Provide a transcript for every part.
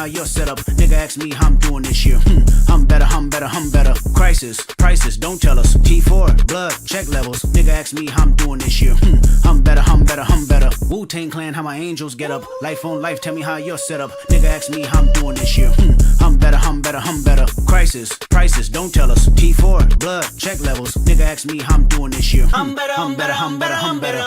you're set up. Nigga ask me how I'm doing this year. I'm better, I'm better, I'm better. Crisis, prices, don't tell us. T4, blood, check levels. Nigga ask me how I'm doing this year. I'm better, I'm better, I'm better. Wu-Tang Clan, how my angels get up. Life on life, tell me how you're set up. Nigga ask me how I'm doing this year. I'm better, I'm better, I'm better. Crisis, prices, don't tell us. T4, blood, check levels. Nigga ask me how I'm doing this year. I'm better, I'm better, I'm better, I'm better.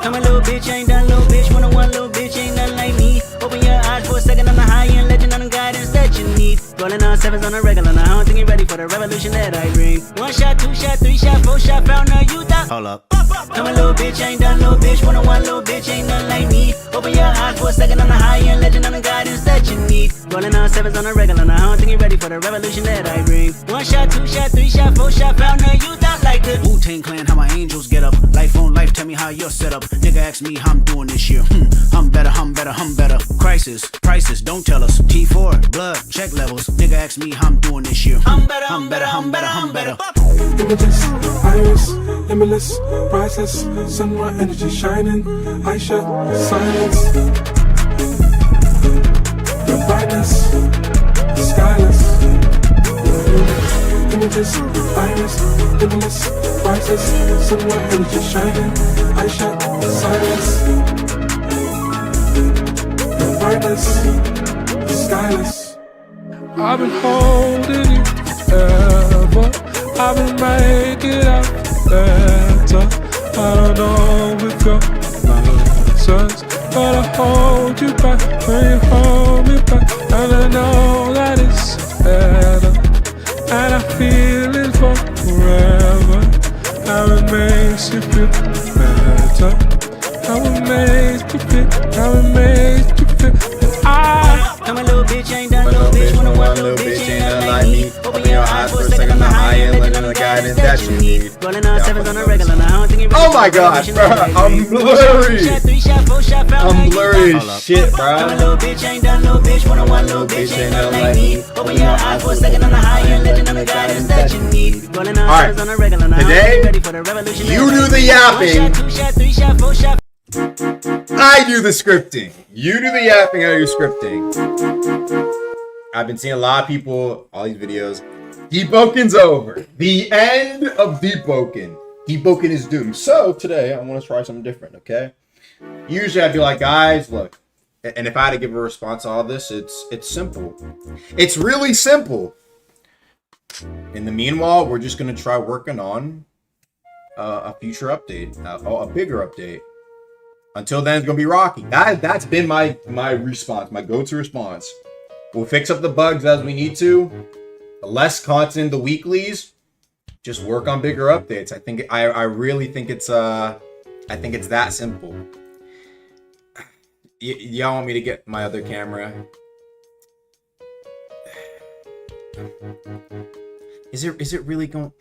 I'm a little bitch, ain't done little bitch. 101 little bitch, ain't nothing like me. Open your eyes for a second, I'm the high-end legend, I'm the guidance that you need. Rolling on sevens on a regular, now I don't think you're ready for the revolution that I bring. 1 shot, 2 shot, 3 shot, 4 shot, found a youth out. Hold up. I'm a little bitch, ain't done little bitch. 101 little bitch, ain't nothing like me. Open your eyes for a second, I'm the high-end legend, I'm the guidance that you need. Rolling on sevens on a regular, now I don't think you're ready for the revolution that I bring. 1 shot, 2 shot, 3 shot, 4 shot, found a youth out like the Wu-Tang Clan, how my angels get up. Life on life, tell me how you're set up. Nigga ask me how I'm doing this year. I'm better, I'm better, I'm better. Crisis, prices, don't tell us. T4, blood, check levels. Nigga ask me how I'm doing this year. I'm better, I'm better, I'm better, I'm better. Images, iris, limitless, priceless. Sunrise energy shining. I shall silence. The brightness, skyless. Images, iris, limitless, priceless. Sunrise energy shining. I shall silence. The brightness, skyless. I've been holding you forever. I've been making it out better. I don't know if you're nonsense, but I hold you back when you hold me back. And I know that it's better, and I feel it for forever. How it makes you feel better. How it makes you feel. How it makes you feel. I'm a little bitch, ain't done little bitch. 101 little bitch, ain't nothing like me. Open your eyes for a second, I'm the high-end legend, I'm the guidance that you need. Rolling on sevens on a regular, now I don't think you're ready. Oh my god, bro, I'm blurry. I'm blurry as shit, bro. I'm a little bitch, ain't done little bitch. 101 little bitch, ain't nothing like me. Open your eyes for a second, I'm the high-end legend, I'm the guidance that you need. Rolling on sevens on a regular, now I don't think you're ready for the revolution. You do the yapping. 1 shot, 2 shot, 3 shot, 4 shot. I do the scripting. You do the yapping, I do scripting. I've been seeing a lot of people, all these videos. Deepwoken's over. The end of Deepwoken. Deepwoken is doomed. So today I want to try something different, okay? Usually I'd be like, guys, look. And if I had to give a response to all this, it's simple. It's really simple. In the meanwhile, we're just going to try working on a future update. A bigger update. Until then, it's going to be rocky. That's been my response, my go-to response. We'll fix up the bugs as we need to. Less content, the weeklies. Just work on bigger updates. I really think it's that simple. Y'all want me to get my other camera? Is it really going?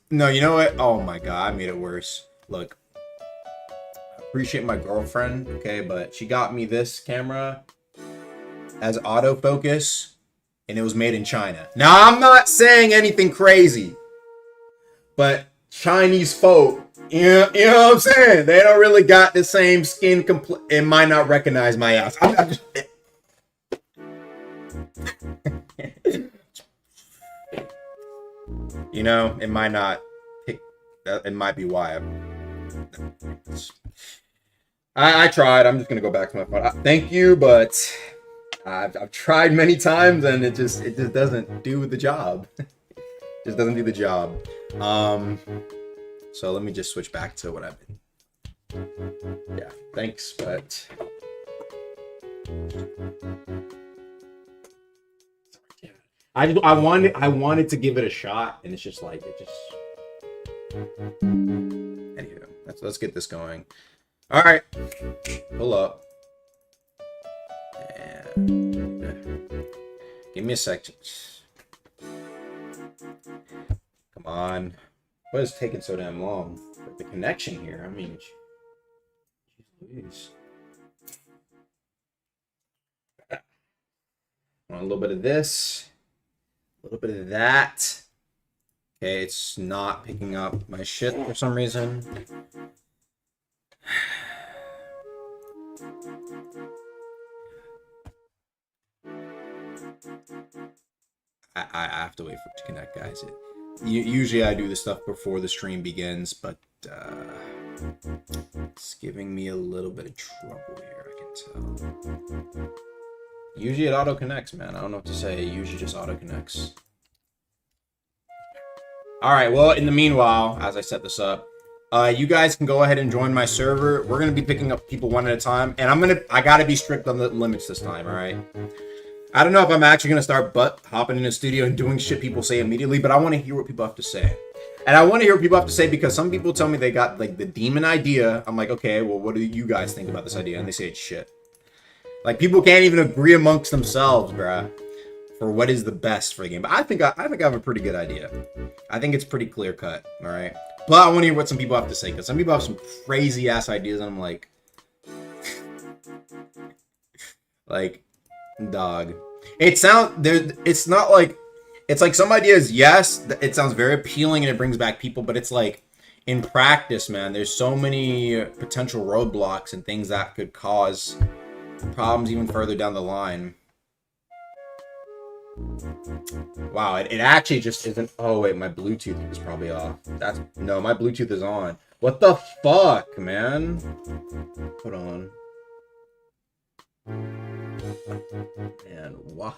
No, you know what? Oh my god, I made it worse. Look. Appreciate my girlfriend, okay, but she got me this camera as autofocus, and it was made in China. Now, I'm not saying anything crazy, but Chinese folk, you know what I'm saying? They don't really got the same skin. It might not recognize my ass. I'm just... You know, it might not pick. It might be why I tried. I'm just gonna go back to my phone. Thank you, but I've tried many times and it just doesn't do the job. Just doesn't do the job. So let me just switch back to what I've been. Yeah, thanks, but I wanted to give it a shot, and it's just like it just. Anywho, let's get this going. All right, pull up. And give me a second. Come on. What is taking so damn long? The connection here. I mean, jeez. Want a little bit of this, a little bit of that. Okay, it's not picking up my shit for some reason. I have to wait for it to connect, guys. Usually I do this stuff before the stream begins, but it's giving me a little bit of trouble here, I can tell. Usually it auto connects, man. I don't know what to say. It usually just auto connects. All right, well, in the meanwhile, as I set this up, you guys can go ahead and join my server. We're gonna be picking up people one at a time, and I gotta be strict on the limits this time. All right. I don't know if I'm actually gonna start hopping in the studio and doing shit people say immediately, but I want to hear what people have to say. And I want to hear what people have to say because some people tell me they got like the demon idea. I'm like, okay, well, what do you guys think about this idea? And they say it's shit. Like, people can't even agree amongst themselves, bruh, for what is the best for the game. But I think I have a pretty good idea. I think it's pretty clear cut. All right. But I want to hear what some people have to say because some people have some crazy ass ideas, and I'm like, dog. It's not like, it's like some ideas, yes, it sounds very appealing and it brings back people, but it's like, in practice, man, there's so many potential roadblocks and things that could cause problems even further down the line. Wow, it actually just isn't. Oh wait, my Bluetooth is probably off. No, my Bluetooth is on. What the fuck, man? Hold on. Man, why?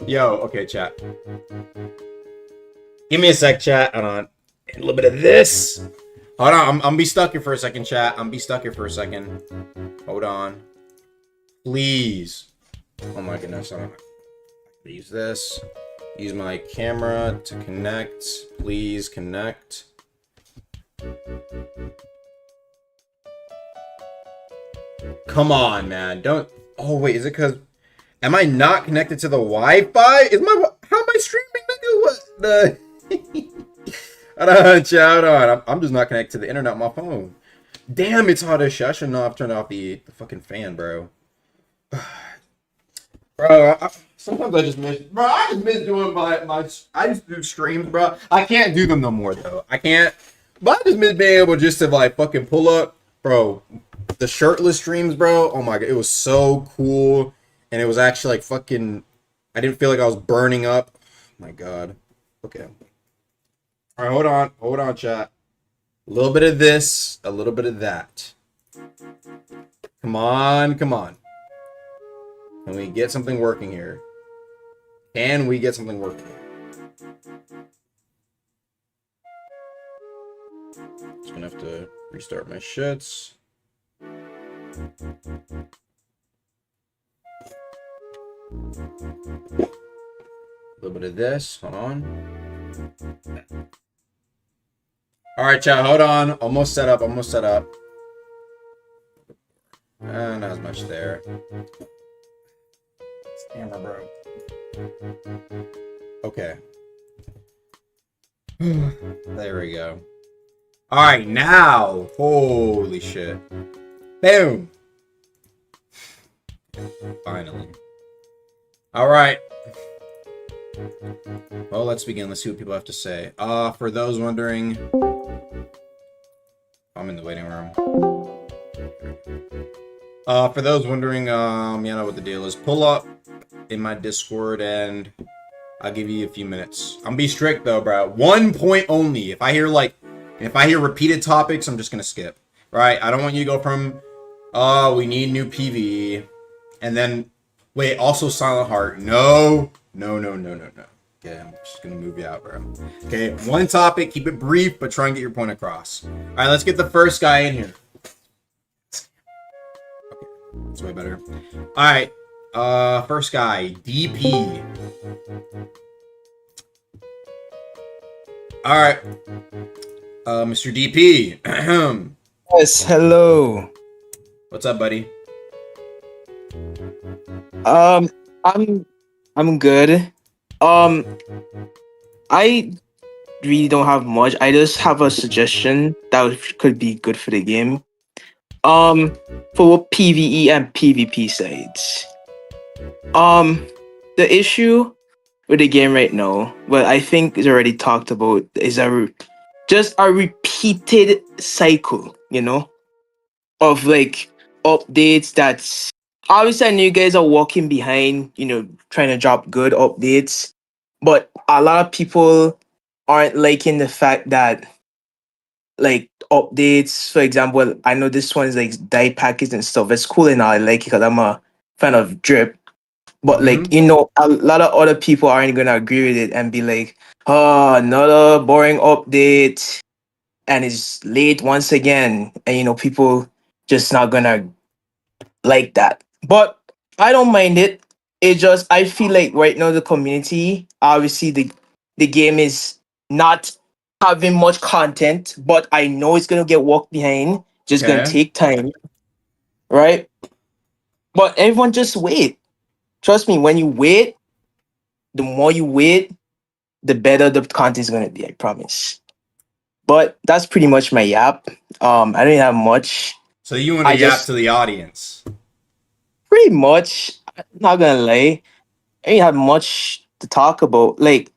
Yo, okay, chat. Give me a sec, chat. Hold on. A little bit of this. Hold on, I'm gonna be stuck here for a second, chat. I'm gonna be stuck here for a second. Hold on. Please. Oh my goodness. I'm gonna use this. Use my camera to connect. Please connect. Come on, man. Don't. Oh, wait. Is it because. Am I not connected to the Wi-Fi? How am I streaming, nigga? What the. Hold on. I'm just not connected to the internet on my phone. Damn, it's hot as shit. I should not have turned off the fucking fan, bro. Bro, sometimes I just miss. Bro, I just miss doing my. I just do streams, bro. I can't do them no more, though. I can't. But I just miss being able just to, like, fucking pull up. Bro, the shirtless streams, bro. Oh my god, it was so cool. And it was actually, like, fucking. I didn't feel like I was burning up. Oh my god. Okay. Alright, hold on. Hold on, chat. A little bit of this, a little bit of that. Come on, come on. Can we get something working here? Can we get something working here? Just gonna have to restart my shits. A little bit of this. Hold on. Alright, chat, hold on. Almost set up, almost set up. Not as much there. Camera broke. Okay. There we go. Alright, now. Holy shit. Boom. Finally. Alright. Well, let's begin. Let's see what people have to say. For those wondering, I'm in the waiting room. For those wondering, you know what the deal is. Pull up in my Discord and I'll give you a few minutes. I'm gonna be strict though, bro. 1 point only. If I hear repeated topics, I'm just gonna skip. Right? I don't want you to go from, oh, we need new PvE, and then wait, also Silent Heart. No. Okay, I'm just gonna move you out, bro. Okay, one topic, keep it brief, but try and get your point across. Alright, let's get the first guy in here. Okay, that's way better. Alright, first guy, DP. Alright. Mr. DP. Yes, hello. What's up, buddy? I'm good. I really don't have much. I just have a suggestion that could be good for the game. For PvE and PvP sides. The issue with the game right now, well, I think is already talked about, is just a repeated cycle, you know, of like updates that's obviously I know you guys are walking behind, trying to drop good updates, but a lot of people aren't liking the fact that like updates, for example, I know this one is like die package and stuff. It's cool and all, I like it because I'm a fan of drip. But like, Mm-hmm. a lot of other people aren't gonna agree with it and be like, oh, another boring update and it's late once again. And people just not gonna like that. But I don't mind it. It just I feel like right now the community, obviously the game is not having much content, but I know it's gonna get walked behind. Just gonna Okay. take time, right? But everyone just wait. Trust me, when you wait, the more you wait, the better the content is gonna be, I promise. But that's pretty much my yap. I don't have much. So you want to I yap just to the audience? pretty much not gonna lie. I didn't have much to talk about. Like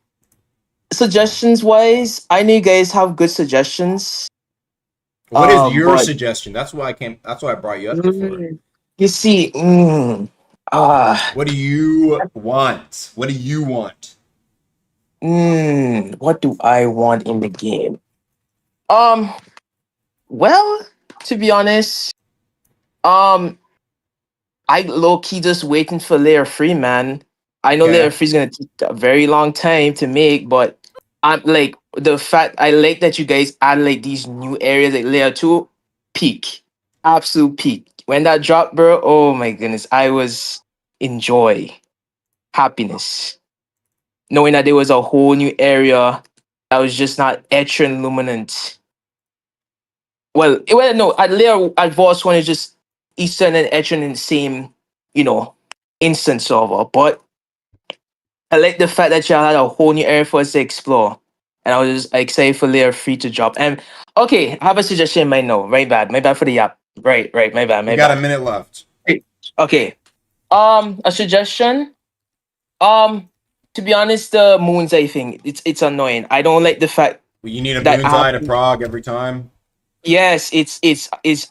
suggestions wise, I know you guys have good suggestions. What is your But suggestion? That's why I came. That's why I brought you up here for. mm, you see, ah, What do you want? What do you want? what do I want in the game? Um, well, to be honest, um, I low key just waiting for layer free, man. I know layer Okay. free is gonna take a very long time to make, but I'm like the fact I like that you guys add like these new areas like layer two, peak, absolute peak. When that dropped, bro, oh my goodness, I was in joy, happiness, knowing that there was a whole new area that was just not etched and luminant. Well, no, at layer at Voss one is just Eastern and etching in the same, you know, instance server, but I like the fact that y'all had a whole new area for us to explore. And I was just excited for layer free to drop. And okay, I have a suggestion in mind now. My bad. My bad for the yap. Right. My bad. We My got a bad. minute left. Okay. A suggestion. To be honest, the moon's eye thing, it's annoying. I don't like the fact You need a that moon's eye to Prague every time. yes, it's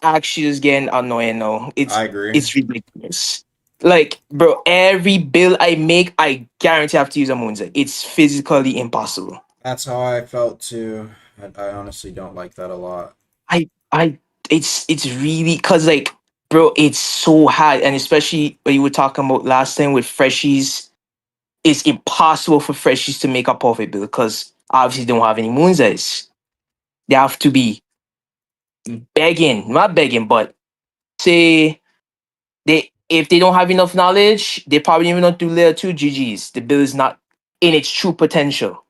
actually just getting annoying now. I agree. It's ridiculous. Like, bro, every build I make, I guarantee I have to use a moon's eye. It's physically impossible. That's how I felt too. I honestly don't like that a lot. I it's really cause like bro, it's so hard, and especially when you were talking about last time with freshies, it's impossible for freshies to make a perfect build because obviously they don't have any moon's eyes. They have to be begging, not begging, but say they if they don't have enough knowledge, they probably even not do layer two GGs. The build is not in its true potential.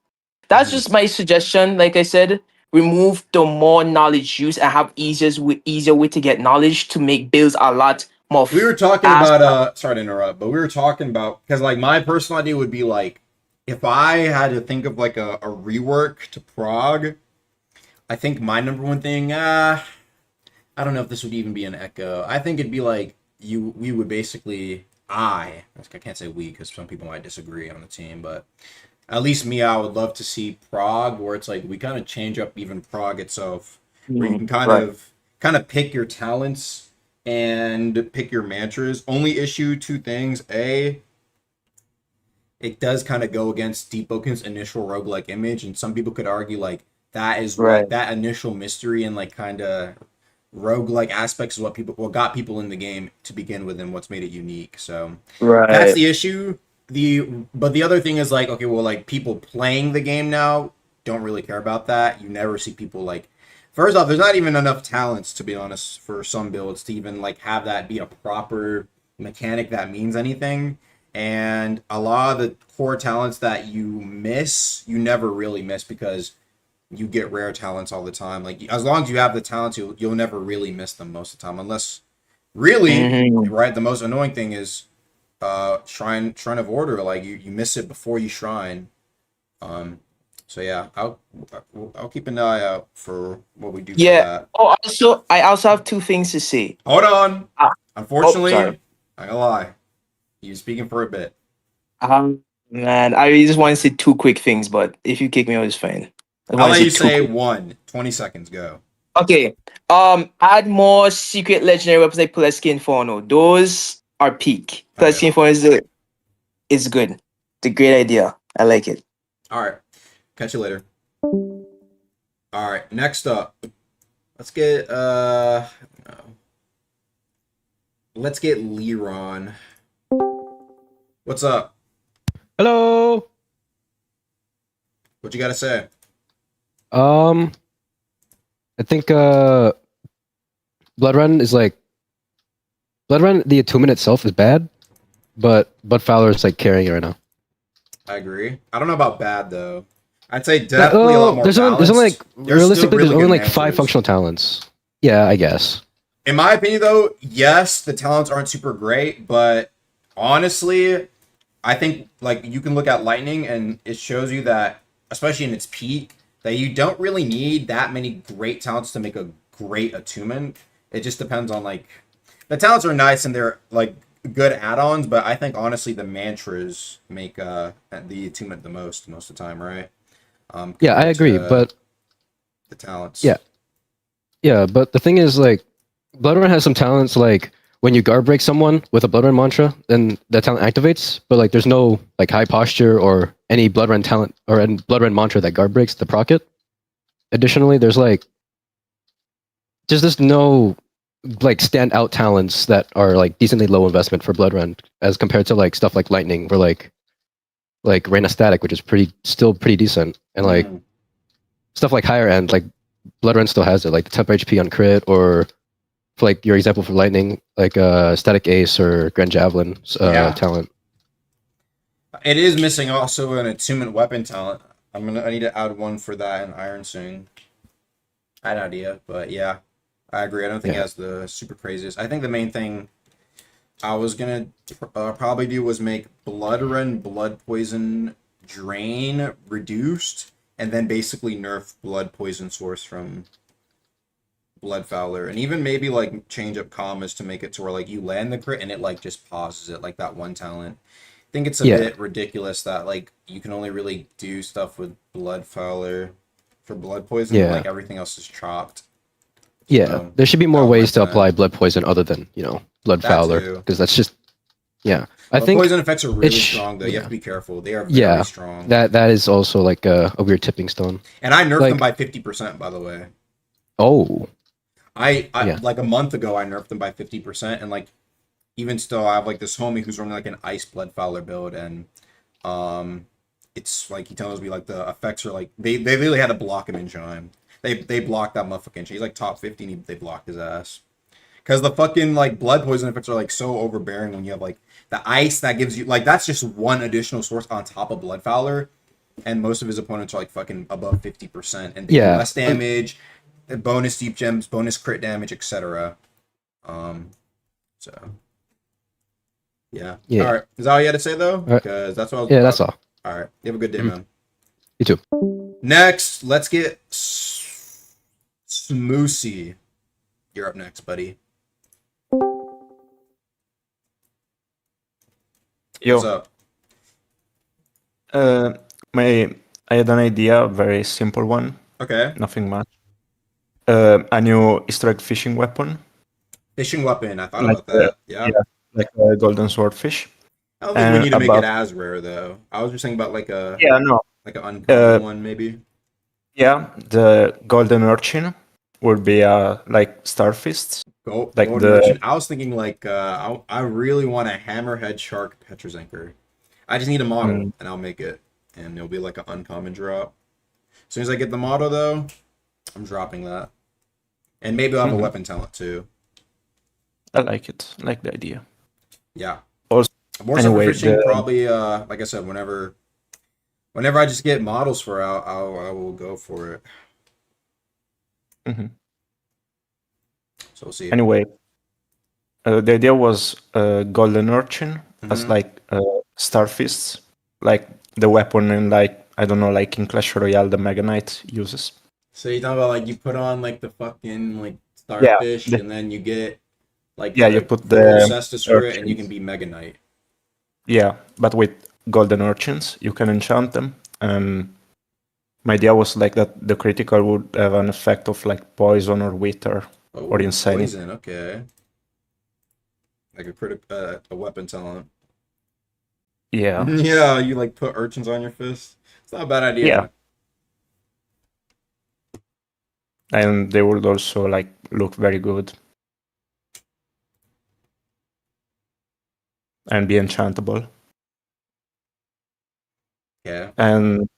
That's Mhm. just my suggestion. Like I said, remove the more knowledge use and have easier way to get knowledge to make builds a lot more We were talking fast. about sorry to interrupt, but we were talking about because like my personal idea would be like if I had to think of like a rework to Prague, I think my number one thing, I don't know if this would even be an echo. I think it'd be like we would basically I can't say we because some people might disagree on the team, but at least me, I would love to see Prague where it's like we kind of change up even Prague itself, where you can Right. kind of pick your talents and pick your mantras. Only issue two things. A, it does kind of go against Deepwoken's initial roguelike image, and some people could argue like that is Right. what that initial mystery and like kind of roguelike aspects is what got people in the game to begin with and what's made it unique. So that's Right. the issue. But the other thing is like, okay, well, like people playing the game now don't really care about that. You never see people like first off, there's not even enough talents to be honest for some builds to even like have that be a proper mechanic that means anything. And a lot of the core talents that you miss, you never really miss because you get rare talents all the time. Like as long as you have the talents, you'll never really miss them most of the time, unless really, Mhm. right. The most annoying thing is shrine of order. Like you miss it before you shrine. Um, so yeah, I'll keep an eye out for what we do for Yeah. that. Oh, also, I also have two things to say. Hold on. Ah, oh, Unfortunately, sorry. I gonna lie. You speaking for a bit. Man, I really just want to say two quick things, but if you kick me out, it's fine. I I'll want to let say you two say quick. 20 seconds. Go. Okay. Add more secret legendary weapons like Pulaski and Inferno. Those our peak. Okay. Plus info is good. It's a great idea. I like it. All right. Catch you later. All right. Next up, let's get Liron. What's up? Hello. What you gotta say? I think Blood Run is like Blood Run. The Attunement itself is bad, but Bud Fowler is like carrying it right now. I agree. I don't know about bad though. I'd say definitely a lot more There's only balanced. like realistically really there's only good like 5 managers. functional talents. Yeah, I guess. In my opinion, though, yes, the talents aren't super great, but honestly, I think like you can look at Lightning and it shows you that, especially in its peak, that you don't really need that many great talents to make a great attunement. It just depends on like the talents are nice and they're like good add-ons, but I think honestly the mantras make the attunement the most of the time, right? Yeah, I compared agree, to but the talents. yeah, but the thing is like Blood Run has some talents like when you guard break someone with a Blood Run mantra, then that talent activates, but like there's no like high posture or any Blood Run talent or any Blood Run mantra that guard breaks the procket. Additionally, there's just no like standout talents that are like decently low investment for Blood Run as compared to like stuff like Lightning or like Reina Static, which is still pretty decent, and like stuff like higher end, like Blood Run still has it, like the temp HP on crit, or for like your example for Lightning, like Static Ace or Grand Javelin talent. It is missing also an attunement weapon talent. I need to add one for that in Iron Swing. I had an idea, but yeah, I agree. I don't think it has the super craziest. I think the main thing I was gonna probably do was make Blood Run, Blood Poison, Drain reduced, and then basically nerf Blood Poison source from Blood Fowler, and even maybe like change up commas to make it to where like you land the crit and it like just pauses it like that one talent. I think it's a bit ridiculous that like you can only really do stuff with Blood Fowler for Blood Poison, and, like everything else is chopped. Yeah, So, there should be more I'll ways let to that- apply Blood Poison other than Blood That Fowler, too. because that's just I Blood think poison effects are really sh- strong though. You yeah. have to be careful. They are very strong. that is also like a weird tipping stone. And I nerfed like- them by 50%, by the way. Oh, I Yeah. like a month ago I nerfed them by 50%, and like even still I have like this homie who's running like an Ice Blood Fowler build, and it's like he tells me like the effects are like they literally had to block him in Chime. They blocked that motherfucking shit. He's like top 50 and they blocked his ass. Cause the fucking like blood poison effects are like so overbearing when you have like the ice that gives you like that's just one additional source on top of Blood Fowler, and most of his opponents are like fucking above 50% and they do less damage, bonus deep gems, bonus crit damage, etc. So yeah. All right. Is that all you had to say though? Because that's what I was about. That's all. All right. You have a good day, man. You too. Next, let's get Smoosey. You're up next, buddy. What's up? I had an idea, a very simple one, Okay. nothing much. A new Easter egg fishing weapon, Fishing weapon. I thought Like about that. Yeah. like a golden swordfish. I don't think we need to make it about- as rare though. I was just thinking about like a No. like an uncommon one maybe. Yeah, the golden urchin would be like starfists. Like Golden the- Merchant. I was thinking like I really want a hammerhead shark Petrozinker. I just need a model and I'll make it, and it'll be like an uncommon drop. As soon as I get the model though, I'm dropping that, and maybe I'll have a weapon talent too. I like it. I like the idea. Yeah. Also, More anyway, so for fishing, the- probably. Like I said, whenever I just get models for out, I will go for it. Mhm. So we'll see. Anyway, the idea was golden urchin as like starfists, like the weapon in like I don't know, like in Clash Royale, the Mega Knight uses. So you're talking about like you put on like the fucking like starfish, the- and then you get like you put the cestus for it, and you urchins. can be Mega Knight. Yeah, but with golden urchins, you can enchant them. My idea was like that the critical would have an effect of like poison or wither. Oh, Or insanity. poison. Okay. Like a weapon talent. Yeah. Yeah, you like put urchins on your fist. It's not a bad idea. Yeah. And they would also like look very good and be enchantable. Yeah. And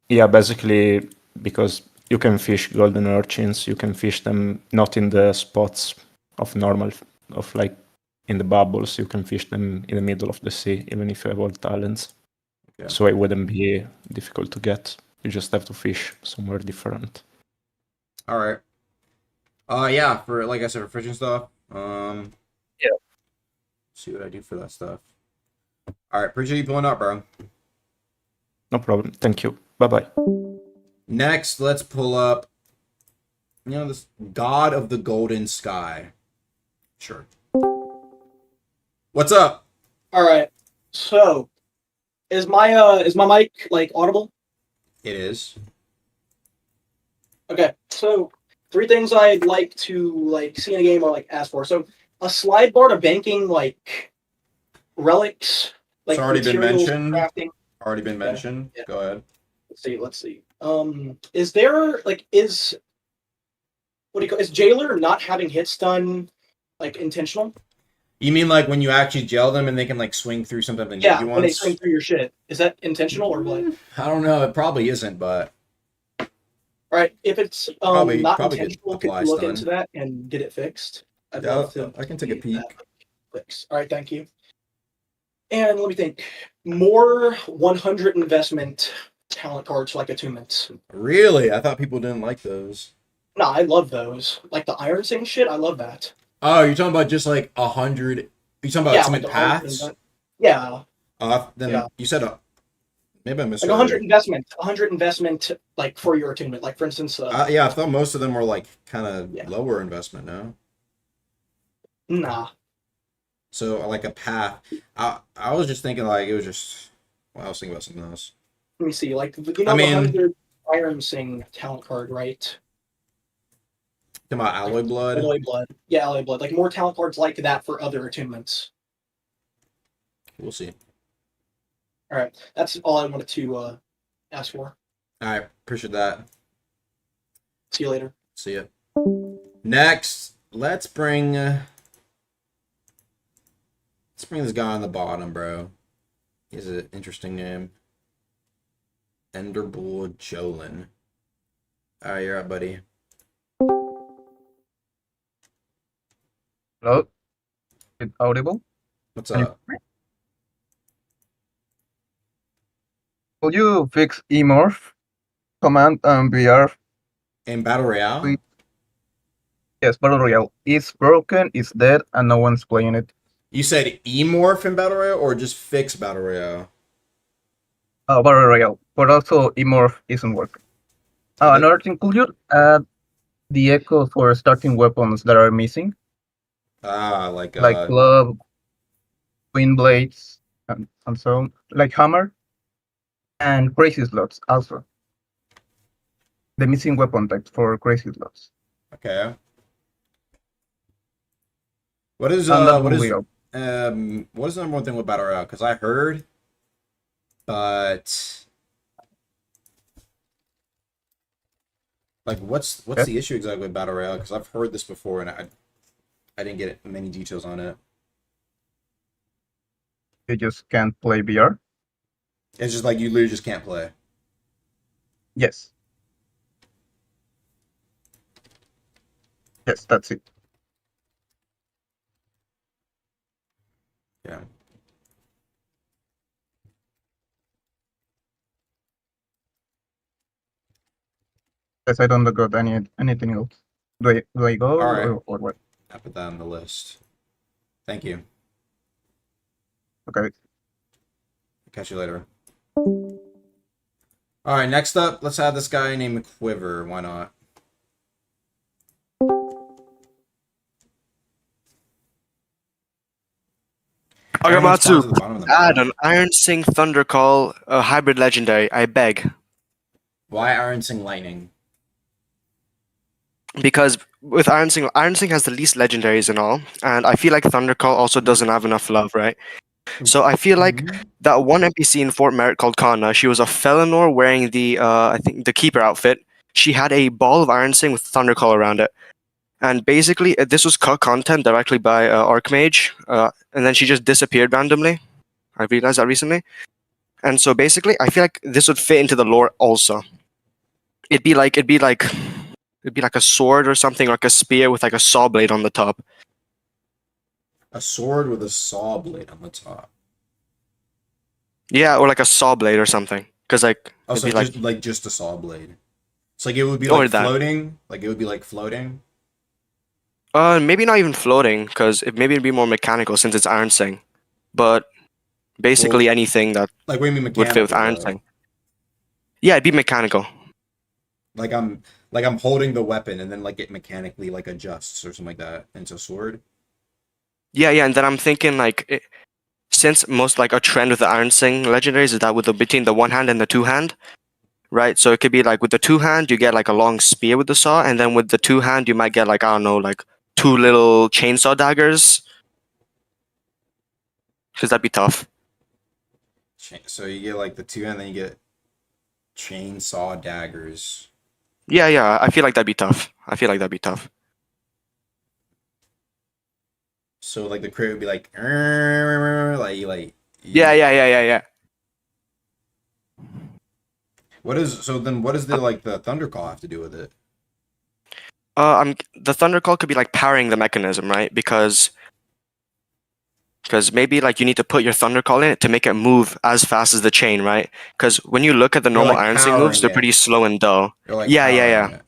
yeah, basically because you can fish golden urchins, you can fish them not in the spots of normal, of like in the bubbles. You can fish them in the middle of the sea, even if you have all talents. Yeah. So it wouldn't be difficult to get. You just have to fish somewhere different. All right. Yeah, for like I said, for fishing stuff. Yeah. See what I do for that stuff. All right, appreciate you pulling up, bro. No problem. Thank you. Bye bye. Next, let's pull up. This God of the Golden Sky. Sure. What's up? All right. So, is my mic like audible? It is. Okay. So, 3 things I'd like to like see in a game or like ask for. So, a slide bar to banking like relics, like It's already been materials, mentioned. crafting. Already been mentioned. Yeah. Go ahead. Let's see. Is there like is what do you call is jailer not having hits done like intentional? You mean like when you actually jail them and they can like swing through something that Yeah, you when they once? swing through your shit. Is that intentional or what? I don't know. It probably isn't, but All right, if it's Probably not could intentional, could apply you look stun. into that and get it fixed? I'd Yeah, love to. I can take a see peek. that fix. All right, thank you. And let me think. More 100 investment talent cards like attunements. Really? I thought people didn't like those. No, I love those. Like the Iron Sing shit, I love that. Oh, you're talking about just like 100? You talking about Yeah, Ultimate like the Iron Paths? Sing, yeah, Then Yeah. you said maybe I like misheard. 100 investment, like for your attunement. Like for instance, Yeah, I thought most of them were like kind of Yeah. lower investment. No, nah. so like a path. I was just thinking like it was just. Well, I was thinking about something else. Let me see. Like I the mean- 100 Iron Sing talent card, right? Talking about Alloy Blood. Alloy Blood. Yeah, Alloy Blood. Like more talent cards like that for other attunements. We'll see. All right, that's all I wanted to ask for. All right, appreciate that. See you later. See ya. Next, let's bring this guy on the bottom, bro. He has an interesting name. Enderbull Jolin. All right, you're up, buddy. Hello? Is it audible? What's Can you- up? Could you fix emorph command and VR? In Battle Royale? We- Yes, Battle Royale. It's broken, it's dead, and no one's playing it. You said emorph in Battle Royale or just fix Battle Royale? Battle Royale. But also emorph isn't working. Okay. Another thing, could you add the echo for starting weapons that are missing? Like Like glove, wind blades, and so on. Like hammer, and crazy slots also. The missing weapon types for crazy slots. okay. What is And that what will is be all. what is the number one thing with Battle Royale? Because I heard, but like, what's Okay. the issue exactly with Battle Royale? Because I've heard this before and I didn't get many details on it. You just can't play VR? It's just like you literally just can't play. Yes. Yes, that's it. Yeah. Yes, I don't got anything else. Do I go All right. or what? I put that on the list. Thank you. Okay. Catch you later. All right, next up, let's add this guy named Quiver. Why not? Everyone's down to the bottom of the Add map. an Iron Sing Thundercall, a hybrid legendary, I beg. Why Iron Sing Lightning? because with Iron Sing has the least legendaries and all, and I feel like Thundercall also doesn't have enough love, right? So I feel like that one NPC in Fort Merritt called Kana, she was a Felinor wearing the I think the Keeper outfit. She had a ball of Iron Sing with Thundercall around it. And basically, this was cut content directly by Archmage, and then she just disappeared randomly. I realized that recently. And so basically, I feel like this would fit into the lore also. It'd be like a sword or something, like a spear with like a saw blade on the top. A sword with a saw blade on the top. Yeah, or like a saw blade or something. Because like Oh, it'd so be just like just a saw blade. It's like it would be Or like that. floating. Like it would be like floating. maybe not even floating, because maybe it'd be more mechanical since it's Iron Sing. But basically Well, anything that like what do you mean would fit with mechanical Iron though? Sing. Yeah, it'd be mechanical. Like I'm holding the weapon and then like it mechanically like adjusts or something like that into a sword. Yeah, and then I'm thinking like since most like a trend with the Iron Sing legendaries is that with between the one hand and the two hand, right? So it could be like with the two hand you get like a long spear with the saw, and then with the two hand you might get like I don't know like two little chainsaw daggers, because that'd be tough. So you get like the two and then you get chainsaw daggers. Yeah, I feel like that'd be tough. So like the crit would be like like Yeah. What is so then what does the like the thunder call have to do with it? The thunder call could be like powering the mechanism, right? Because maybe like you need to put your thunder call in it to make it move as fast as the chain, right? Because when you look at the You're, normal like, Iron Sing moves, powering they're it. pretty slow and dull. You're like Yeah. powering it.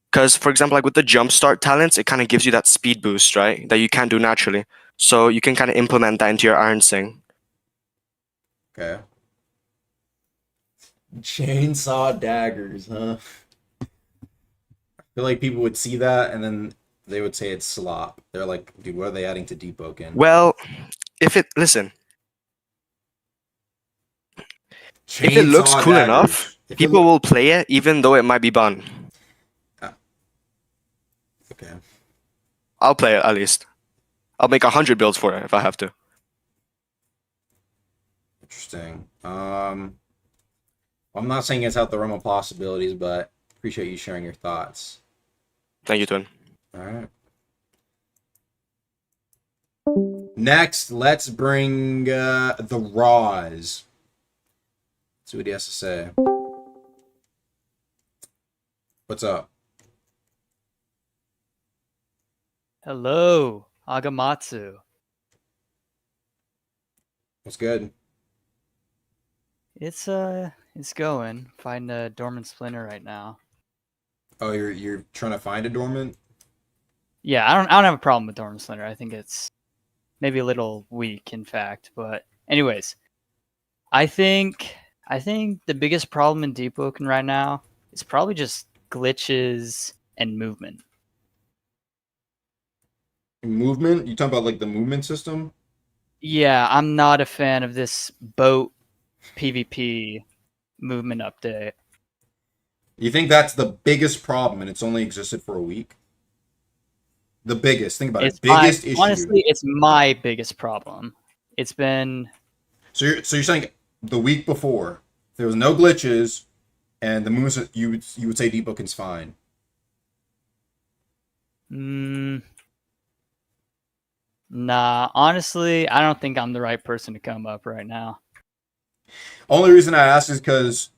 Because for example, like with the jumpstart talents, it kind of gives you that speed boost, right? That you can't do naturally. So you can kind of implement that into your Iron Sing. Okay. Chainsaw daggers, huh? I feel like people would see that and then they would say it's slop. They're like, dude, what are they adding to Deepwoken? Well, if it looks Chainsaw cool daggers. enough, If it people will play it even though it might be banned. Okay. I'll play it at least. I'll make 100 builds for it if I have to. Interesting. I'm not saying it's out the realm of possibilities, but appreciate you sharing your thoughts. Thank you, Twin. All right. Next, let's bring the Raws. See what he has to say. What's up? Hello, Agamatsu. What's good? It's going. Fighting a dormant splinter right now. Oh, you're trying to find a dormant? Yeah, I don't have a problem with dormant splinter. I think it's maybe a little weak, in fact. But anyways, I think the biggest problem in Deepwoken right now is probably just glitches and movement. Movement? You talking about like the movement system? Yeah, I'm not a fan of this boat PvP movement update. You think that's the biggest problem and it's only existed for a week? The biggest. Think about it. Biggest issue. Honestly, it's my biggest problem. It's been. So you're saying the week before there was no glitches, and the moves you would say Deepwoken's fine. Nah, honestly, I don't think I'm the right person to come up right now. Only reason I asked is because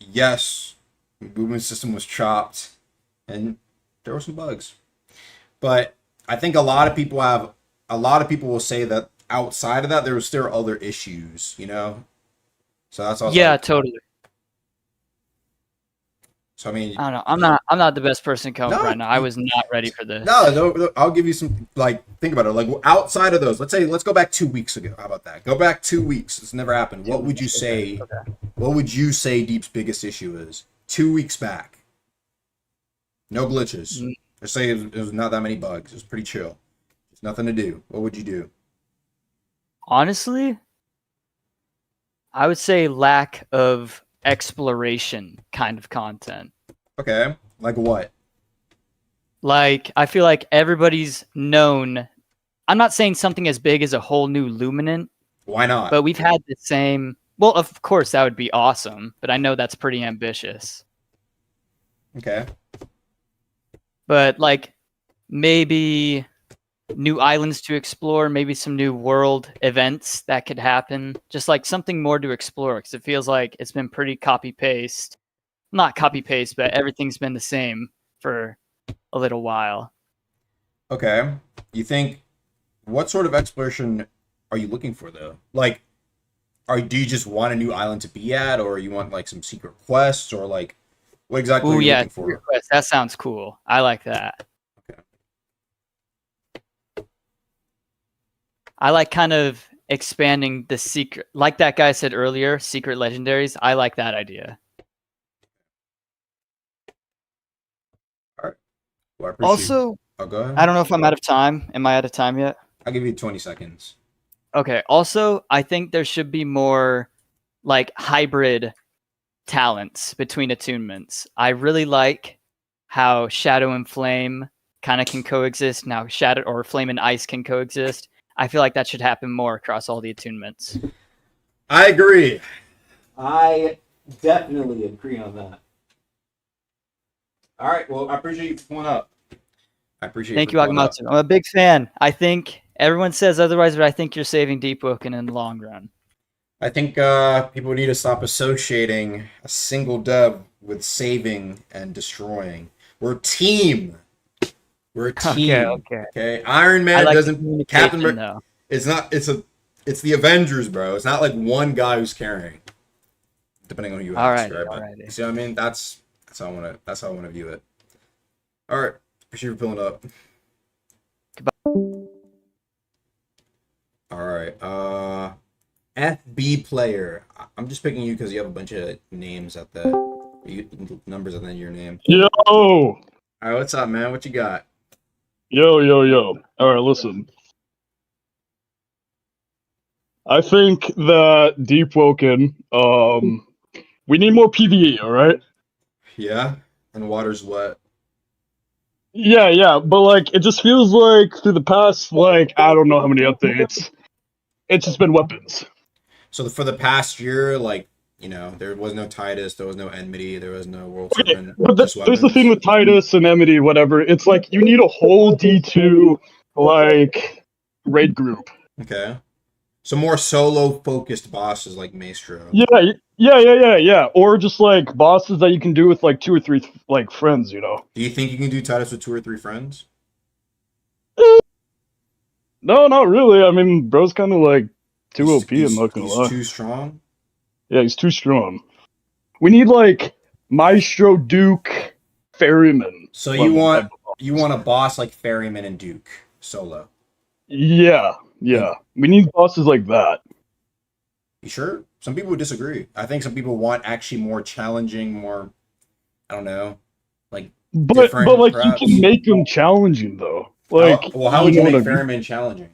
yes, the movement system was chopped, and there were some bugs. But I think a lot of people will say that outside of that, there was still other issues, you know? So that's all. Yeah, totally. So I mean, I don't know. I'm not the best person to come up right now. I was not ready for this. No, I'll give you some, like, think about it. Like, outside of those, let's go back 2 weeks ago. How about that? Go back 2 weeks. It's never happened. What would you say? Okay. What would you say Deep's biggest issue is? 2 weeks back. No glitches. I say it was not that many bugs. It was pretty chill. There's nothing to do. What would you do? Honestly, I would say lack of exploration kind of content. Okay. Like what? Like, I feel like everybody's known. I'm not saying something as big as a whole new Luminant, Why not? but we've had the same. Well, of course, that would be awesome, but I know that's pretty ambitious. Okay. But, like, maybe new islands to explore, maybe some new world events that could happen. Just, like, something more to explore, because it feels like it's been pretty copy-paste. Not copy-paste, but everything's been the same for a little while. Okay. You think, what sort of exploration are you looking for, though? Like, do you just want a new island to be at, or you want, like, some secret quests, or, like, what exactly are you looking for? Secret quest. That sounds cool. I like that. Okay. I like kind of expanding the secret, like that guy said earlier, secret legendaries. I like that idea. All right. Well, I appreciate Also, oh, go ahead. I don't know if I'm out of time. Am I out of time yet? I'll give you 20 seconds. Okay. Also, I think there should be more like hybrid talents between attunements. I really like how Shadow and Flame kind of can coexist. Now Shadow or Flame and Ice can coexist. I feel like that should happen more across all the attunements. I agree. I definitely agree on that. All right. Well, I appreciate you pulling up. I appreciate Thank you, Akamatsu. I'm a big fan. I think everyone says otherwise, but I think you're saving Deepwoken in the long run. I think people need to stop associating a single dev with saving and destroying. We're a team. We're a team. Okay. Iron Man doesn't. Captain. It's not. It's the Avengers, bro. It's not like one guy who's carrying. Depending on who you ask, right? But, you see what I mean? That's how I want to. That's how I want to view it. All right. Appreciate you for pulling up. Goodbye. All right. FB player. I'm just picking you because you have a bunch of names at the numbers at the end of your name. Yo. All right. What's up, man? What you got? Yo. All right. Listen. I think that Deepwoken. We need more PvE. All right. Yeah. And water's wet. Yeah, but like it just feels like through the past, like I don't know how many updates, it's just been weapons. So for the past year, like there was no Titus, there was no Enmity, there was no World Serpent. But there's the thing with Titus and Enmity, whatever. It's like you need a whole D2 like raid group. Okay. So more solo focused bosses like Maestro. Yeah. Or just like bosses that you can do with like 2 or 3 like friends, Do you think you can do Titus with 2 or 3 friends? No, not really. I mean, bro's kind of like too OP. I'm not gonna lie. He's too strong. Yeah, he's too strong. We need like Maestro, Duke, Ferryman. So you want a boss like Ferryman and Duke solo? Yeah. We need bosses like that. You sure? Some people would disagree. I think some people want actually more challenging, more, I don't know, like. But like perhaps. You can make them challenging though. Like, how would you make Ferryman challenging?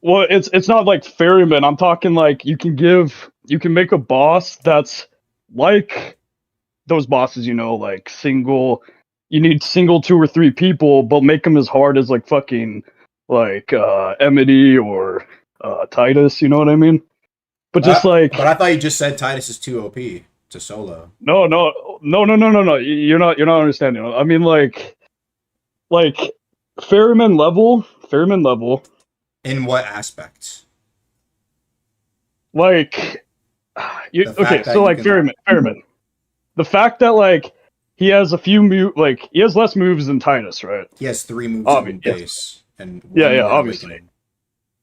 Well, it's not like Ferryman. I'm talking like you can make a boss that's like those bosses, like single. You need single 2 or 3 people, but make them as hard as like fucking like Emity or Titus. You know what I mean? But just like. But I thought you just said Titus is too OP to solo. No. You're not understanding. I mean like Ferryman level. In what aspects? Like, so like Ferryman. The fact that like he has a few he has less moves than Titus, right? He has 3 moves in base, and obviously.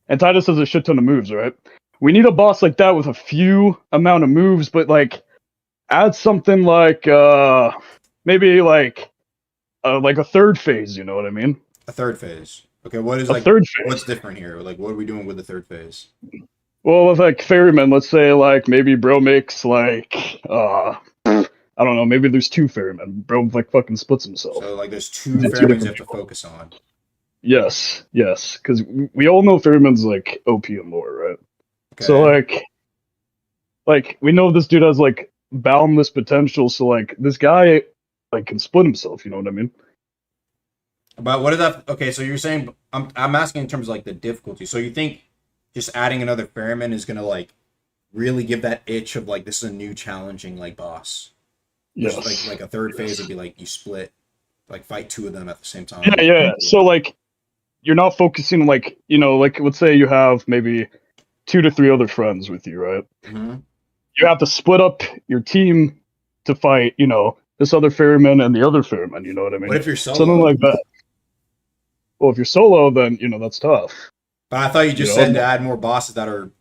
And Titus has a shit ton of moves, right? We need a boss like that with a few amount of moves, but like add something like maybe like a third phase. You know what I mean? A third phase. Okay, what is like third phase? What's different here? Like, what are we doing with the third phase? Well, with like Ferryman, let's say like maybe bro makes like I don't know, maybe there's 2 Ferryman. Bro like fucking splits himself. So like there's 2 Ferrymans you have to focus on. Yes, because we all know Ferryman's like OP and lore, right? Okay. So like we know this dude has like boundless potential. So like this guy like can split himself. You know what I mean? But what is that? Okay, so you're saying I'm asking in terms of like the difficulty. So you think just adding another ferryman is gonna like really give that itch of like this is a new challenging like boss? Yes. Like a third phase would be like you split, like fight two of them at the same time. Yeah. So like you're not focusing like like let's say you have maybe 2 to 3 other friends with you, right? Mm-hmm. You have to split up your team to fight, this other ferryman and the other ferryman. You know what I mean? What if you're solo? Something like that. Well, if you're solo, then that's tough. But I thought you just said to add more bosses that are,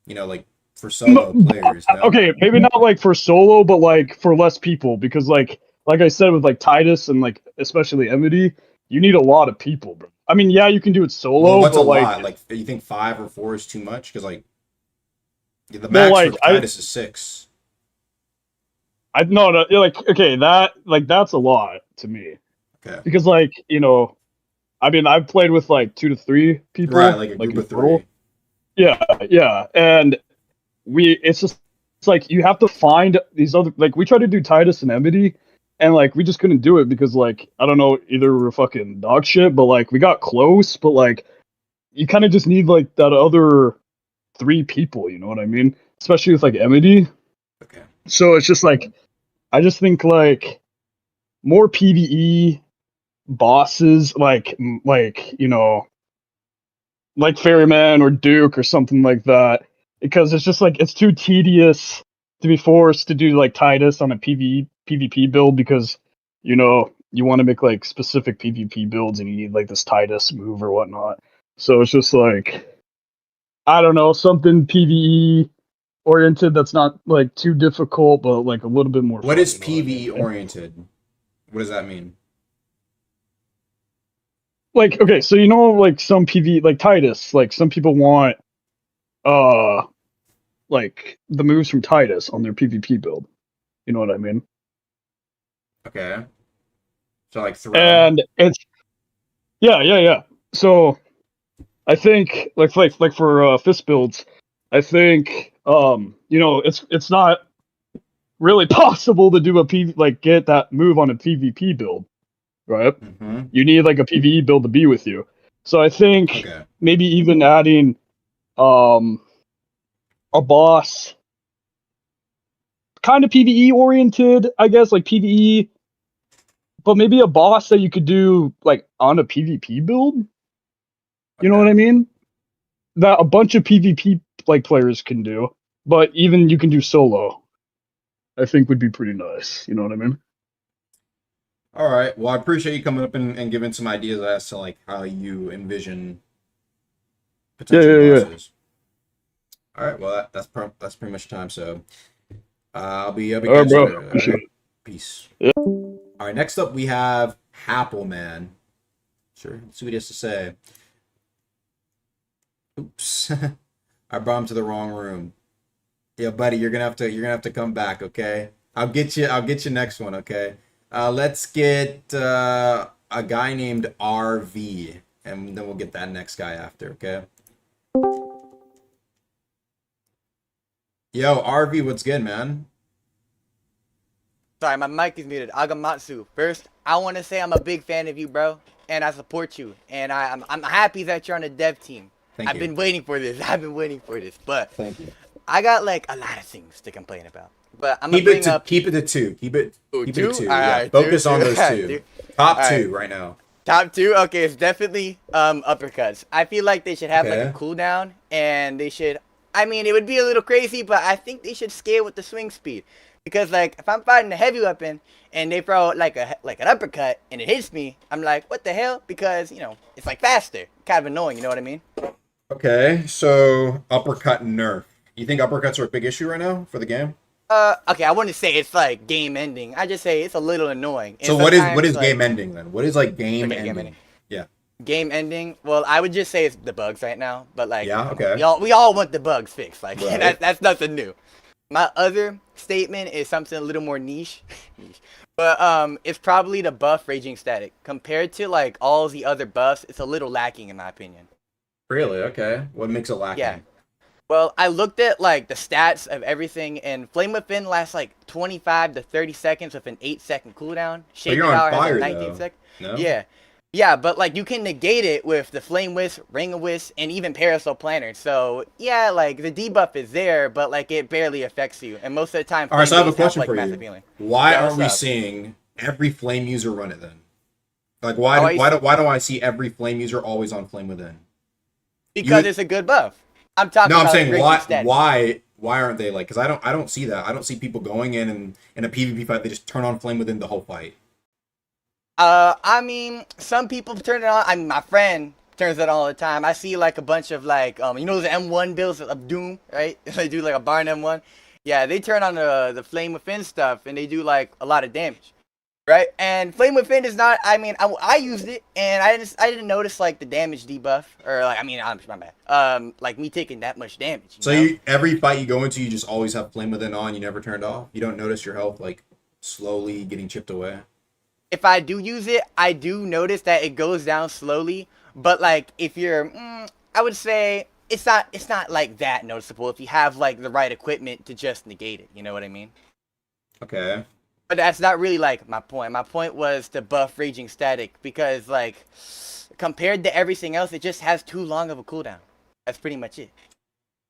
like for solo players. No? Okay, maybe not like for solo, but like for less people, because like I said with like Titus and like especially Emity, you need a lot of people, bro. I mean, yeah, you can do it solo. Well, what's but a lot? Like you think 5 or 4 is too much? Because like the max for Titus is 6. No, like okay, that's a lot to me. Okay. Because like I mean, I've played with like 2 to 3 people, right? Like a group of 3. Yeah, and it's like you have to find these other, like we tried to do Titus and Emity, and like we just couldn't do it because like I don't know, either we're fucking dog shit, but like we got close, but like you kind of just need like that other 3 people, you know what I mean? Especially with like Emity. Okay. So it's just like I just think like more PvE bosses, like like Ferryman or Duke or something like that, because it's just like it's too tedious to be forced to do like Titus on a PvP build, because you want to make like specific PvP builds and you need like this Titus move or whatnot. So it's just like I don't know, something PvE oriented that's not like too difficult, but like a little bit more. What is PvE oriented? What does that mean? Like, okay, so like some PvE, like Titus, like some people want like the moves from Titus on their PvP build. You know what I mean? Okay. So like throw. And it's yeah. So I think like for fist builds, I think it's not really possible to do get that move on a PvP build, right? Mm-hmm. You need like a PvE build to be with you. So I think maybe even adding a boss kind of PvE oriented, I guess, like PvE, but maybe a boss that you could do like on a PvP build. You know what I mean? That a bunch of PvP like players can do, but even you can do solo. I think would be pretty nice. You know what I mean? All right. Well, I appreciate you coming up and giving some ideas as to like how you envision potential bosses. All right. Well, that's pretty much time. So I'll be catching you later. All right? Peace. Yeah. All right. Next up, we have Happleman. Sure. Let's see what he has to say. Oops. I brought him to the wrong room. Yeah, buddy, you're gonna have to come back. Okay. I'll get you next one. Okay. Let's get a guy named RV, and then we'll get that next guy after, okay? Yo, RV, what's good, man? Sorry, my mic is muted. Agamatsu. First, I want to say I'm a big fan of you, bro, and I support you, and I'm happy that you're on the dev team. I've been waiting for this. But thank you. I got like a lot of things to complain about. But I'm keep it to 2. Keep it to 2. Yeah. Right, focus on those 2. Top 2 right. right now. Top 2. Okay, it's definitely uppercuts. I feel like they should have like a cooldown, and they should. I mean, it would be a little crazy, but I think they should scale with the swing speed. Because like if I'm fighting a heavy weapon and they throw like an uppercut and it hits me, I'm like, what the hell? Because it's like faster, kind of annoying. You know what I mean? Okay, so uppercut nerf. You think uppercuts are a big issue right now for the game? Okay, I wouldn't say it's like game ending. I just say it's a little annoying. And so what is like, game ending then? What is like game ending? Yeah. Game ending. Well, I would just say it's the bugs right now, but like okay. we all want the bugs fixed. Like that's nothing new. My other statement is something a little more niche. But it's probably the buff Raging Static. Compared to like all the other buffs, it's a little lacking in my opinion. Really? Okay. What makes it lacking? Yeah. Well, I looked at like the stats of everything, and Flame Within lasts like 25 to 30 seconds with an 8-second cooldown. Shade you're on Devour has fire, like 19 though. seconds. No? Yeah. Yeah, but like you can negate it with the Flame Wisp, Ring of Wisp, and even Parasol Planner. So yeah, like the debuff is there, but like it barely affects you. And most of the time, All right, so I have a Flame Waves question like, for massive you. healing. Why Yeah, are what's we up? seeing every flame user run it then? Like, Oh, why do I see every flame user always on Flame Within? Because it's a good buff. I'm talking No, I'm about saying raging static. why aren't they like? Because I don't see that. I don't see people going in and in a PvP fight they just turn on Flame Within the whole fight. I mean, some people turn it on. I mean, my friend turns it on all the time. I see like a bunch of like, you know, the M1 builds of Doom, right? They do like a Barn M1. Yeah, they turn on the Flame Within stuff and they do like a lot of damage, right? And Flame Within is not. I mean, I used it and I didn't notice like the damage debuff or like I'm my bad. Like me taking that much damage. So you, every fight you go into, you just always have Flame Within on. You never turn it off. You don't notice your health like slowly getting chipped away. If I do use it, I do notice that it goes down slowly. But like, if you're, I would say it's not like that noticeable if you have like the right equipment to just negate it. You know what I mean? Okay. But that's not really like my point. My point was to buff Raging Static because like, compared to everything else, it just has too long of a cooldown. That's pretty much it.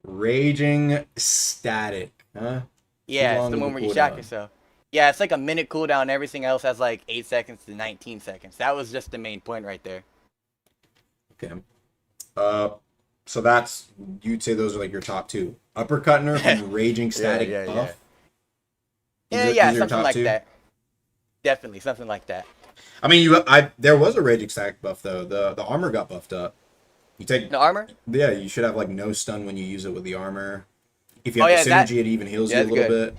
Raging Static, huh? Yeah, it's the one where you shock yourself. Yeah, it's like a minute cooldown. Everything else has like 8 seconds to 19 seconds. That was just the main point right there. Okay. So that's, you'd say those are like your top two. Uppercut nerf and Raging Static buff? Yeah, something like that. Definitely, something like that. I mean, there was a Raging Static buff though. The armor got buffed up. You take the armor? Yeah, you should have like no stun when you use it with the armor. If you have the synergy, it even heals you a little bit.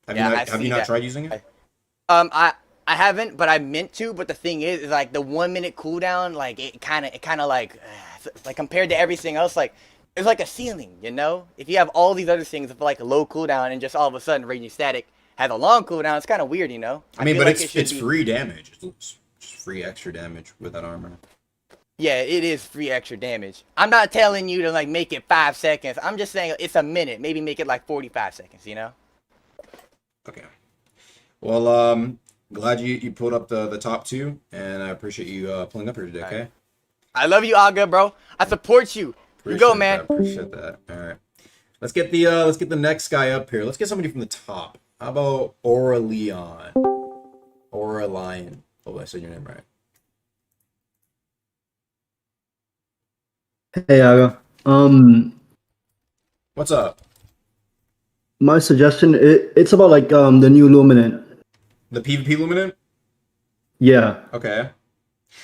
Have you not tried using it? I haven't, but I meant to. But the thing is like the 1 minute cooldown, like it kind of like compared to everything else, like it's like a ceiling, you know. If you have all these other things with like a low cooldown and just all of a sudden Raging Static has a long cooldown, it's kind of weird, you know. I mean, but like it's free damage. It's just free extra damage with that armor. Yeah, it is free extra damage. I'm not telling you to like make it 5 seconds. I'm just saying it's a minute. Maybe make it like 45 seconds, you know. Okay. Well, glad you pulled up the top two, and I appreciate you pulling up here today. Okay. I love you, Aga, bro. I support you. You go, man. Appreciate that. All right. Let's get the next guy up here. Let's get somebody from the top. How about Aurelion? Aurelion. Oh, I said your name right. Hey, Aga. What's up? My suggestion, it's about like the new Luminant. The PvP Luminant? Yeah. Okay.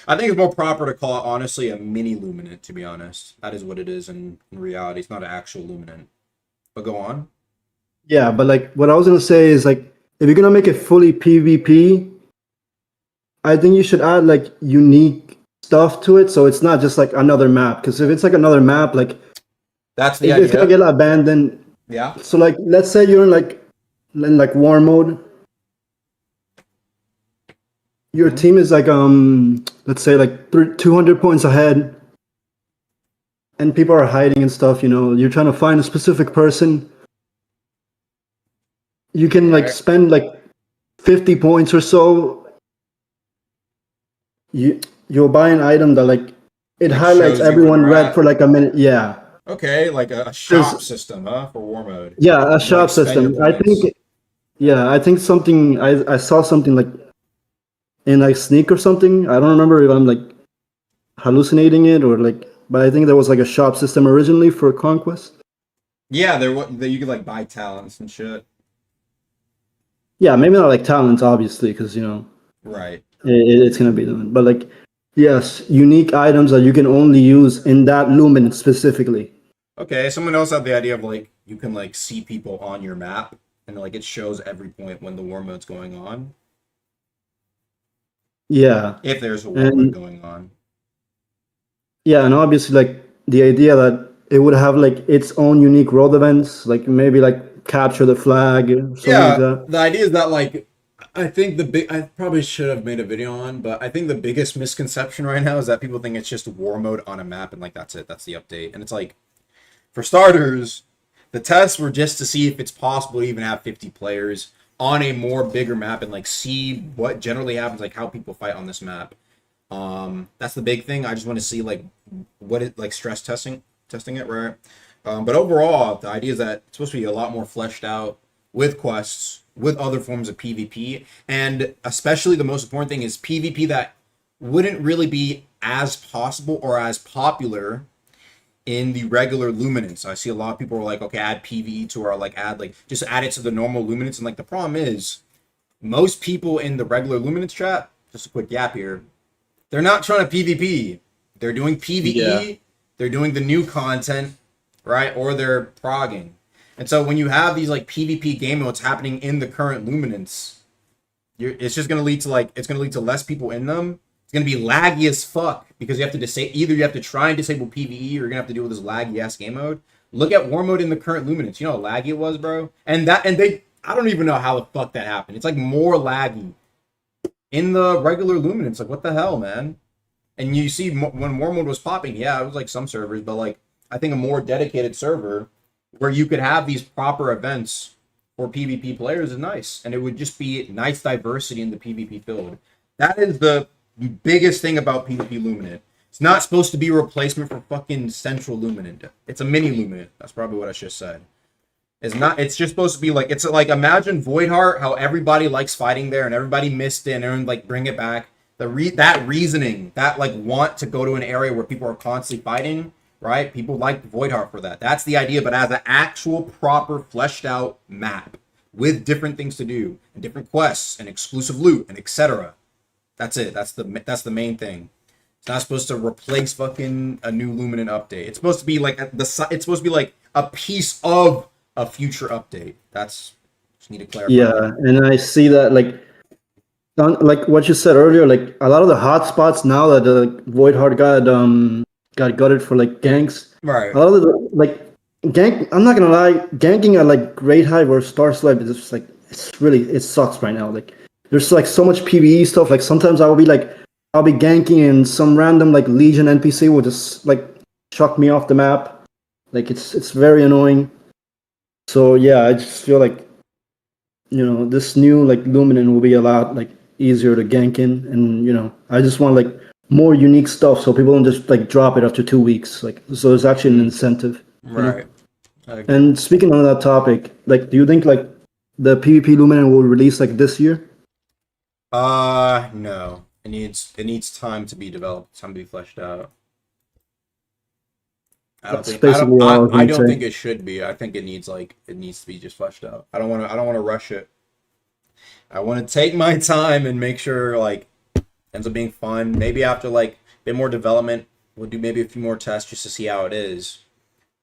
I think it's more proper to call it, honestly, a mini Luminant, to be honest. That is what it is in reality. It's not an actual Luminant. But go on. Yeah, but like what I was gonna say is like if you're gonna make it fully PvP, I think you should add like unique stuff to it, so it's not just like another map. Because if it's like another map, like that's the idea. It's gonna get abandoned. Yeah. So like, let's say you're in like war mode. Your team is like let's say like 200 points ahead, and people are hiding and stuff. You know, you're trying to find a specific person. You can like spend like 50 points or so. You'll buy an item that like it highlights everyone red for like a minute. Yeah. Okay, like a shop system, huh, for war mode. Yeah, a shop system. I think something I saw something like in like Sneak or something. I don't remember if I'm like hallucinating it or like, but I think there was like a shop system originally for Conquest. Yeah, you could like buy talents and shit. Yeah, maybe not like talents, obviously, because you know, right? It's gonna be done, but like, yes, unique items that you can only use in that Luminant specifically. Okay, someone else had the idea of like you can like see people on your map and like it shows every point when the war mode's going on. Yeah. If there's a war mode going on. Yeah, and obviously like the idea that it would have like its own unique world events, like maybe like capture the flag or something like that. The idea is that like I think I probably should have made a video on, but I think the biggest misconception right now is that people think it's just war mode on a map and like that's it, that's the update. And it's like For starters, the tests were just to see if it's possible to even have 50 players on a more bigger map and like see what generally happens, like how people fight on this map. That's the big thing. I just want to see like what it like stress testing it, right? But overall, the idea is that it's supposed to be a lot more fleshed out with quests, with other forms of PvP, and especially the most important thing is PvP that wouldn't really be as possible or as popular in the regular Luminance. I see a lot of people are like, okay, add PvE to, or like add like just add it to the normal Luminance, and like the problem is most people in the regular Luminance chat, just a quick yap here, they're not trying to PvP. They're doing PvE, Yeah. they're doing the new content, right? Or they're progging. And so when you have these like PvP game modes happening in the current Luminance, it's just gonna lead to like it's gonna lead to less people in them. It's gonna be laggy as fuck because you have to either you have to try and disable PvE, or you're gonna have to deal with this laggy ass game mode. Look at war mode in the current Luminance. You know how laggy it was, bro? And I don't even know how the fuck that happened. It's like more laggy in the regular Luminance. Like what the hell, man? And you see when war mode was popping, yeah, it was like some servers, but like I think a more dedicated server where you could have these proper events for PvP players is nice, and it would just be nice diversity in the PvP field. That is the biggest thing about PvP Luminant. It's not supposed to be a replacement for fucking Central Luminant. It's a mini Luminant. That's probably what I should have said. It's not. It's just supposed to be like, it's like, imagine Voidheart, how everybody likes fighting there and everybody missed it and everyone like bring it back. That reasoning, that like want to go to an area where people are constantly fighting, right? People like Voidheart for that. That's the idea, but as an actual proper fleshed out map with different things to do and different quests and exclusive loot and etc. That's it. That's the main thing. It's not supposed to replace fucking a new Luminant update. It's supposed to be like it's supposed to be like a piece of a future update. That's just need to clarify. Yeah, and I see that like what you said earlier, like a lot of the hotspots now that the Voidheart got gutted for like ganks. Right. A lot of the like gank. I'm not gonna lie, ganking at like Great Hive or Star Swipe is just like it sucks right now. Like there's like so much PvE stuff. Like sometimes I'll be ganking and some random like Legion NPC will just like chuck me off the map. Like it's very annoying. So yeah, I just feel like, you know, this new like Luminant will be a lot like easier to gank in, and you know, I just want like more unique stuff so people don't just like drop it after 2 weeks. Like so there's actually an incentive. Right. And speaking on that topic, like do you think like the PvP Luminant will release like this year? No. It needs time to be developed, time to be fleshed out. I don't think it should be. I think it needs to be just fleshed out. I don't want to rush it. I want to take my time and make sure like ends up being fun. Maybe after like a bit more development, we'll do maybe a few more tests just to see how it is.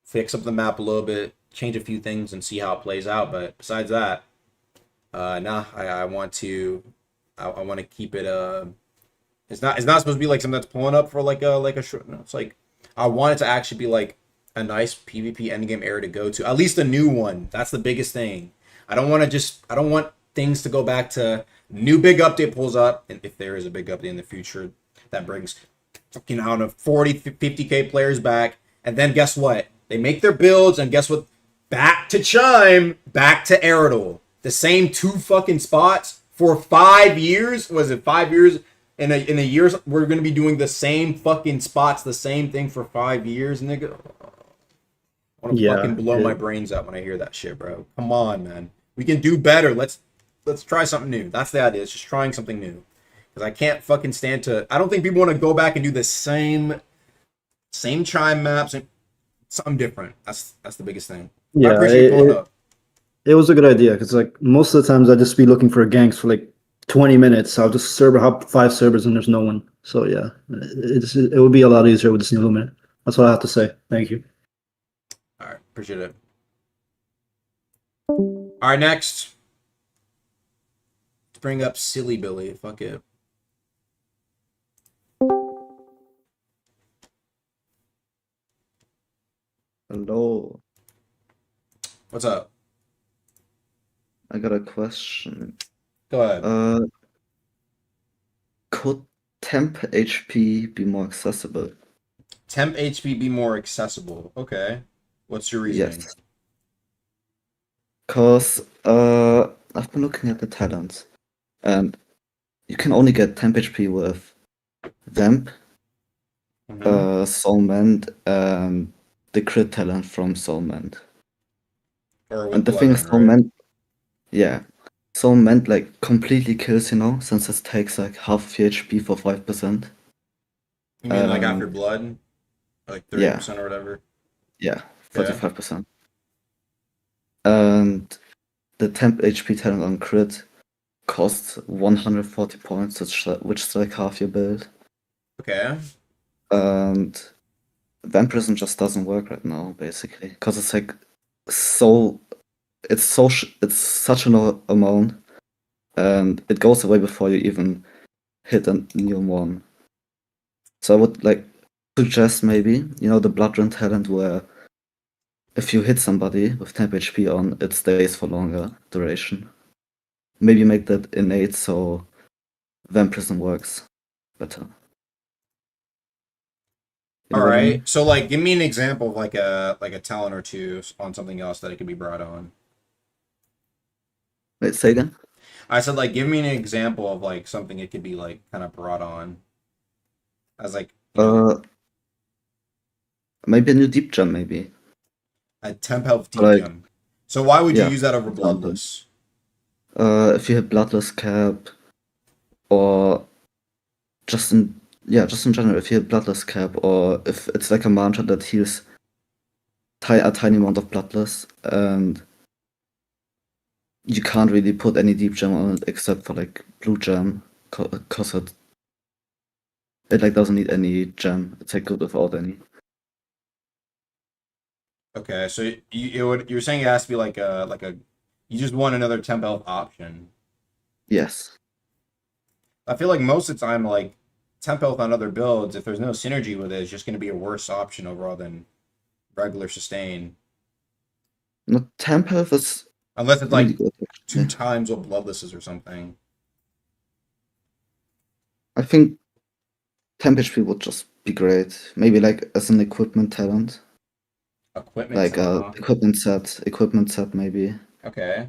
Fix up the map a little bit, change a few things, and see how it plays out. But besides that, I want to keep it. It's not supposed to be like something that's pulling up for like a short. No, it's like I want it to actually be like a nice PvP endgame area to go to. At least a new one. That's the biggest thing. I don't want things to go back to new big update pulls up, and if there is a big update in the future that brings fucking, I don't know, 40, 50k players back, and then guess what? They make their builds, and guess what? Back to Chime, back to Aerodol. The same 2 fucking spots for 5 years. Was it 5 years? In a year, we're gonna be doing the same fucking spots, the same thing for 5 years, nigga. I want to fucking blow my brains out when I hear that shit, bro. Come on, man. We can do better. Let's try something new. That's the idea. It's just trying something new. Because I can't fucking stand to. I don't think people want to go back and do the same Chime maps and something different. That's the biggest thing. Yeah, I appreciate pulling up. It was a good idea because like most of the times I just be looking for ganks for like 20 minutes. I'll just server hop 5 servers and there's no one. So yeah, it would be a lot easier with this new Luminant. That's what I have to say. Thank you. All right, appreciate it. All right, next. Let's bring up Silly Billy. Fuck it. Hello. What's up? I got a question. Go ahead. Could temp HP be more accessible? Temp HP be more accessible. Okay. What's your reasoning? Yes. Because I've been looking at the talents, and you can only get temp HP with Vamp, Soulmend, and the crit talent from Soulmend. Or with And the thing is, Bloodrun, right? Soulmend, yeah, Soulmend like completely kills, since it takes like half of your HP for 5%. You mean like after blood? Like 30% Yeah, or whatever? yeah, Okay. 35%. And the temp HP talent on crit costs 140 points, which is like half your build. Okay. And Vampirism just doesn't work right now, basically, because it's like so, it's such an amount, and it goes away before you even hit a new one. So I would like suggest maybe, the Bloodrun talent where if you hit somebody with temp HP on, it stays for longer duration. Maybe make that innate so Vampirism works better. You know All what I right. mean? So like give me an example of like a talent or two on something else that it could be brought on. Wait, say again? I said like give me an example of like something it could be like kind of brought on as like, Maybe a new deep gem, maybe. a temp health deep Like, gem. So why would you yeah, use that over for example. bloodless? If you hit Bloodless Cap, or just in general, if you hit Bloodless Cap, or if it's like a mantra that heals a tiny amount of Bloodless, and you can't really put any deep gem on it except for like blue gem, cause it like doesn't need any gem. It's like good without any. Okay, so you're saying it has to be like a you just want another temp health option. Yes. I feel like most of the time like temp health on other builds, if there's no synergy with it, it's just going to be a worse option overall than regular sustain. No, temp health is Unless it's really like good. 2 times what bloodless is or something. I think temp HP would just be great. Maybe like as an equipment talent. Equipment Like talent, huh? equipment set maybe. Okay.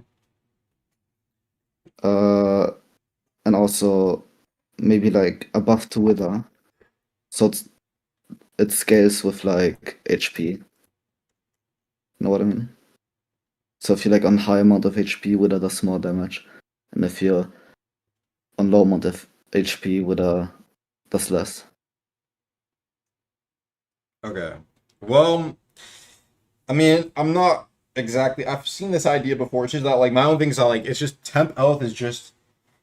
And also maybe like a buff to wither. So it scales with like HP. You know what I mean? So if you're like on high amount of HP, wither does more damage. And if you're on low amount of HP, wither does less. Okay. Well, I mean, I'm not exactly. I've seen this idea before. It's just that, like, my own things are like, it's just temp health is just,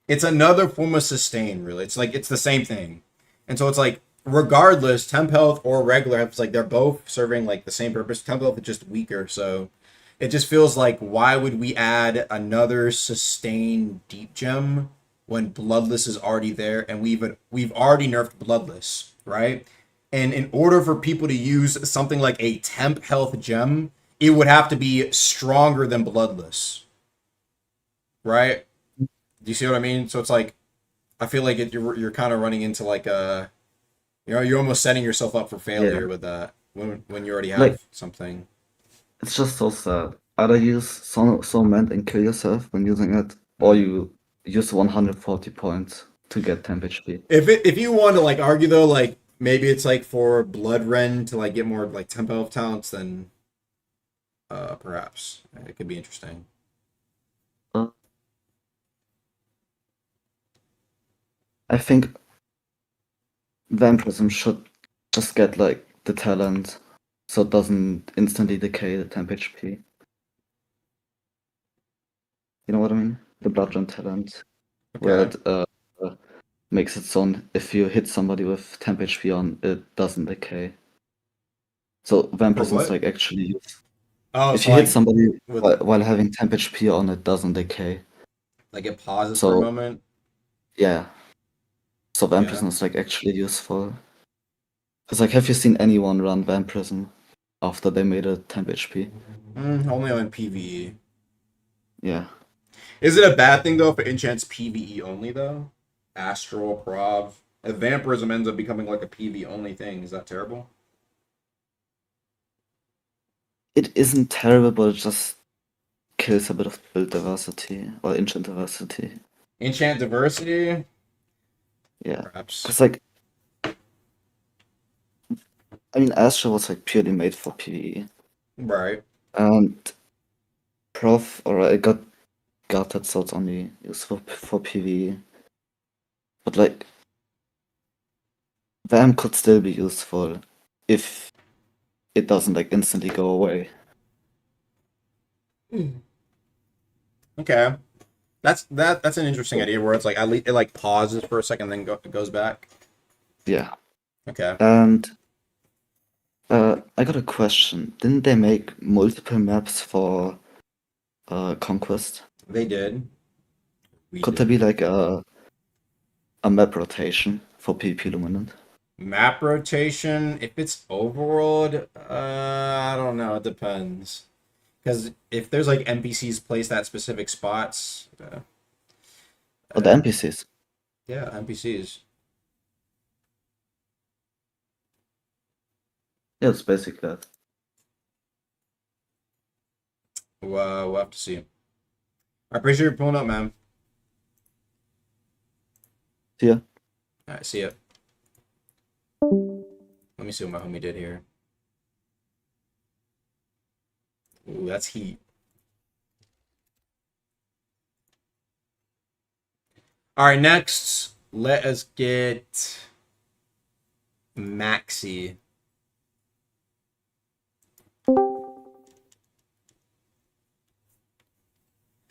it's another form of sustain, really. It's like, it's the same thing. And so it's like, regardless, temp health or regular health, it's like they're both serving like the same purpose. Temp health is just weaker. So it just feels like, why would we add another sustain deep gem when bloodless is already there and we've already nerfed bloodless, right? And in order for people to use something like a temp health gem, it would have to be stronger than bloodless, right? Do you see what I mean? So it's like, I feel like you're kind of running into like you're almost setting yourself up for failure with that when you already have Like, something. it's just so sad. Either use Soulmend and kill yourself when using it, or you use 140 points to get temp HP. If you want to like argue though, like maybe it's like for Bloodren to like get more like tempo of talents, then perhaps it could be interesting. I think Vampirism should just get like the talent so it doesn't instantly decay the temp HP. You know what I mean? The Bloodrun talent. Where Okay. it makes it so if you hit somebody with temp HP on, it doesn't decay. So Vampirism is what? like actually used. Oh, If so you hit like somebody with while having temp HP on, it doesn't decay. like it pauses for a So moment. yeah. So Vampirism is like actually useful. Because like, have you seen anyone run Vampirism after they made a temp HP? Only on PvE. Yeah. Is it a bad thing though if it enchants PvE only though? Astral, Prov. If vampirism ends up becoming like a PvE only thing, is that terrible? it isn't terrible, but it just kills a bit of build diversity or enchant diversity. Enchant diversity? Yeah. Perhaps. Because, like, I mean, Astra was, like, purely made for PvE. Right. And Prof, or I got that, so it's only useful for PvE. But, like, Vam could still be useful if it doesn't, like, instantly go away. Okay. That's an interesting idea where it's like at least it like pauses for a second, then goes back. Yeah. Okay. And I got a question. Didn't they make multiple maps for Conquest? They did. Could there be like a map rotation for PvP Luminant? Map rotation, if it's overworld, I don't know. It depends. Because if there's like NPCs placed at specific spots. Oh, the NPCs. Yeah, NPCs. Yeah, it's basically that. We'll have to see. I appreciate you pulling up, man. See ya. Alright, see ya. Let me see what my homie did here. Ooh, that's heat. Alright, next, let us get Maxi.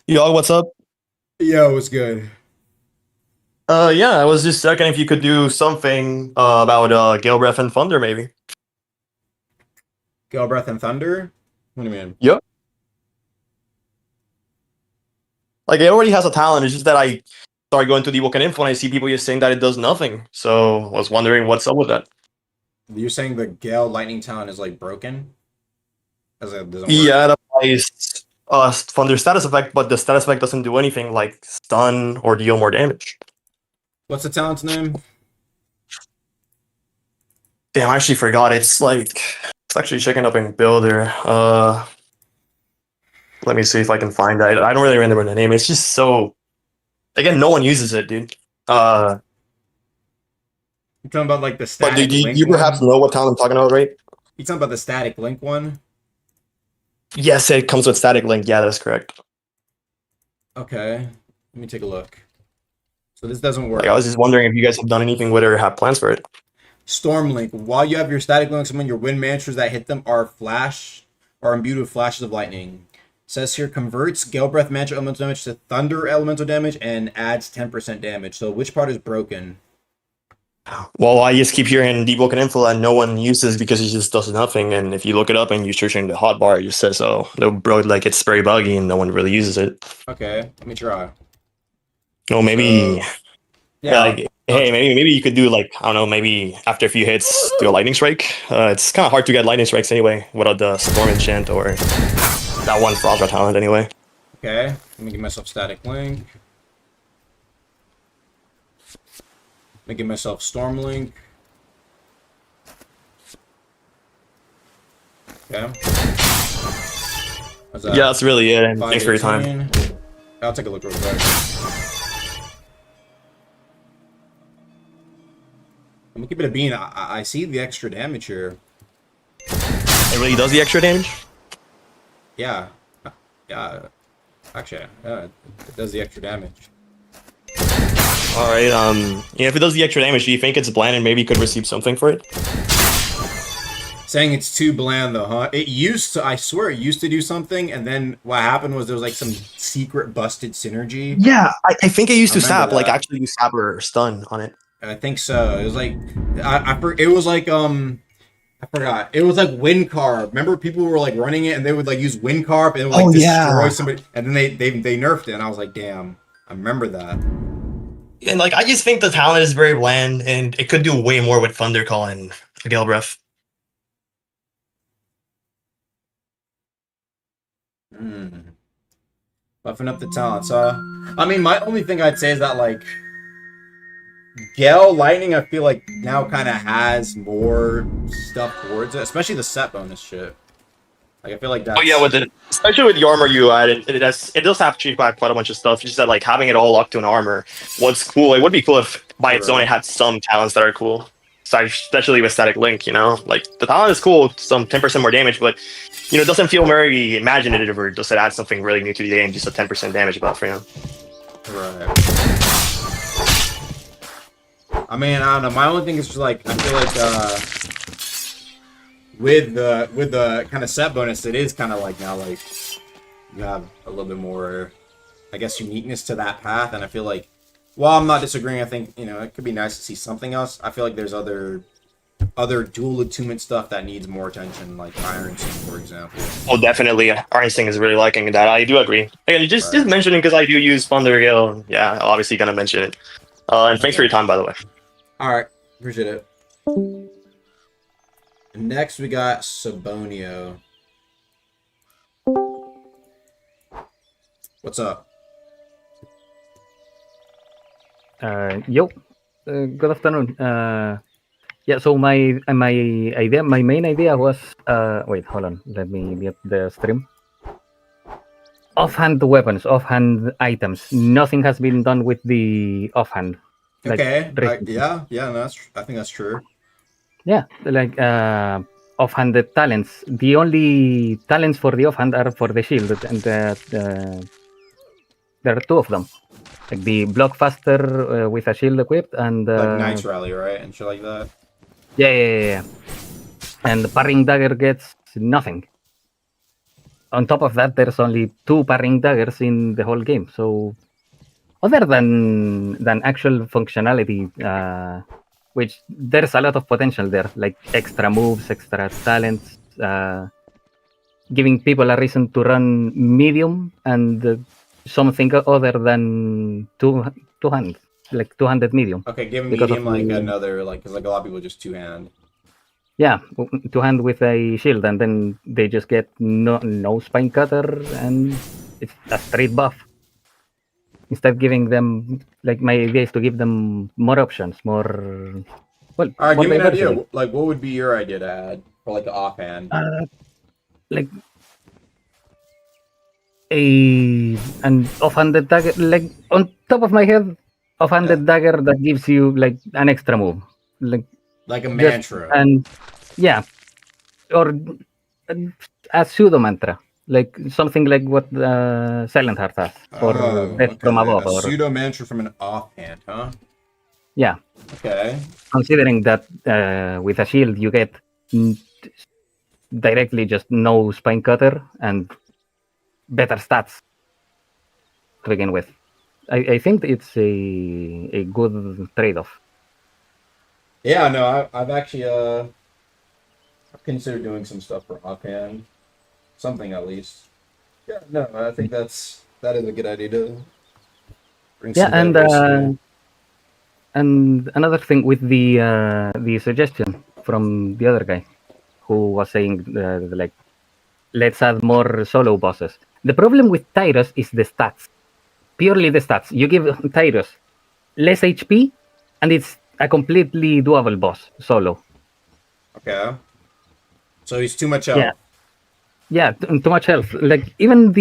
Yo, what's up? Yo, what's good? Yeah, I was just checking if you could do something about Gale Breath and Thunder, maybe. Gale Breath and Thunder? What do you mean? Yep. Like, it already has a talent, it's just that I started going to Deepwoken Info and I see people just saying that it does nothing. So, I was wondering what's up with that. You're saying the Gale Lightning talent is like broken? As it doesn't work? Yeah, it applies Thunder status effect, but the status effect doesn't do anything like stun or deal more damage. What's the talent's name? Damn, I actually forgot. It's actually checking up in Builder. Let me see if I can find that. I don't really remember the name. It's just so. Again, no one uses it, dude. You're talking about like the static But do link you perhaps one? know what talent I'm talking about, right? You talking about the static link one? Yes, it comes with static link. Yeah, that's correct. Okay, let me take a look. So this doesn't work. Like, I was just wondering if you guys have done anything with it or have plans for it. Stormlink. While you have your static link, summon your wind mantras that hit them are imbued with flashes of lightning. It says here converts Gale Breath mantra elemental damage to thunder elemental damage and adds 10% damage. So which part is broken? Well, I just keep hearing Deepwoken Info that no one uses because it just does nothing. And if you look it up and you search in the hotbar, it just says, oh, like it's very buggy and no one really uses it. Okay, let me try. No, maybe. Yeah. Hey, maybe you could do like I don't know, maybe after a few hits do a lightning strike. It's kind of hard to get lightning strikes anyway without the storm enchant or that one Frostra talent anyway. Okay, let me give myself static link. Let me give myself Stormlink. Okay. How's that? Yeah, that's really it. And thanks for your time. 518. I'll take a look real quick. I'm gonna keep it a bean. I see the extra damage here. It really does the extra damage? Yeah. Yeah. Actually, yeah, it does the extra damage. Alright, yeah, if it does the extra damage, do you think it's bland and maybe you could receive something for it? Saying it's too bland though, huh? It used to, I swear it used to do something, and then what happened was there was like some secret busted synergy. Yeah, I think it used to remember sap, like that. actually use sap or stun on it. I think so. It was like, it was like, I forgot. It was like wind carb. Remember people were like running it and they would like use wind carb and it would like destroy somebody, and then they nerfed it, and I was like, damn, I remember that. And like, I just think the talent is very bland and it could do way more with Thunder Call and Gale Breath. Buffing up the talents, huh? I mean, my only thing I'd say is that, like, Gale Lightning, I feel like now kind of has more stuff towards it, especially the set bonus shit. Like I feel like that's. Oh yeah, with the especially with the armor you add, it does have to quite a bunch of stuff. Just that like having it all locked to an armor was cool. It would be cool if by its own it had some talents that are cool. So especially with Static Link, you know, like the talent is cool, some 10% more damage, but you know, it doesn't feel very imaginative or does it add something really new to the game, just a 10% damage buff for him. Right. I mean, I don't know. My only thing is just like I feel like with the kind of set bonus, it is kind of like now like you have a little bit more, I guess, uniqueness to that path, and I feel like while I'm not disagreeing, I think you know it could be nice to see something else. I feel like there's other dual attunement stuff that needs more attention, like Iron Sting, for example. Oh, definitely. Iron Sting is really liking that. I do agree. Again, just mentioning because I do use Thundergale. Yeah, obviously gonna mention it. And thanks for your time, by the way. All right, appreciate it. Next, we got Sabonio. What's up? Yo, good afternoon. Yeah, so my main idea was wait, hold on, let me get the stream. Offhand weapons, offhand items. Nothing has been done with the offhand. Like, Okay. Yeah. No, I think that's true. Yeah, like offhanded talents. The only talents for the offhand are for the shield, and there are two of them. Like the block faster with a shield equipped, and Like Knight's Rally, right, and shit like that. Yeah. And the parrying dagger gets nothing. On top of that, there's only 2 parrying daggers in the whole game. So, other than actual functionality, which there's a lot of potential there, like extra moves, extra talents, giving people a reason to run medium and something other than two hands, like 200 medium. Okay, give because medium of like the- another because like a lot of people just 2-hand. Yeah, 2-hand with a shield, and then they just get no spine cutter, and it's a straight buff. Instead, giving them like my idea is to give them more options, more. Well, All right, more give me an idea. diversity. Like, what would be your idea to add for like the offhand? Like an offhanded dagger, like on top of my head, offhanded dagger that gives you like an extra move, like a just- mantra. and yeah, or a pseudo mantra, like something like what Silent Heart has, or Death from Above, A or pseudo mantra from an offhand, huh? yeah. Okay. Considering that with a shield you get directly just no spine cutter and better stats to begin with. I think it's a good trade-off. Yeah, no, I've actually I've considered doing some stuff for offhand, something at least. Yeah, no, I think that is a good idea to bring Yeah, some diversity. and another thing with the suggestion from the other guy who was saying like let's add more solo bosses. The problem with Tyrus is the stats, purely the stats. You give Tyrus less HP, and it's a completely doable boss solo. Okay. So he's too much health. Yeah, too much health. Like even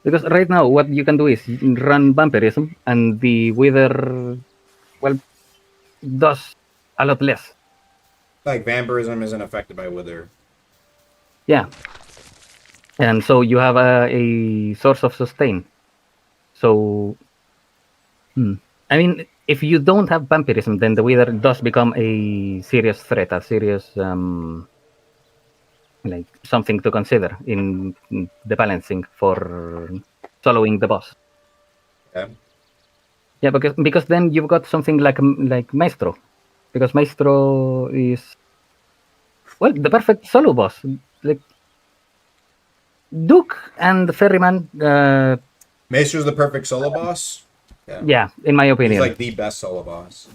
because right now what you can do is run vampirism, and the wither, well, does a lot less. Like vampirism isn't affected by wither. Yeah, and so you have a source of sustain. So, I mean, if you don't have vampirism, then the wither does become a serious threat, a serious like something to consider in the balancing for soloing the boss. Okay. Yeah, because then you've got something like Maestro, because Maestro is the perfect solo boss. Like Duke and Ferryman. Maestro's the perfect solo boss. Yeah, in my opinion, he's like the best solo boss.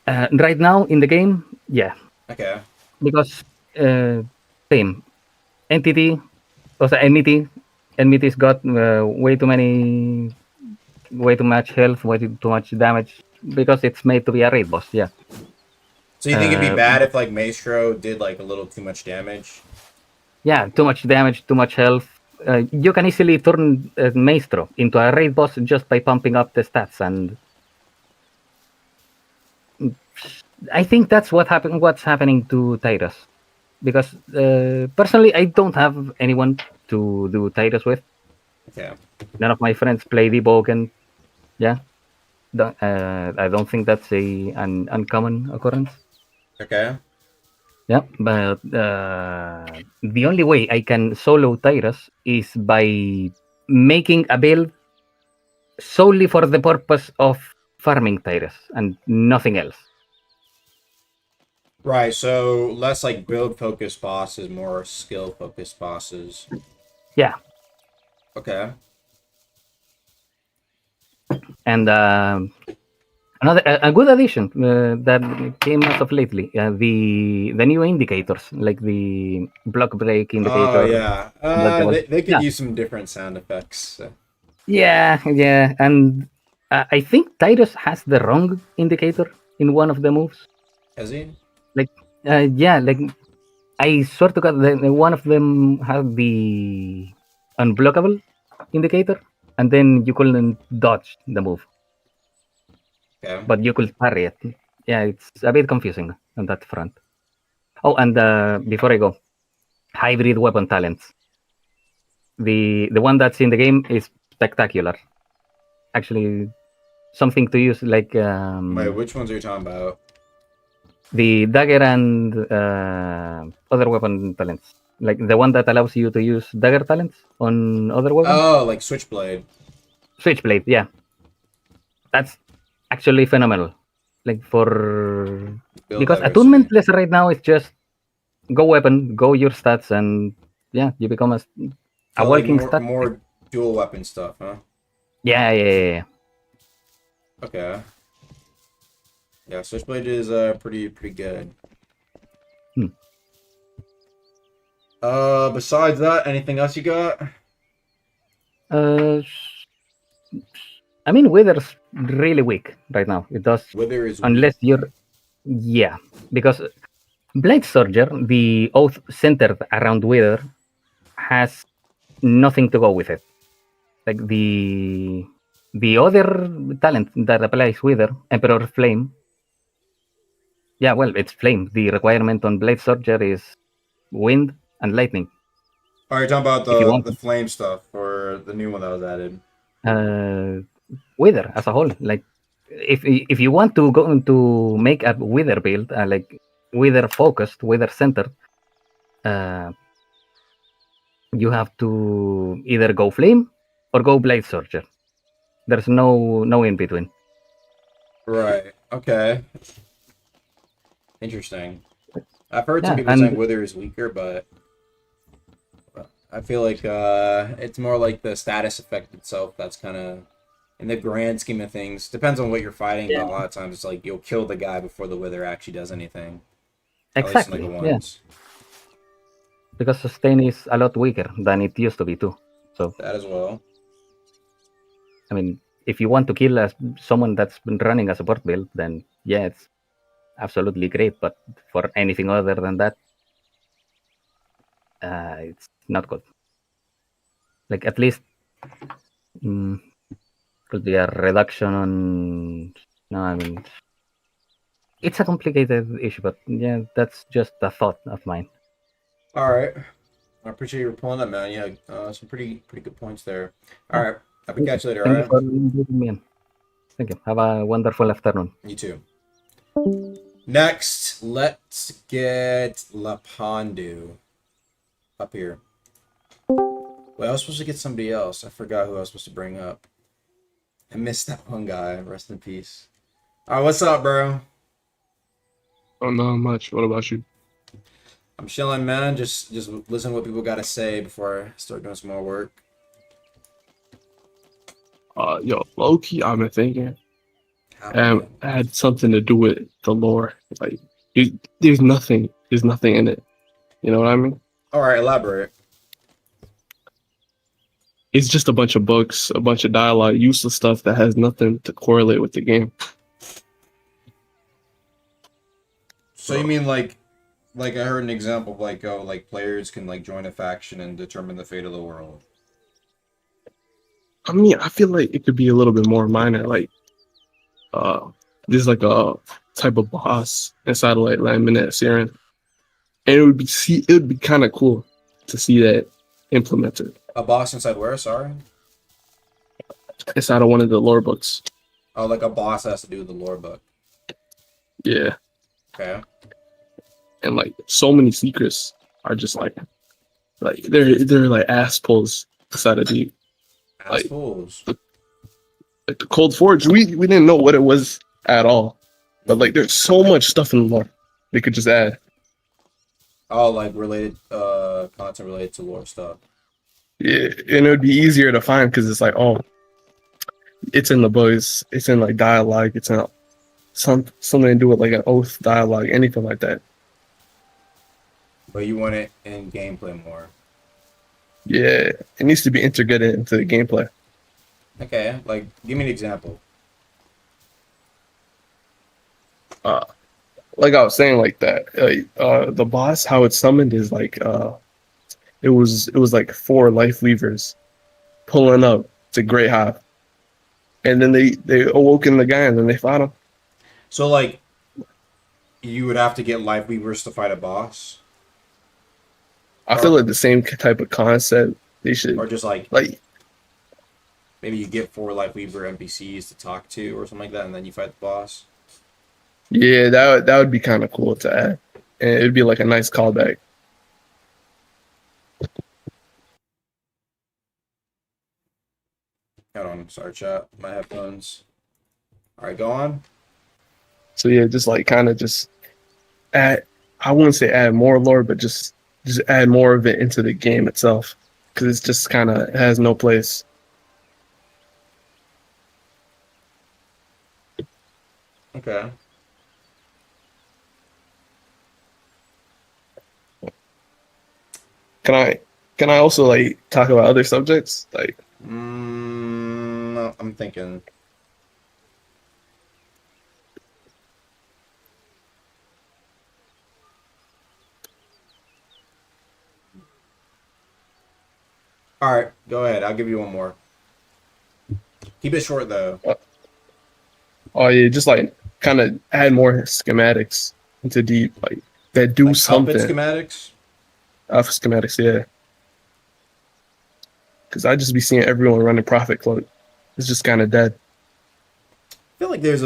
Right now in the game, yeah. Okay. Because same entity, also Enity's got way too much health, way too much damage, because it's made to be a raid boss. Yeah. So you think it'd be bad if like Maestro did like a little too much damage? Yeah, too much damage, too much health. You can easily turn Maestro into a raid boss just by pumping up the stats, and I think that's what's happening to Titus. Because personally, I don't have anyone to do Titus with. Okay. None of my friends play Deepwoken. Yeah, I don't think that's an uncommon occurrence. Okay. Yeah, but the only way I can solo Tyrus is by making a build solely for the purpose of farming Tyrus and nothing else. Right, so less like build focused bosses, more skill focused bosses. Yeah. Okay. And another a good addition that came as of lately, the new indicators, like the block break indicator. Oh yeah, they could use some different sound effects. Yeah, and I think Tyrus has the wrong indicator in one of the moves. Has he? Like, yeah, like I swear to God, one of them had the unblockable indicator, and then you couldn't dodge the move. Okay. But you could parry it. Yeah, it's a bit confusing on that front. Oh, and before I go, hybrid weapon talents. The one that's in the game is spectacular. Actually, something to use like. Wait, which ones are you talking about? The dagger and other weapon talents. Like the one that allows you to use dagger talents on other weapons. Oh, like Switchblade. Switchblade, yeah. That's actually phenomenal. Like for because Attunement list right now is just go weapon, go your stats, and yeah, you become a So walking like stat. more dual weapon stuff, huh? Yeah. Okay. Yeah, Switchblade is pretty good. Besides that, anything else you got? I mean, Wither's really weak right now. It does Wither is unless you're because Blade Surger, the oath centered around Wither, has nothing to go with it. Like the other talent that applies Wither, Emperor Flame. Yeah, well, it's flame. The requirement on Blade Surger is wind and lightning. Are you talking about If you want the flame stuff or the new one that was added? Wither as a whole. Like if you want to go to make a Wither build, like Wither focused, Wither centered, you have to either go flame or go Blade Surger. There's no in between. Right. Okay. Interesting. I've heard some people saying Wither is weaker, but I feel like it's more like the status effect itself that's kind of, in the grand scheme of things, depends on what you're fighting, but a lot of times it's like you'll kill the guy before the Wither actually does anything. Exactly, yeah. Because sustain is a lot weaker than it used to be too. So that as well. I mean, if you want to kill someone that's been running a support build, then yeah, it's absolutely great. But for anything other than that, it's not good. Like at least could be a reduction on. No, I mean, it's a complicated issue, but yeah, that's just a thought of mine. All right, I appreciate you pulling that, man. Yeah, some pretty good points there. All right, I'll catch you later. Thank all you for inviting me in. Thank you. Have a wonderful afternoon. You too. Next, let's get Lapandu up here. Well, I was supposed to get somebody else. I forgot who I was supposed to bring up. I missed that one guy. Rest in peace. All right, what's up, bro? Oh, not much. What about you? I'm chilling, man. Just listen to what people got to say before I start doing some more work. Yo, low-key, I've been thinking. It had something to do with the lore. Like, there's nothing in it. You know what I mean? All right, elaborate. It's just a bunch of books, a bunch of dialogue, useless stuff that has nothing to correlate with the game. So you mean like Like I heard an example of like players can like join a faction and determine the fate of the world. I mean, I feel like it could be a little bit more minor. Like, there's like a type of boss inside of like Laminate Siren, and it would be kind of cool to see that implemented. A boss inside where? Sorry. Inside of one of the lore books. Oh, like a boss has to do with the lore book. Yeah. Okay. And like so many secrets are just like they're like ass pulls inside of the ass pulls. Like the Cold Forge, we didn't know what it was at all, but like there's so much stuff in the lore they could just add. Oh, like related content related to lore stuff. Yeah, and it would be easier to find because it's like, oh, it's in the books, it's in like dialogue, it's in something to do with like an oath dialogue, anything like that. But you want it in gameplay more. Yeah, it needs to be integrated into the gameplay. Okay, like give me an example. Like I was saying, like that, the boss, how it's summoned is like, it was like 4 life weavers pulling up to Great Hive, and then they awoken the guy, and then they fought him. So like, you would have to get life weavers to fight a boss. I feel like the same type of concept they should, or just like maybe you get 4 life weaver NPCs to talk to or something like that, and then you fight the boss. Yeah, that would be kind of cool to add, and it'd be like a nice callback. Hold on, sorry chat, my headphones. All right, go on. So yeah, just like kind of just add. I wouldn't say add more lore, but just add more of it into the game itself, because it's just kind of has no place. Okay. Can I also like talk about other subjects? Like, No, I'm thinking. All right, go ahead. I'll give you one more. Keep it short though. oh yeah, just like kind of add more schematics into Deep, like that do Like something. schematics. Schematics, yeah. Because I just be seeing everyone running Prophet Cloak. It's just kind of dead. I feel like there's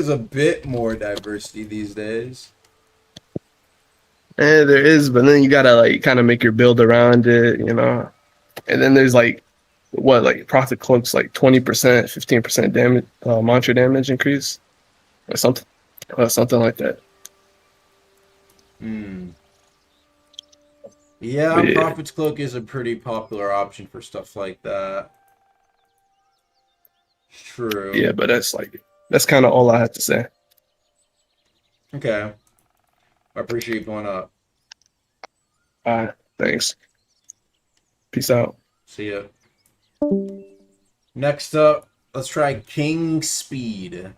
a bit more diversity these days. Yeah, there is, but then you gotta like kind of make your build around it, you know. And then there's like like Prophet Cloak's like 20%, 15% damage, mantra damage increase, or something like that. Yeah, But yeah. Prophet's Cloak is a pretty popular option for stuff like that. True. Yeah, but that's kind of all I have to say. Okay. I appreciate you going up. Thanks. Peace out. See ya. Next up, let's try King Speed.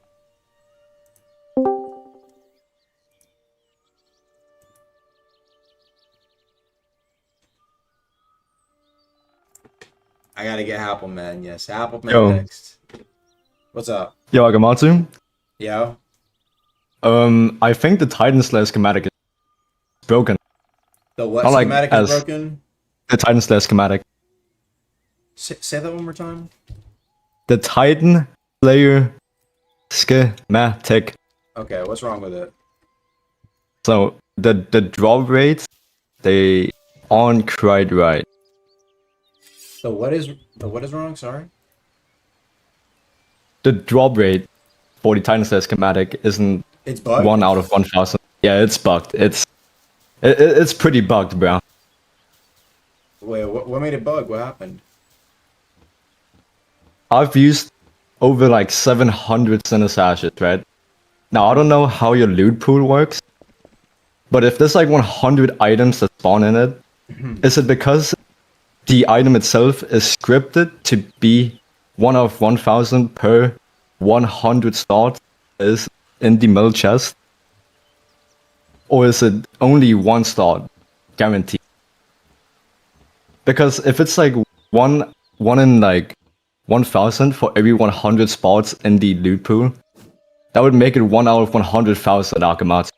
I gotta get Appleman, yes. Appleman Yo. next. What's up? Yo, Agamatsu. Yeah? I think the Titan Slayer schematic is broken. The what Not like schematic is as- broken? The Titan Slayer schematic. Say that one more time. The Titan Slayer schematic. Okay, what's wrong with it? So the drop rates, they aren't quite right. The what is wrong? Sorry? The drop rate for the Titan Slayer schematic isn't It's bugged? 1 out of 1,000. Yeah, it's bugged. It's pretty bugged, bro. Wait, what made it bug? What happened? I've used over like 700 Cinesashes, right? Now, I don't know how your loot pool works, but if there's like 100 items that spawn in it, is it because the item itself is scripted to be 1 of 1,000 per 100 slots is in the mill chest? or is it only one slot guaranteed? Because if it's like one in like 1,000 for every 100 spots in the loot pool, that would make it 1 out of 100,000 Akamats.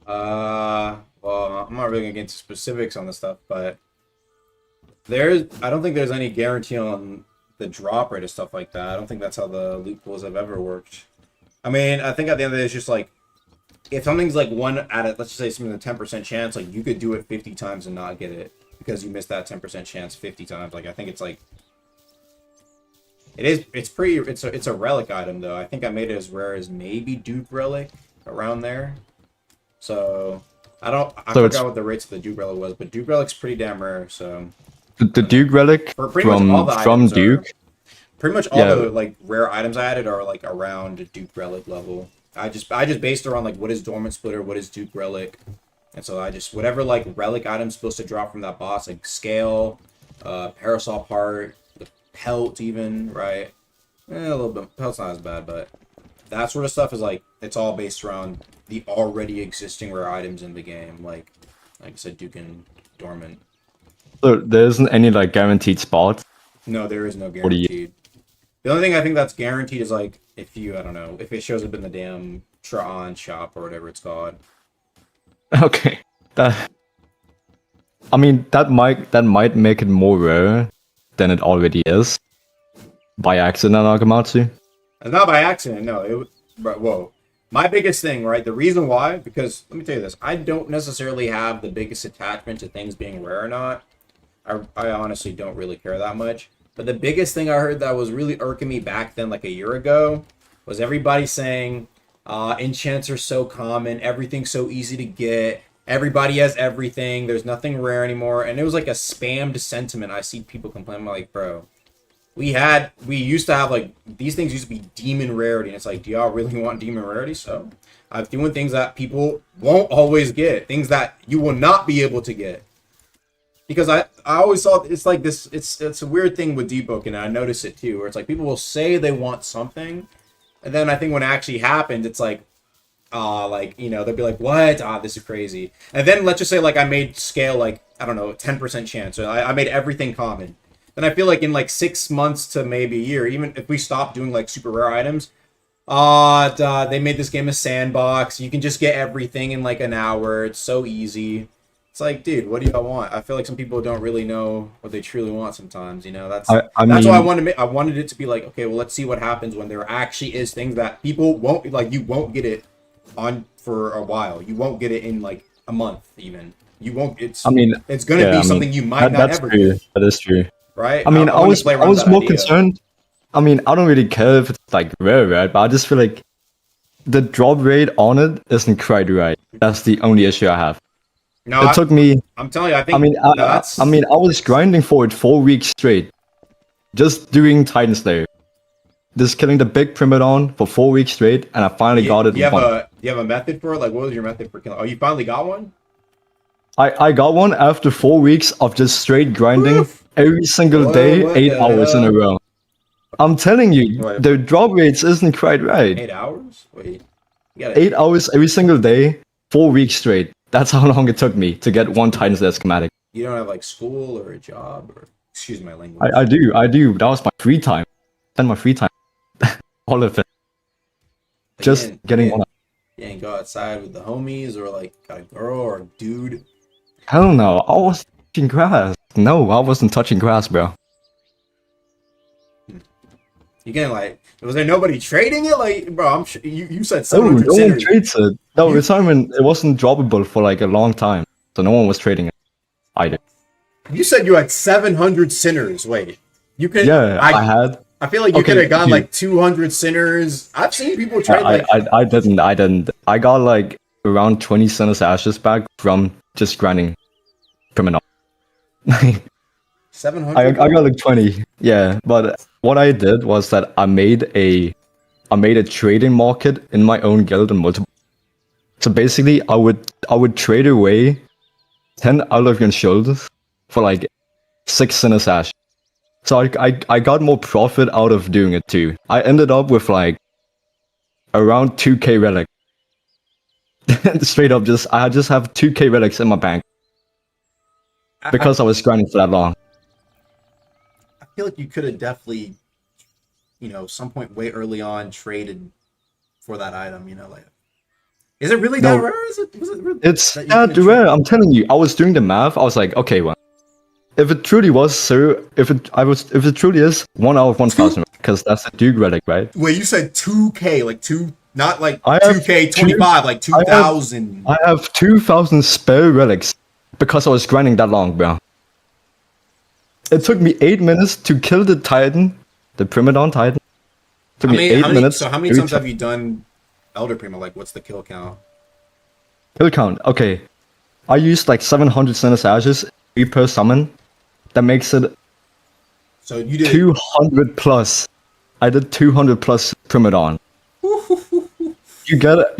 Well, I'm not really gonna get into specifics on this stuff, but I don't think there's any guarantee on the drop rate and stuff like that. I don't think that's how the loot pools have ever worked. I mean, I think at the end of the day, it's just like, if something's like one out of, let's just say something with a 10% chance, like you could do it 50 times and not get it because you missed that 10% chance 50 times. Like, I think it's like, it's a relic item though. I think I made it as rare as maybe Duke Relic around there. So I forgot what the rates of the Duke Relic was, but Duke Relic's pretty damn rare. So the Duke Relic from Duke. Pretty much all the like rare items I added are like around Duke Relic level. I just based around like what is Dormant Splitter, what is Duke Relic, and so I just whatever like relic item's supposed to drop from that boss, like scale, parasol part, the pelt even, right? A little bit pelt's not as bad, but that sort of stuff is like it's all based around the already existing rare items in the game, like I said, Duke and Dormant. So there isn't any like guaranteed spots? No, there is no guaranteed. The only thing I think that's guaranteed is like if you, I don't know, if it shows up in the damn Tron shop or whatever it's called. Okay, that might make it more rare than it already is by accident, Nagamatsu. It's not by accident, no. Whoa. My biggest thing, right? The reason why, because let me tell you this, I don't necessarily have the biggest attachment to things being rare or not. I honestly don't really care that much. But the biggest thing I heard that was really irking me back then, like a year ago, was everybody saying, enchants are so common, everything's so easy to get, everybody has everything, there's nothing rare anymore. And it was like a spammed sentiment. I see people complain, I'm like, bro, we used to have like, these things used to be demon rarity. And it's like, do y'all really want demon rarity? So I'm doing things that people won't always get, things that you will not be able to get. Because I always thought it's like this, it's a weird thing with Deepwoken, and I notice it too, where it's like people will say they want something, and then I think when it actually happens, it's like, like, you know, they'll be like, what? This is crazy. And then let's just say like I made scale like, I don't know, 10% chance, or I made everything common. Then I feel like in like 6 months to maybe a year, even if we stop doing like super rare items, they made this game a sandbox, you can just get everything in like an hour, it's so easy. It's like, dude, what do y'all want? I feel like some people don't really know what they truly want sometimes, you know? That's why I wanted it to be like, okay, well, let's see what happens when there actually is things that people won't, like, you won't get it on for a while. You won't get it in, like, a month, even. You won't, it's going to be something you might not ever get. That is true. Right? I mean, I was more concerned. I mean, I don't really care if it's, like, rare, right? But I just feel like the drop rate on it isn't quite right. That's the only issue I have. No, it took me. I'm telling you, I think. I mean, I was grinding for it 4 weeks straight, just doing Titan Slayer, just killing the big Primadon for 4 weeks straight, and I finally got it. Do you have a method for it? Like, what was your method for killing? Oh, you finally got one? I got one after 4 weeks of just straight grinding every single day, 8 hours in a row. I'm telling you, the drop rates isn't quite right. 8 hours? Wait. 8 hours every single day, 4 weeks straight. That's how long it took me to get one Titan Slayer schematic. You don't have like school or a job or excuse my language. I do. That was my free time. Spend my free time. All of it. Just getting one. You ain't go outside with the homies or like got a girl or a dude. Hell no, I was touching grass. No, I wasn't touching grass, bro. You getting like, was there nobody trading it? Like, bro, I'm sure you said No 700 one trades it. No, it wasn't droppable for like a long time, so no one was trading it either. You said you had 700 sinners. Wait, you could? Yeah, I had. I feel like you could have gotten like 200 sinners. I've seen people trade like. I didn't. I got like around 20 sinners ashes back from just grinding criminal. 700. I got like 20. Yeah, but what I did was that I made a trading market in my own guild and multiple. So basically, I would trade away 10 Outlavian shoulders for like 6 Sinner's Ash. So I got more profit out of doing it too. I ended up with like around 2k relic. Straight up, I just have 2k relics in my bank because I was grinding for that long. I feel like you could have definitely, some point way early on traded for that item. Like, is it really that No. rare? Was it really It's that you that could've rare. I'm telling you. I was doing the math. I was like, okay, well, if it truly was so, if it truly is 1 out of 1,000, because that's a Duke relic, right? Wait, you said 2K, like not like I have 2K25, like 2,000. I have 2,000 spare relics because I was grinding that long, bro. It took me 8 minutes to kill the Titan, the Primadon Titan. It took me 8 minutes. So how many times have you done Elder Prima? Like, what's the kill count? Kill count. Okay, I used like 700 Sinus Ashes per summon. That makes it So you did 200 plus. I did 200 plus Primadon. You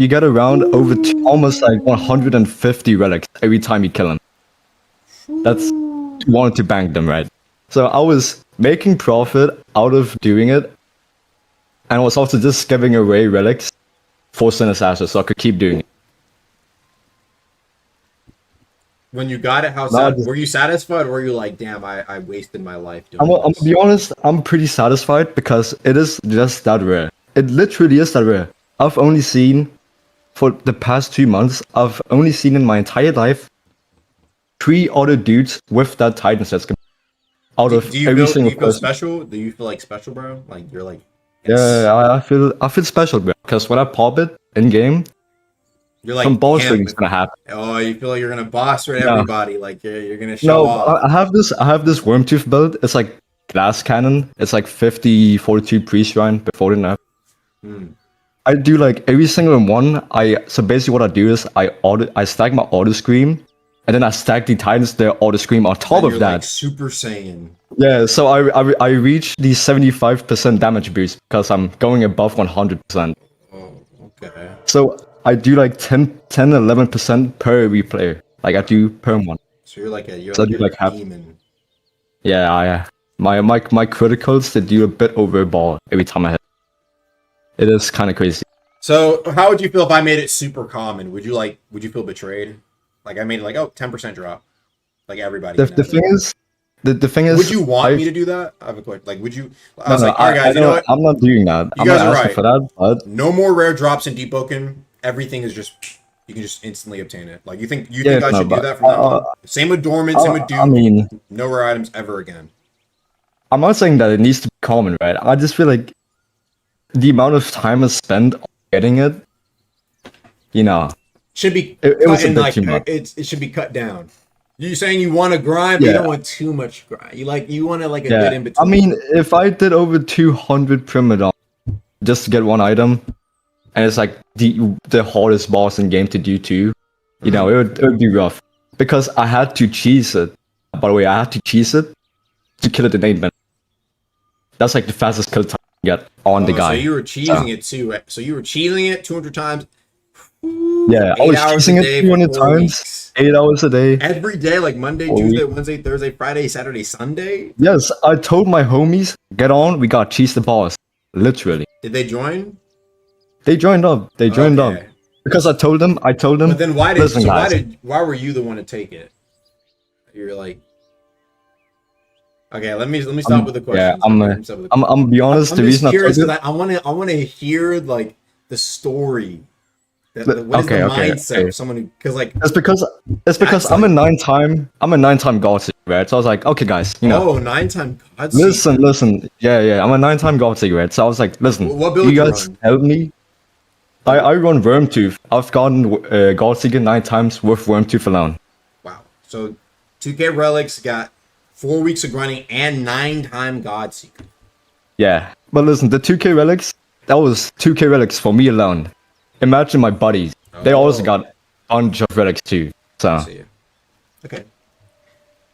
get around almost like 150 relics every time you kill him. That's you wanted to bank them, right? So I was making profit out of doing it, and I was also just giving away relics for Sinus Ashes, so I could keep doing it. when you got it. Were you satisfied, or were you like, damn, I wasted my life doing I'm gonna be honest, I'm pretty satisfied because it is just that rare. It literally is that rare. I've only seen, for the past 2 months, I've only seen in my entire life 3 other dudes with that Titan set skin. Out of every single person. Special? Do you feel like special, bro? Like you're like, Yeah, I feel special, bro. Because when I pop it in game, you're like some boss him. thing's gonna happen. Oh, you feel like you're gonna boss right No. everybody. Like you're gonna show No, off. I have this Wormtooth build. It's like glass cannon. It's like 42 pre-shrine before the nerf. I do like every single one. So basically what I do is I stack my auto scream, and then I stack the Titans their auto scream on top And of you're that. like Super Saiyan. Yeah, so I reach the 75% damage boost because I'm going above 100%. Oh, okay. So I do like 11% per replay. Like I do per one. So you're like So I do like half. demon. Yeah, my criticals, they do a bit over a ball every time I hit. It is kind of crazy. So how would you feel if I made it super common? Would you feel betrayed? Like I made it like 10% drop, like everybody. The thing is, the thing is, would you want me to do that? I have a question. Like, would you? I was No, like, all right, guys, you know what? I'm not doing that. You I'm guys not are asking right. for that, but No more rare drops in Deepwoken. Everything is just you can just instantly obtain it. Like you think I should do that from now on? Same with Dormant, same with Duke. I mean, no rare items ever again. I'm not saying that it needs to be common, right? I just feel like the amount of time I spent on getting it, should be it was a cut in, bit like too much. it should be cut down. You're saying you want to grind, but you Yeah. don't want too much grind. You want to like a Yeah, bit in between. I mean, if I did over 200 Primadon just to get one item, and it's like the hardest boss in game to do too, it would be rough. Because I had to cheese it. By the way, I had to cheese it to kill it in 8 minutes. That's like the fastest kill time you get on the guy. So you were cheesing it too. So you were cheesing it 200 times. Yeah, I 8 was hours cheesing a it day 200 for 4 times, weeks. 8 hours a day. Every day, like Monday, 4 Tuesday, weeks. Wednesday, Thursday, Friday, Saturday, Sunday. Yes, I told my homies, get on, we got cheese the boss. Literally. Did they join? They joined up. They joined up. Because I told them. But then why listen, guys, why were you the one to take it? You're like, okay, let me stop with the questions. Yeah, I'm be honest. I'm the just reason curious I because I want to hear like the story. What is Okay, the okay, mindset okay. of someone who? Because like it's because I'm a 9-time god seeker, right? So I was like, okay, guys, 9-time god seeker. listen. Yeah, I'm a 9-time god seeker, right? So I was like, listen, What build you you guys run? help me. I run Wormtooth. I've gotten god seeker 9 times with Wormtooth alone. Wow. So 2K relics got 4 weeks of grinding and 9-time god seeker. Yeah, but listen, the 2K relics, that was 2K relics for me alone. Imagine my buddies. They also got a bunch of relics too. So I see. Okay.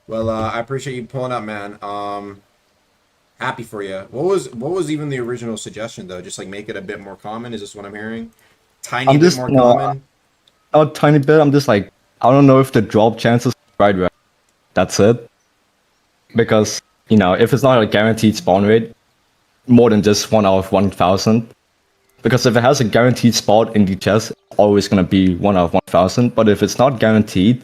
Well, I appreciate you pulling up, man. Happy for you. What was even the original suggestion though? Just like make it a bit more common. Is this what I'm hearing? Tiny bit more common. A tiny bit. I'm just like, I don't know if the drop chances are right. That's it. Because if it's not a guaranteed spawn rate, more than just 1 out of 1,000, Because if it has a guaranteed spot in the chest, it's always gonna be 1 out of 1,000. But if it's not guaranteed,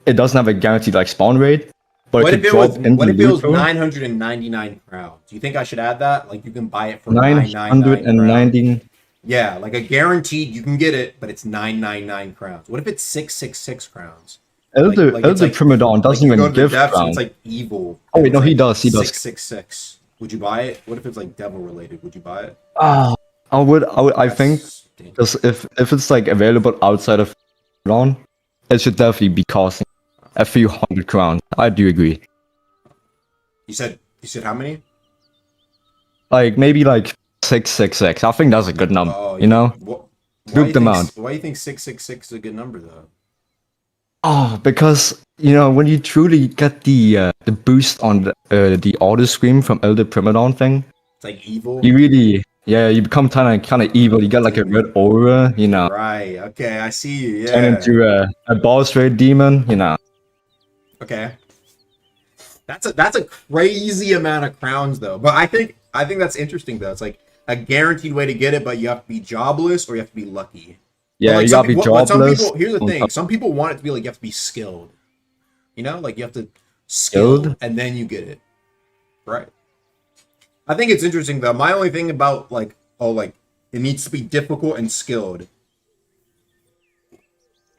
it doesn't have a guaranteed like spawn rate. But What it if could it was drop in what the if it loot was pool. 999 crowns? Do you think I should add that? Like you can buy it for 999 crowns. 990. Yeah, like a guaranteed you can get it, but it's 999 crowns. What if it's 666 crowns? Elder it's like- Prima Dawn doesn't you go even to the give depths and crowns. it's like evil. Oh wait, and no, it's he like does. He does. 666. Would you buy it? What if it's like devil related? Would you buy it? I would. I think because if it's like available outside of Dawn, it should definitely be costing a few hundred crowns. I do agree. You said how many? Like maybe like 666. I think that's a good number. Oh, you know, Why good amount. Why do you think 666 is a good number though? Oh, because you know when you truly get the boost on the auto scream from Elder Prima Dawn thing, It's like evil. you really you become kind of evil. You get like a red aura, you know. Right. Okay, I see you. Turn Yeah. into a boss raid demon, you know. Okay. That's a crazy amount of crowns though. But I think that's interesting though. It's like a guaranteed way to get it, but you have to be jobless or you have to be lucky. Yeah, But, like, you some gotta be people- but some jobless. people, here's the on thing: top- some people want it to be like you have to be skilled. You know, like you have to skilled, and then you get it. Right. I think it's interesting though. My only thing about like it needs to be difficult and skilled.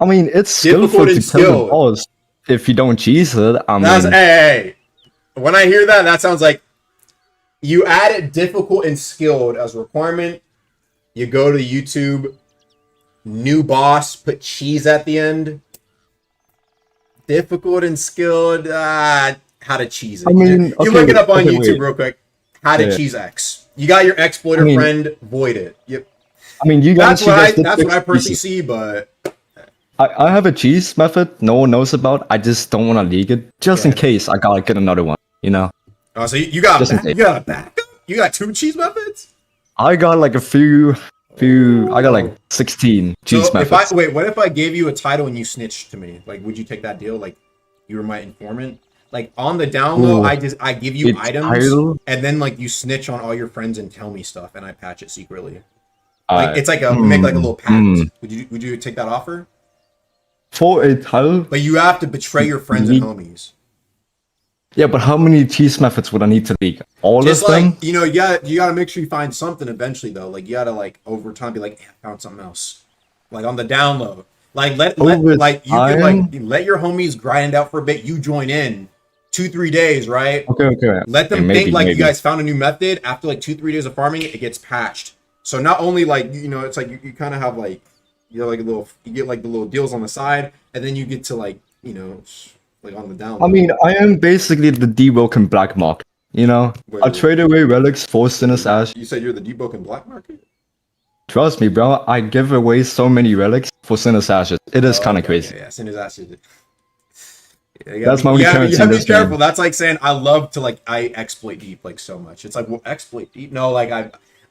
I mean, it's Difficult skillful to and kill the skilled. boss if you don't cheese it. I That's mean, hey. When I hear that, that sounds like you add it difficult and skilled as a requirement. You go to YouTube, new boss, put cheese at the end. Difficult and skilled. How to cheese it. I mean, you okay, look it up on okay, YouTube wait. real quick. How to Yeah. cheese X. You got your exploiter I mean- friend. Void it. Yep. I mean, you guys. That's what I. did That's what I fix personally cheese. see. But I have a cheese method no one knows about. I just don't want to leak it, just in case I gotta get another one. You know. oh, so you got Just in a case. you got a backup. You got 2 cheese methods. I got like a few. I got like 16 cheese So if methods. what if I gave you a title and you snitched to me? Like, would you take that deal? Like, you were my informant. Like on the down low, Ooh. I give you A items, title? and then like you snitch on all your friends and tell me stuff, and I patch it secretly. Uh, Like it's like we make like a little pact. Would you take that offer? For a title? But you have to betray your friends and homies. Yeah, but how many cheese methods would I need to leak? All Just of like them? you gotta make sure you find something eventually though. Like you gotta like over time be like, hey, I found something else. Like on the download. Like let Over like you can time? like let your homies grind out for a bit. You join in 2-3 days, right? Okay. Let them Okay, maybe, think like maybe. you guys found a new method. After like 2-3 days of farming it, it gets patched. So not only like it's like you kind of have like like a little you get like the little deals on the side, and then you get to like like on the down. I mean, I am basically the Deepwoken black market. You know, Wait, I wait. trade away relics for Sinner's Ash. You said you're the Deepwoken black market. Trust me, bro. I give away so many relics for Sinner's Ashes. It is kind of crazy. Yeah, send his ass to it. Yeah, That's my only currency you in gotta be this careful. game. That's like saying I love to like I exploit deep like so much. It's like well, exploit deep. No, like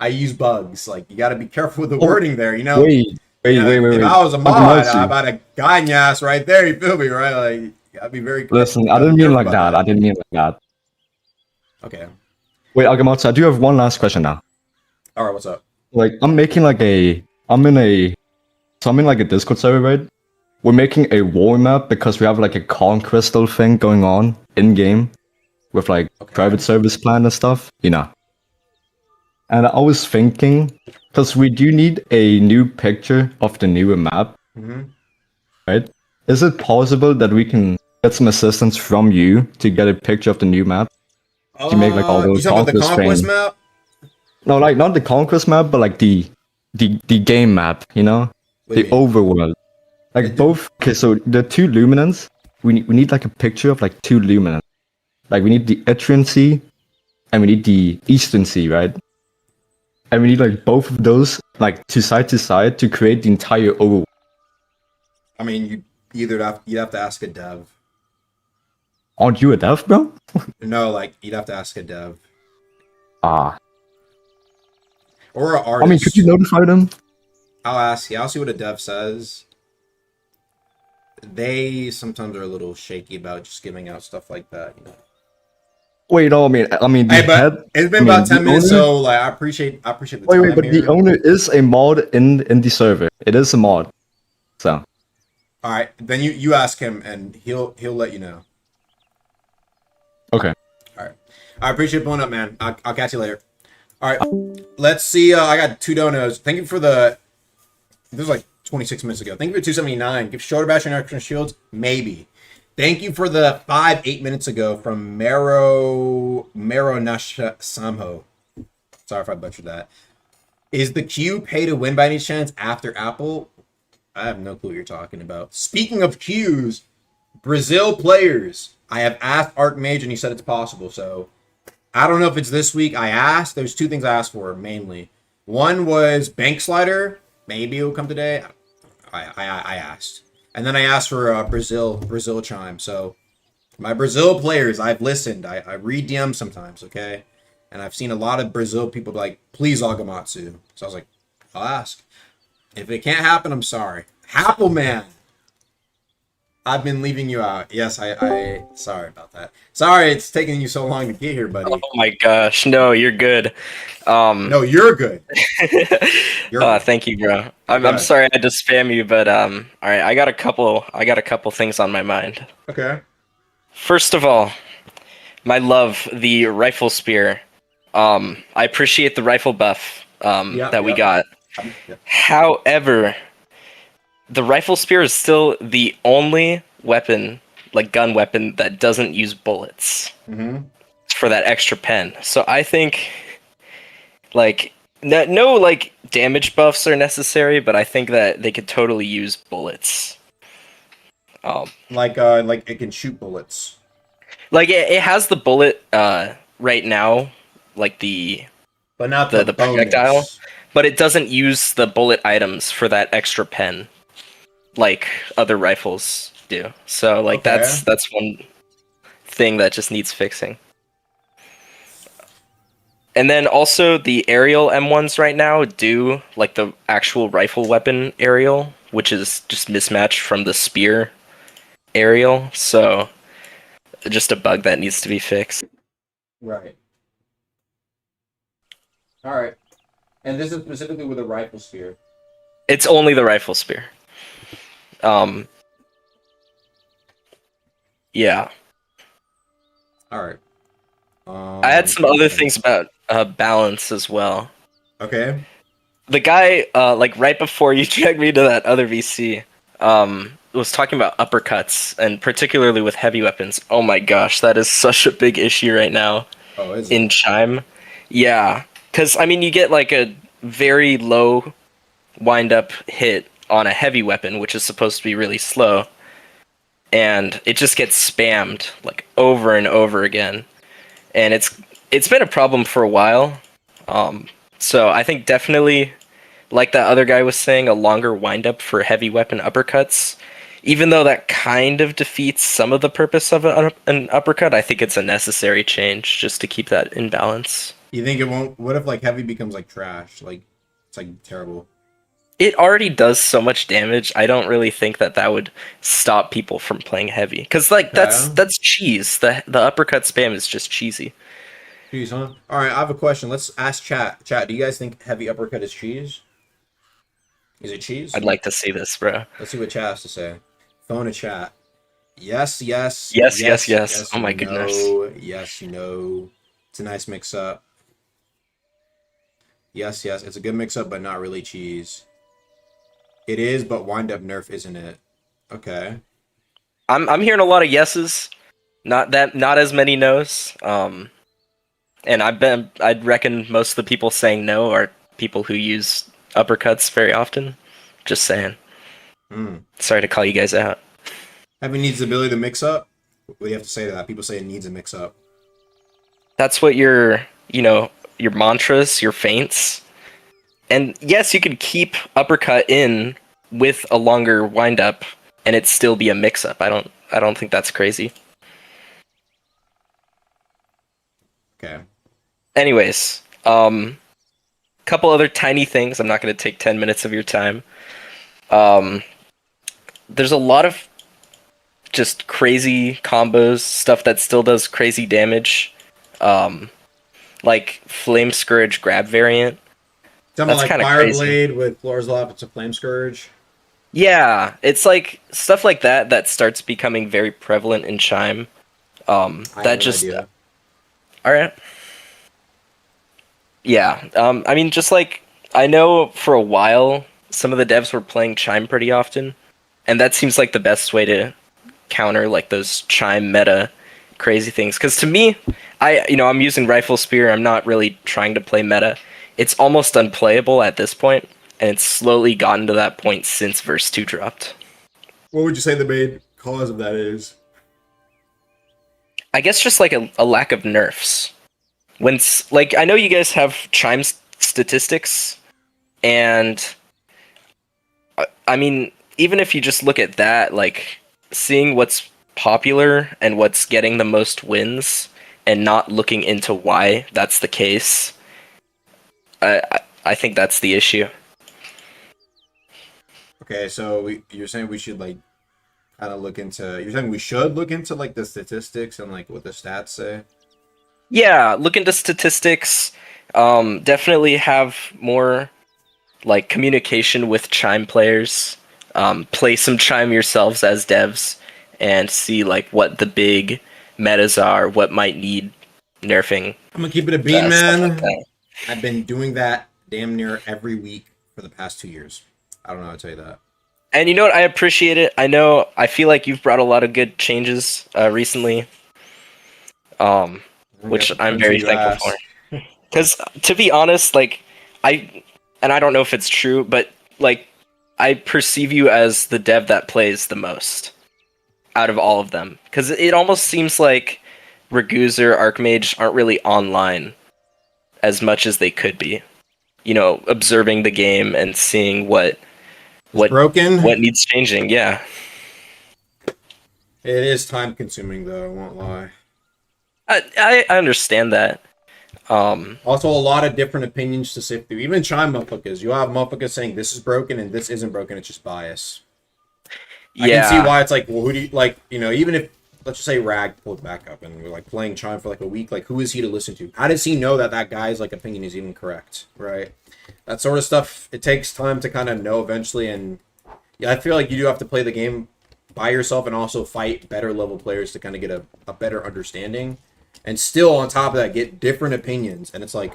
I use bugs. Like you gotta be careful with the wording there. You know. Wait. If I was a I'm mod, Nazi. I'm about to guy in your ass right there. You feel me, right? Like you gotta be very. Listen, I didn't mean like that. I didn't mean like that. Okay. Wait, Agamotsu, I do have one last question now. All right. What's up? Like, I'm in like a Discord server, right? We're making a war map because we have like a corn crystal thing going on in game with like private service plan and stuff, you know. And I was thinking, because we do need a new picture of the newer map, Mhm. right? Is it possible that we can get some assistance from you to get a picture of the new map? To make like all You those talking about the conquest things? map? No, like not the conquest map, but like the game map, you know, the overworld. Like both. Okay, so the 2 luminants, we need like a picture of like 2 luminants. Like we need the Etrian Sea, and we need the Eastern Sea, right? And we need like both of those like to side to create the entire overworld. I mean, you'd have to ask a dev. Aren't you a dev, bro? No, like you'd have to ask a dev Ah, or an artist. I mean, could you notify them? I'll ask. Yeah, I'll see what a dev says. They sometimes are a little shaky about just giving out stuff like that. You know. Wait, no, I mean, the Hey, but head. it's been about 10 minutes, so like I appreciate the Wait, time but here. the owner is a mod in the server. It is a mod, so. All right, then you ask him, and he'll let you know. Okay. All right, I appreciate pulling up, man. I'll catch you later. All right, let's see. I got 2 donos. Thank you for the. This was like 26 minutes ago. Thank you for 279. Give shoulder bash and extra shields, maybe. Thank you for the 8 minutes ago from Maro Nasha Samho. Sorry if I butchered that. Is the queue pay to win by any chance after Apple? I have no clue what you're talking about. Speaking of queues, Brazil players. I have asked Archmage and he said it's possible. So I don't know if it's this week. I asked. There's 2 things I asked for mainly. One was Bank Slider. Maybe it will come today. I asked. And then I asked for Brazil chime. So my Brazil players, I've listened. I read DMs sometimes, okay? And I've seen a lot of Brazil people be like, please Agamatsu. So I was like, I'll ask. If it can't happen, I'm sorry. Happelman. I've been leaving you out. Yes, I sorry about that. Sorry it's taking you so long to get here, buddy. Oh my gosh, no, you're good. No, you're good. Thank you, bro. I'm sorry I had to spam you, but all right, I got a couple things on my mind. Okay. First of all, my love, the rifle spear. I appreciate the rifle buff that we got. However, the rifle spear is still the only weapon, like gun weapon, that doesn't use bullets for that extra pen. So I think, like, no like damage buffs are necessary, but I think that they could totally use bullets. Like it can shoot bullets. Like it has the bullet right now, like but not the projectile, but it doesn't use the bullet items for that extra pen like other rifles do. So like that's one thing that just needs fixing. And then also the aerial M1s right now do like the actual rifle weapon aerial, which is just mismatched from the spear aerial. So just a bug that needs to be fixed. Right. All right. And this is specifically with a rifle spear. It's only the rifle spear. Yeah. All right. I had some other things about balance as well. Okay. The guy, like right before you dragged me to that other VC, was talking about uppercuts, and particularly with heavy weapons. Oh my gosh, that is such a big issue right now in Chime. Yeah, because I mean, you get like a very low wind-up hit on a heavy weapon, which is supposed to be really slow, and it just gets spammed like over and over again, and it's been a problem for a while. So I think definitely, like that other guy was saying, a longer wind-up for heavy weapon uppercuts. Even though that kind of defeats some of the purpose of an uppercut, I think it's a necessary change just to keep that in balance. You think it won't? What if like heavy becomes like trash? Like it's like terrible. It already does so much damage. I don't really think that would stop people from playing heavy, because like that's cheese. The uppercut spam is just cheesy. Cheese, huh? All right, I have a question. Let's ask chat. Chat, do you guys think heavy uppercut is cheese? Is it cheese? I'd like to see this, bro. Let's see what chat has to say. Phone a chat. Yes. Yes. Oh my goodness. Yes, you know. It's a nice mix-up. Yes. It's a good mix-up, but not really cheese. It is, but wind-up nerf, isn't it? Okay. I'm hearing a lot of yeses. Not as many nos. And I'd reckon most of the people saying no are people who use uppercuts very often. Just saying. Sorry to call you guys out. Heavy needs the ability to mix up? What do you have to say to that? People say it needs a mix up. That's what your mantras, your feints. And yes, you could keep uppercut in with a longer wind up and it still be a mix up. I don't think that's crazy. Okay. Anyways, couple other tiny things. I'm not going to take 10 minutes of your time. There's a lot of just crazy combos, stuff that still does crazy damage like Flame Scourge grab variant. Talking about That's like kind of Fire crazy. Blade with Floor's Law, it's a Flame Scourge. Yeah, it's like stuff like that that starts becoming very prevalent in Chime. I That have no just idea. all right. Yeah, I mean, just like I know for a while, some of the devs were playing Chime pretty often, and that seems like the best way to counter like those Chime meta crazy things. Because to me, I'm using Rifle Spear. I'm not really trying to play meta. It's almost unplayable at this point, and it's slowly gotten to that point since Verse 2 dropped. What would you say the main cause of that is? I guess just like a lack of nerfs. Like I know you guys have Chime statistics, and I mean, even if you just look at that, like seeing what's popular and what's getting the most wins, and not looking into why that's the case, I think that's the issue. Okay, so you're saying we should like kind of look into. You're saying we should look into like the statistics and like what the stats say. Yeah, look into statistics. Definitely have more like communication with Chime players. Play some Chime yourselves as devs and see like what the big metas are, what might need nerfing. I'm gonna keep it a bean, stuff man. like that. I've been doing that damn near every week for the past 2 years. I don't know how to tell you that. And you know what? I appreciate it. I feel like you've brought a lot of good changes recently, which I'm very thankful for. Because to be honest, like I don't know if it's true, but like I perceive you as the dev that plays the most out of all of them. Because it almost seems like Raguzer, Archmage aren't really online as much as they could be. You know, observing the game and seeing what broken, what needs changing. Yeah. It is time consuming though, I won't lie. I understand that. Also, a lot of different opinions to sift through. Even Chime motherfuckers. You have motherfuckers saying this is broken and this isn't broken. It's just bias. Yeah. I can see why it's like, well, who do you like? You know, even if let's just say Rag pulled back up and we're like playing Chime for like a week, like who is he to listen to? How does he know that that guy's like opinion is even correct? Right? That sort of stuff. It takes time to kind of know eventually, and yeah, I feel like you do have to play the game by yourself and also fight better level players to kind of get a better understanding. And still on top of that, get different opinions. And it's like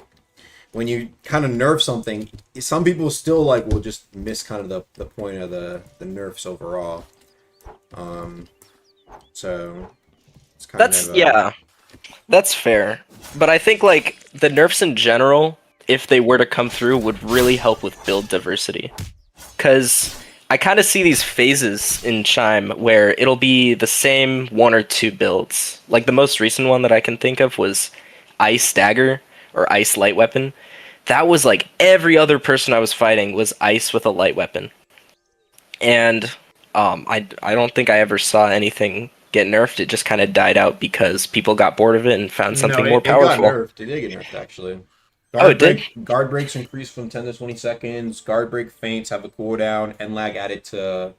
when you kind of nerf something, some people still like will just miss kind of the point of the nerfs overall. So it's kind of that's fair. But I think like the nerfs in general, if they were to come through, would really help with build diversity. Because I kind of see these phases in Chime where it'll be the same one or two builds. Like the most recent one that I can think of was Ice Dagger or Ice Light Weapon. That was like every other person I was fighting was Ice with a light weapon. And I don't think I ever saw anything get nerfed. It just kind of died out because people got bored of it and found something more powerful. It got nerfed. It did get nerfed actually. It did? Guard breaks increase from 10 to 20 seconds. Guard break feints have a cooldown. And lag added to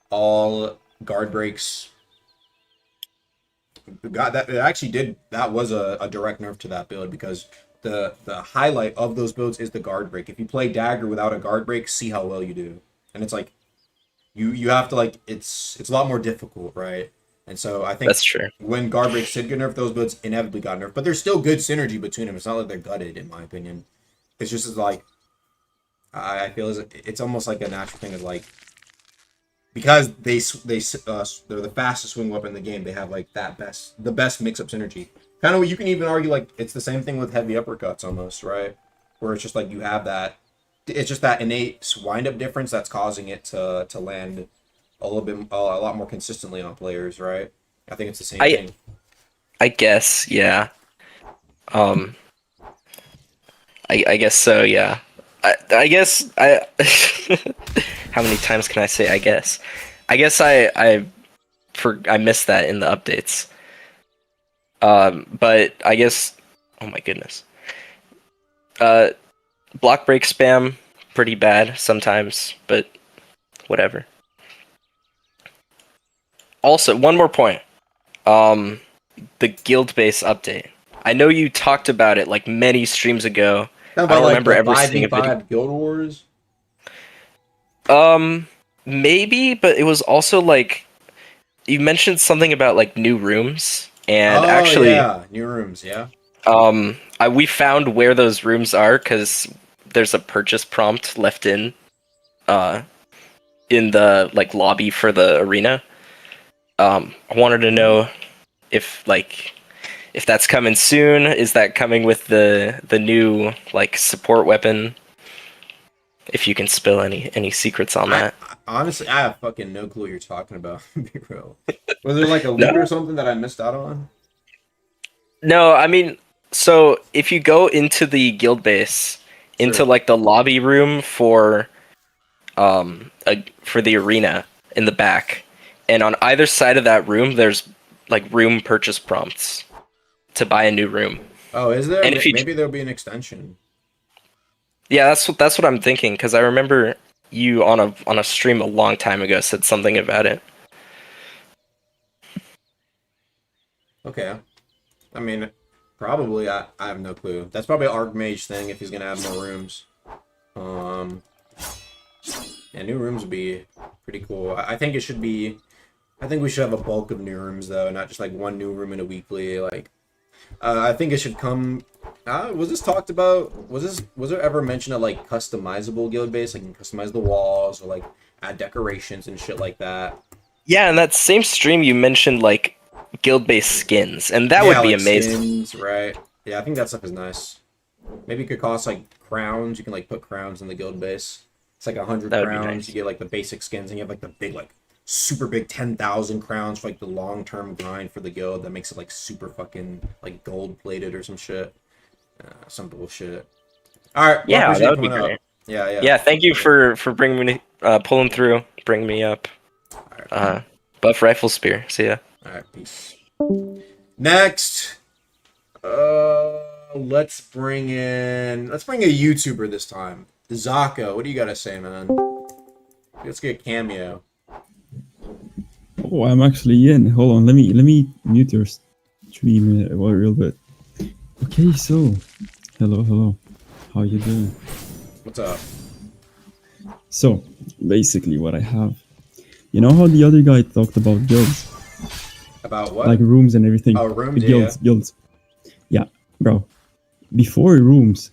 all guard breaks. That was a direct nerf to that build because the highlight of those builds is the guard break. If you play Dagger without a guard break, see how well you do. And it's like you have to like it's a lot more difficult, right? And so I think that's true. When guard breaks did get nerfed, those builds inevitably got nerfed. But there's still good synergy between them. It's not like they're gutted, in my opinion. It's just like I feel it's almost like a natural thing of like because they're the fastest swing weapon in the game. They have like the best mix up synergy. Kind of you can even argue like it's the same thing with heavy uppercuts almost, right? Where it's just like you have that. It's just that innate wind up difference that's causing it to land a lot more consistently on players, right? I think it's the same thing. I guess, yeah. I guess so, yeah. I guess I how many times can I say I guess? I guess I missed that in the updates. But I guess oh my goodness. Block break spam pretty bad sometimes, but whatever. Also, one more point. The guild base update. I know you talked about it like many streams ago. I don't remember ever seeing a video. 5v5 Guild Wars? Maybe, but it was also like you mentioned something about like new rooms, and oh, actually, yeah, new rooms, yeah. We found where those rooms are because there's a purchase prompt left in the like lobby for the arena. I wanted to know if that's coming soon. Is that coming with the new like support weapon? If you can spill any secrets on that. Honestly, I have fucking no clue what you're talking about. Be real. Was there like a loot or something that I missed out on? No, I mean, so if you go into the guild base, into like the lobby room for the arena in the back, and on either side of that room, there's like room purchase prompts to buy a new room. Oh, is there? And if maybe there'll be an extension. Yeah, that's what I'm thinking because I remember you on a stream a long time ago said something about it. Okay. I mean, probably. I have no clue. That's probably an Archmage thing if he's gonna add more rooms. Yeah, new rooms would be pretty cool. I think it should be. I think we should have a bulk of new rooms though, not just like one new room in a weekly. Like, I think it should come. Was this talked about? Was there ever mention of like customizable guild base? Like you can customize the walls or like add decorations and shit like that. Yeah, in that same stream you mentioned like guild-based skins, and that would be like amazing. Skins, right? Yeah, I think that stuff is nice. Maybe it could cost like crowns. You can like put crowns in the guild base. It's like 100 crowns. Nice. You get like the basic skins, and you have like the big like super big 10,000 crowns for like the long-term grind for the guild that makes it like super fucking like gold plated or some shit. Some bullshit. All right. Yeah, that would be great. Yeah. Yeah, thank you for bringing me pulling through, bringing me up. Buff Rifle Spear. See ya. All right, peace. Next, let's bring a YouTuber this time. Zako, what do you gotta say, man? Let's get a cameo. Oh, I'm actually in. Hold on, let me mute your stream a real bit. Okay, so hello. How you doing? What's up? So basically, what I have, you know how the other guy talked about guilds? About what? Like rooms and everything. Oh, rooms, guilds. Yeah, bro. Before rooms,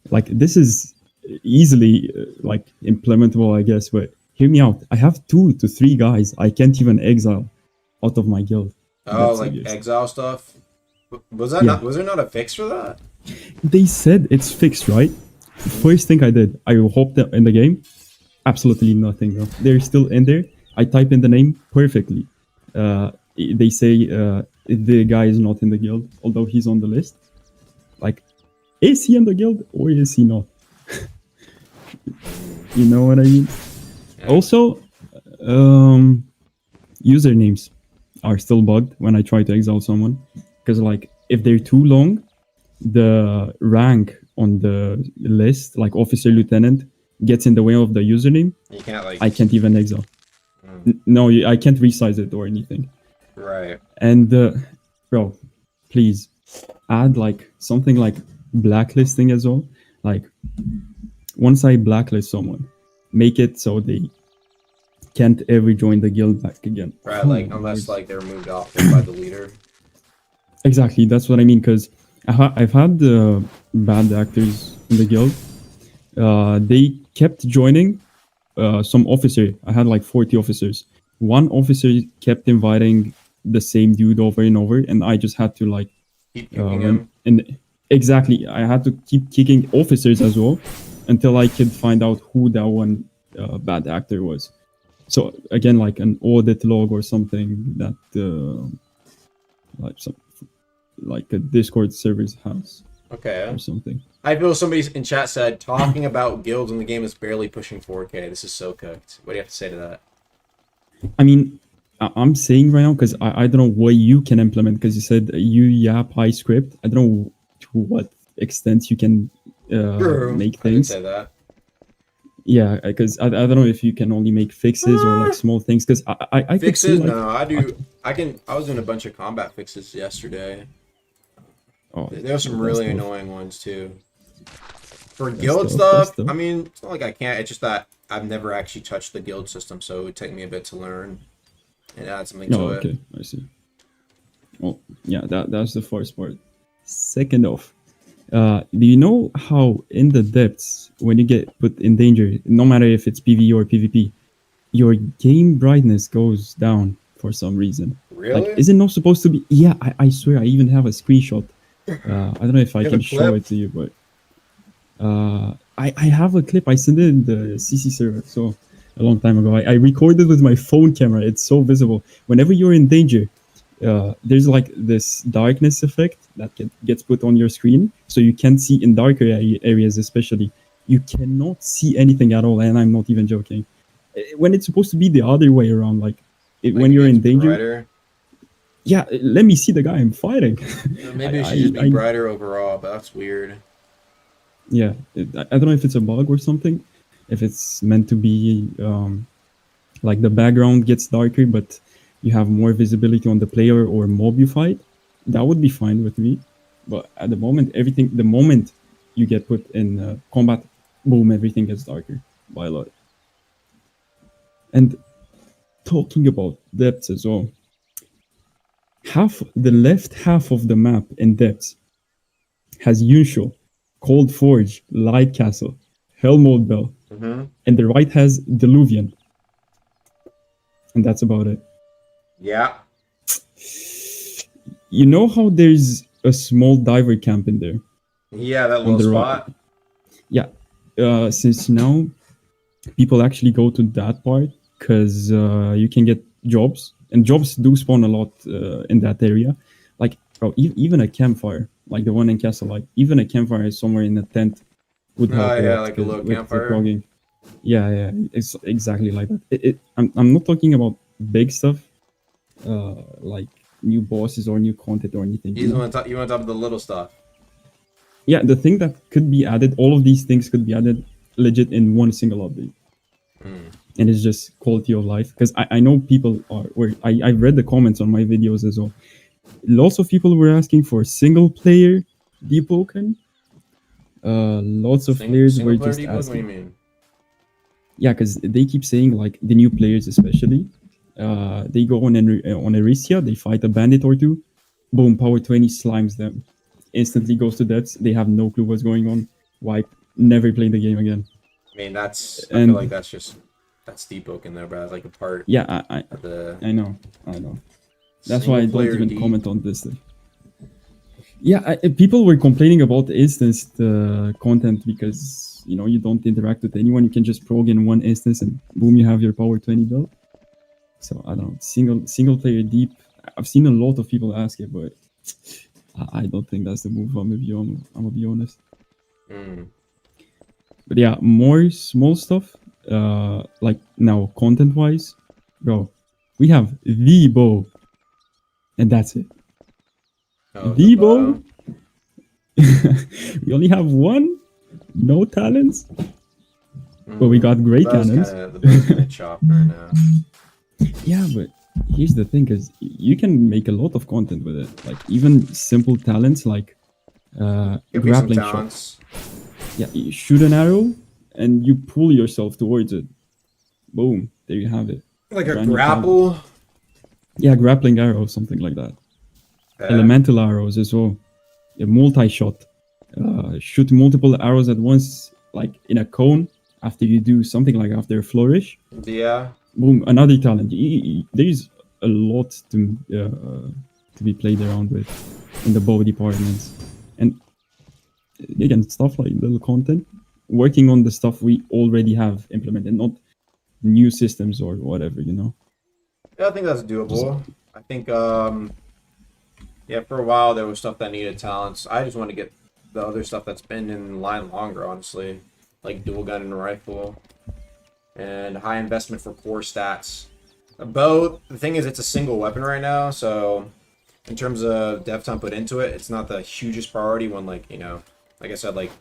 like this is easily like implementable, I guess. But hear me out. I have 2 to 3 guys I can't even exile out of my guild. Oh, like exile stuff. Was that not? Was there not a fix for that? They said it's fixed, right? First thing I did, I hopped in the game. Absolutely nothing, bro. They're still in there. I type in the name perfectly. They say the guy is not in the guild, although he's on the list. Like, is he in the guild or is he not? You know what I mean? Yeah. Also, usernames are still bugged when I try to exile someone. Because, like, if they're too long, the rank on the list, like officer, lieutenant, gets in the way of the username. You can't, like... I can't even exile. No, I can't resize it or anything. Right. And bro, please add like something like blacklisting as well. Like once I blacklist someone, make it so they can't ever join the guild back again. Right, like unless like they're moved off by the leader. Exactly, that's what I mean. Because I've had bad actors in the guild. They kept joining. Some officer, I had like 40 officers. One officer kept inviting the same dude over and over, and I just had to like keep kicking him. And exactly, I had to keep kicking officers as well until I could find out who that one bad actor was. So again, like an audit log or something that like a Discord servers has. Okay. Or something. I feel somebody in chat said talking about guilds in the game is barely pushing 4K. This is so cooked. What do you have to say to that? I mean, I'm saying right now because I don't know what you can implement because you said you yap high script. I don't know to what extent you can make things. I didn't say that. Yeah, because I don't know if you can only make fixes or like small things. Because I fixes. Could see, like, no, I do. I was doing a bunch of combat fixes yesterday. Oh, There's some that really stuff. annoying ones too. For That guild stuff, that stuff, stuff. I mean, it's not like I can't. It's just that I've never actually touched the guild system, so it would take me a bit to learn and add something Oh, to it. okay, I see. Well, yeah, that's the first part. Second off, do you know how in the depths, when you get put in danger, no matter if it's PvE or PvP, your game brightness goes down for some reason? Really? Like, is it not supposed to be? Yeah, I swear, I even have a screenshot. I don't know if I You have can a show clip? it to you, but I have a clip. I sent it in the CC server, so a long time ago. I recorded with my phone camera. It's so visible. Whenever you're in danger, there's like this darkness effect that gets put on your screen, so you can't see in darker areas, especially. You cannot see anything at all, and I'm not even joking. When it's supposed to be the other way around, like when you're in danger. Brighter. Yeah, let me see the guy I'm fighting. Maybe it should just be brighter overall, but that's weird. Yeah, I don't know if it's a bug or something. If it's meant to be like the background gets darker, but you have more visibility on the player or mob you fight, that would be fine with me. But at the moment, the moment you get put in combat, boom, everything gets darker by a lot. And talking about depths as well, the left half of the map in depths has Yunsho, Cold Forge, Light Castle, Helmhold Bell, and the right has Diluvian. And that's about it. Yeah. You know how there's a small diver camp in there? Yeah, that On little the spot. Yeah. Since now people actually go to that part because you can get jobs, and jobs do spawn a lot in that area. Like, bro, even a campfire, like the one in Castle Light, even a campfire somewhere in a tent would help a yeah, lot like a little with campfire. progging. Yeah, it's exactly like that. I'm not talking about big stuff, like new bosses or new content or anything. You want to talk about the little stuff. Yeah, the thing that could be added, all of these things could be added legit in one single update. And it's just quality of life. Because I know people I read the comments on my videos as well. Lots of people were asking for single player Deepwoken. Lots of players were just asking. What do you mean? Yeah, because they keep saying, like, the new players especially, they go on Eristia, they fight a bandit or two, boom, power 20 slimes them, instantly goes to depths, they have no clue what's going on, wipe, never play the game again. I mean, I feel like that's Deepwoken there, bro. It's like a part. Yeah, of the I know. That's why I don't even comment on this stuff. Yeah, people were complaining about the instanced content because, you know, you don't interact with anyone. You can just prog in one instance and boom, you have your power 20 build. So I don't know, single player deep. I've seen a lot of people ask it, but I don't think that's the move. I'm gonna be honest. But yeah, more small stuff. Like now, content wise, bro, we have the bow, and that's it. The bow. We only have one. No talents. But we got great cannons. The bow's kind of chopped right now. Yeah, but here's the thing: is you can make a lot of content with it. Like even simple talents like grappling shots. Yeah, you shoot an arrow and you pull yourself towards it. Boom! There you have it. Like a grapple. Yeah, grappling arrow, something like that. Elemental arrows as well. A multi-shot. Shoot multiple arrows at once, like in a cone. After you do something like after a flourish. Yeah. Boom! Another talent. There's a lot to be played around with in the bow departments, and again, stuff like little content. Working on the stuff we already have implemented, not new systems or whatever, you know. Yeah, I think that's doable. I think, yeah, for a while there was stuff that needed talents. I just want to get the other stuff that's been in line longer, honestly, like dual gun and rifle, and high investment for core stats. A bow, the thing is, it's a single weapon right now, so in terms of dev time put into it, it's not the hugest priority when, like, you know, like I said, like,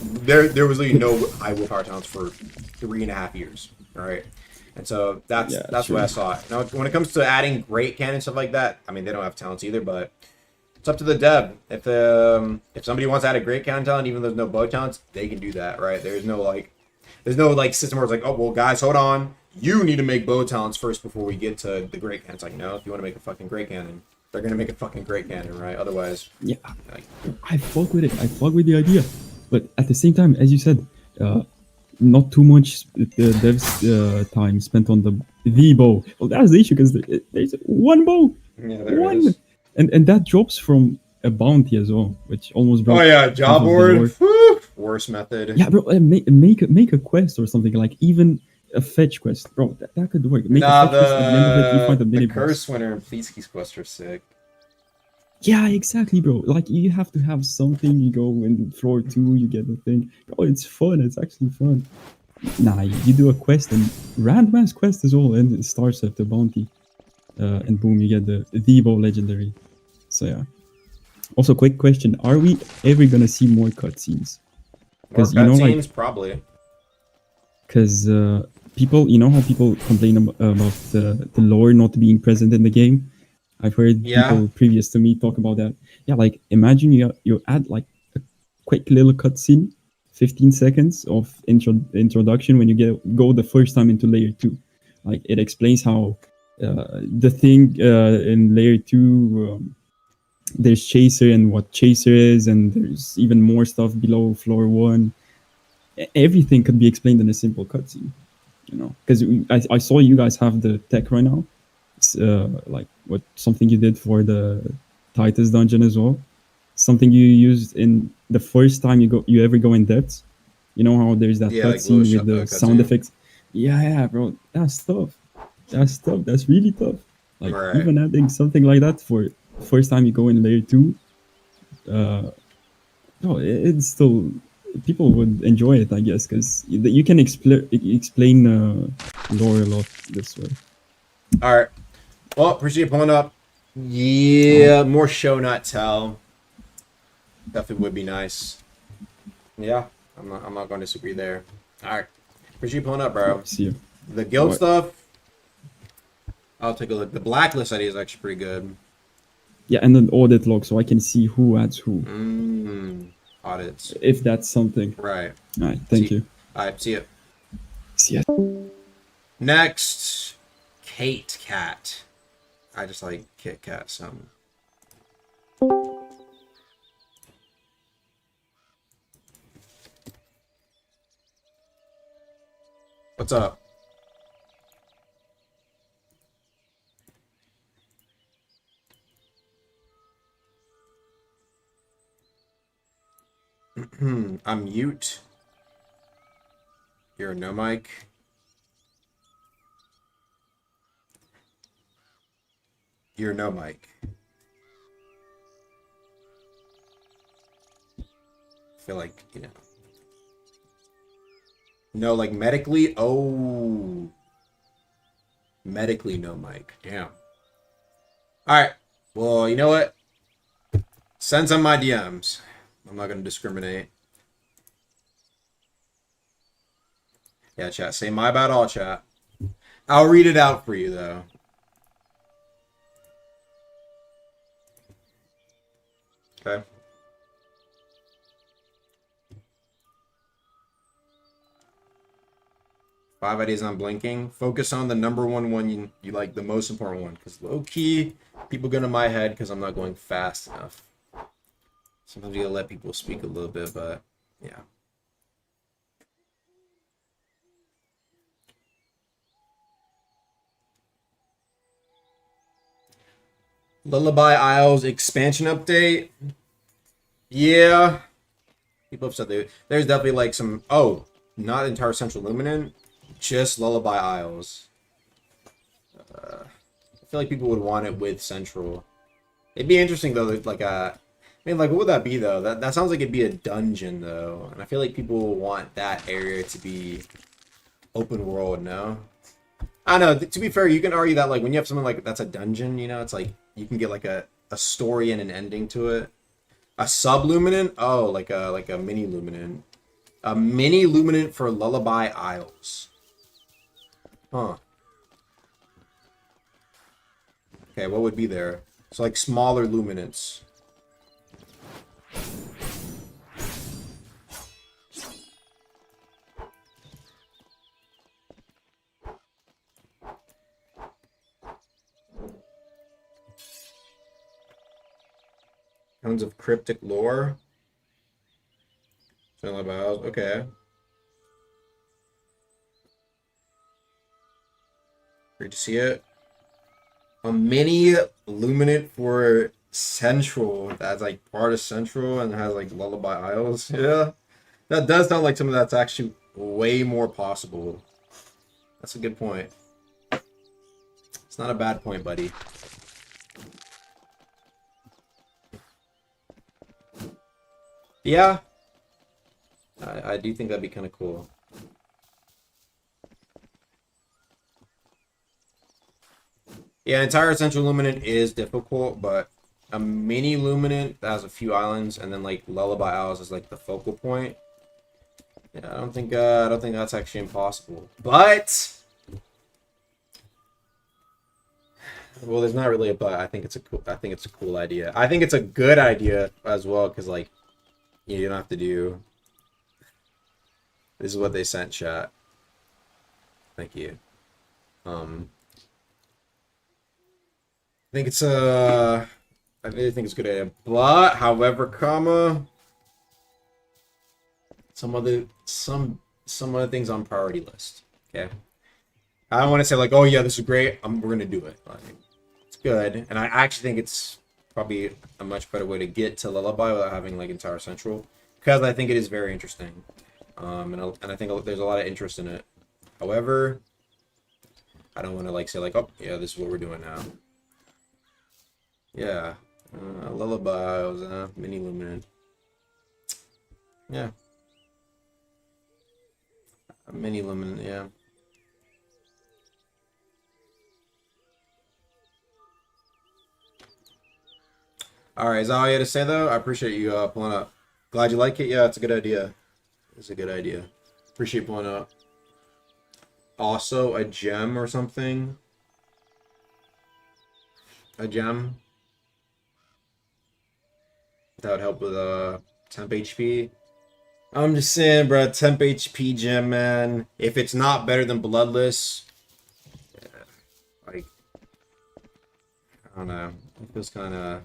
there was really no high willpower talents for 3.5 years, all right? And so that's why I saw it. Now, when it comes to adding great cannon and stuff like that, I mean, they don't have talents either, but It's up to the dev. If somebody wants to add a great count talent, even though there's no bow talents, they can do that, right? There's no system where it's like, oh well, guys, hold on, you need to make bow talents first before we get to the great cannon. It's like, no, if you want to make a fucking great cannon, they're gonna make a fucking great cannon, right? Otherwise, yeah, like, I fuck with it. I fuck with the idea, but at the same time, as you said, not too much devs time spent on the bow. Well, that's the issue because there's one bow. Yeah, there is. And that drops from a bounty as well, which almost broke. Oh yeah, half job of the board. lore. Whew, worst method. Yeah, bro, make a quest or something, like even a fetch quest, bro. That could work. Make a fetch quest, at the end of it, you find a mini the curse winner and Pleatsky's quest are sick. Yeah, exactly, bro. Like you have to have something. You go in floor 2, you get the thing. Bro, it's fun. It's actually fun. Nah, you do a quest and random ass quest as well, and it starts at the bounty, and boom, you get the bow legendary. So yeah. Also, quick question: are we ever gonna see more cutscenes? More cutscenes, probably. Because people, you know how people complain about the lore not being present in the game. I've heard people previous to me talk about that. Yeah, like imagine you add like a quick little cutscene, 15 seconds of introduction when you go the first time into layer 2. Like it explains how the thing in layer 2. There's Chaser and what Chaser is, and there's even more stuff below floor 1. Everything could be explained in a simple cutscene, you know. Because I saw you guys have the tech right now. It's like something you did for the Titus dungeon as well. Something you used in the first time you ever go in depths. You know how there's that cutscene with the sound effects. Yeah, bro. That's tough. That's really tough. Like even adding something like that for first time you go in layer 2, it's still, people would enjoy it, I guess, because you can explain lore a lot this way. All right. Well, appreciate you pulling up. Yeah, more show not tell. Definitely would be nice. Yeah, I'm not going to disagree there. All right. Appreciate you pulling up, bro. See you. The guild stuff, I'll take a look. The blacklist idea is actually pretty good. Yeah, and an audit log so I can see who adds who. Audits. If that's something. Right. All right, thank you. All right, see ya. See ya. Next, Kate Cat. I just like Kit Kat some. What's up? I'm mute. You're no mic. You're no mic. I feel like, you know. No, like medically. Oh. Medically no mic. Damn. Alright. Well, you know what? Send some my DMs. I'm not going to discriminate. Yeah, chat. Say my bad all, chat. I'll read it out for you, though. Okay. Five ideas on blinking. Focus on the number one you like, the most important one. Because low-key, people get in my head because I'm not going fast enough. Sometimes you gotta let people speak a little bit, but yeah. Lullaby Isles expansion update. Yeah. People have said there's definitely like some, not entire Central Luminant, just Lullaby Isles. I feel like people would want it with Central. It'd be interesting though, like what would that be though? That sounds like it'd be a dungeon though, and I feel like people want that area to be open world. No, I don't know. To be fair, you can argue that like when you have something like that's a dungeon, you know, it's like you can get like a story and an ending to it. A sub-luminant? Oh, like a mini luminant. A mini luminant for Lullaby Isles. Huh. Okay, what would be there? So like smaller luminants. Tons of cryptic lore. Okay. Great to see it. A mini Luminant for Central. That's like part of Central and has like Lullaby Isles. Yeah. That does sound like something that's actually way more possible. That's a good point. It's not a bad point, buddy. Yeah. I do think that'd be kind of cool. Yeah, entire Central Luminant is difficult, but a mini Luminant that has a few islands and then like Lullaby Isles is like the focal point. Yeah, I don't think that's actually impossible. But well, there's not really a but. I think it's a cool idea. I think it's a good idea as well because like you don't have to do. This is what they sent, chat. Thank you. I think it's I really think it's a good idea. But however, some other things on priority list. Okay. I don't want to say like, oh yeah, this is great. We're gonna do it. Like, it's good, and I actually think it's probably a much better way to get to Lullaby without having like entire Central, because I think it is very interesting. And I think there's a lot of interest in it. However, I don't want to like say like, oh yeah, this is what we're doing now. Yeah, Lullaby was mini Luminant. Yeah, a mini Luminant. Yeah. All right, is that all you had to say though? I appreciate you pulling up. Glad you like it. Yeah, it's a good idea. It's a good idea. Appreciate pulling up. Also, a gem or something. A gem. That would help with temp HP. I'm just saying, bro. Temp HP gem, man. If it's not better than Bloodless, yeah, like I don't know. It feels kind of.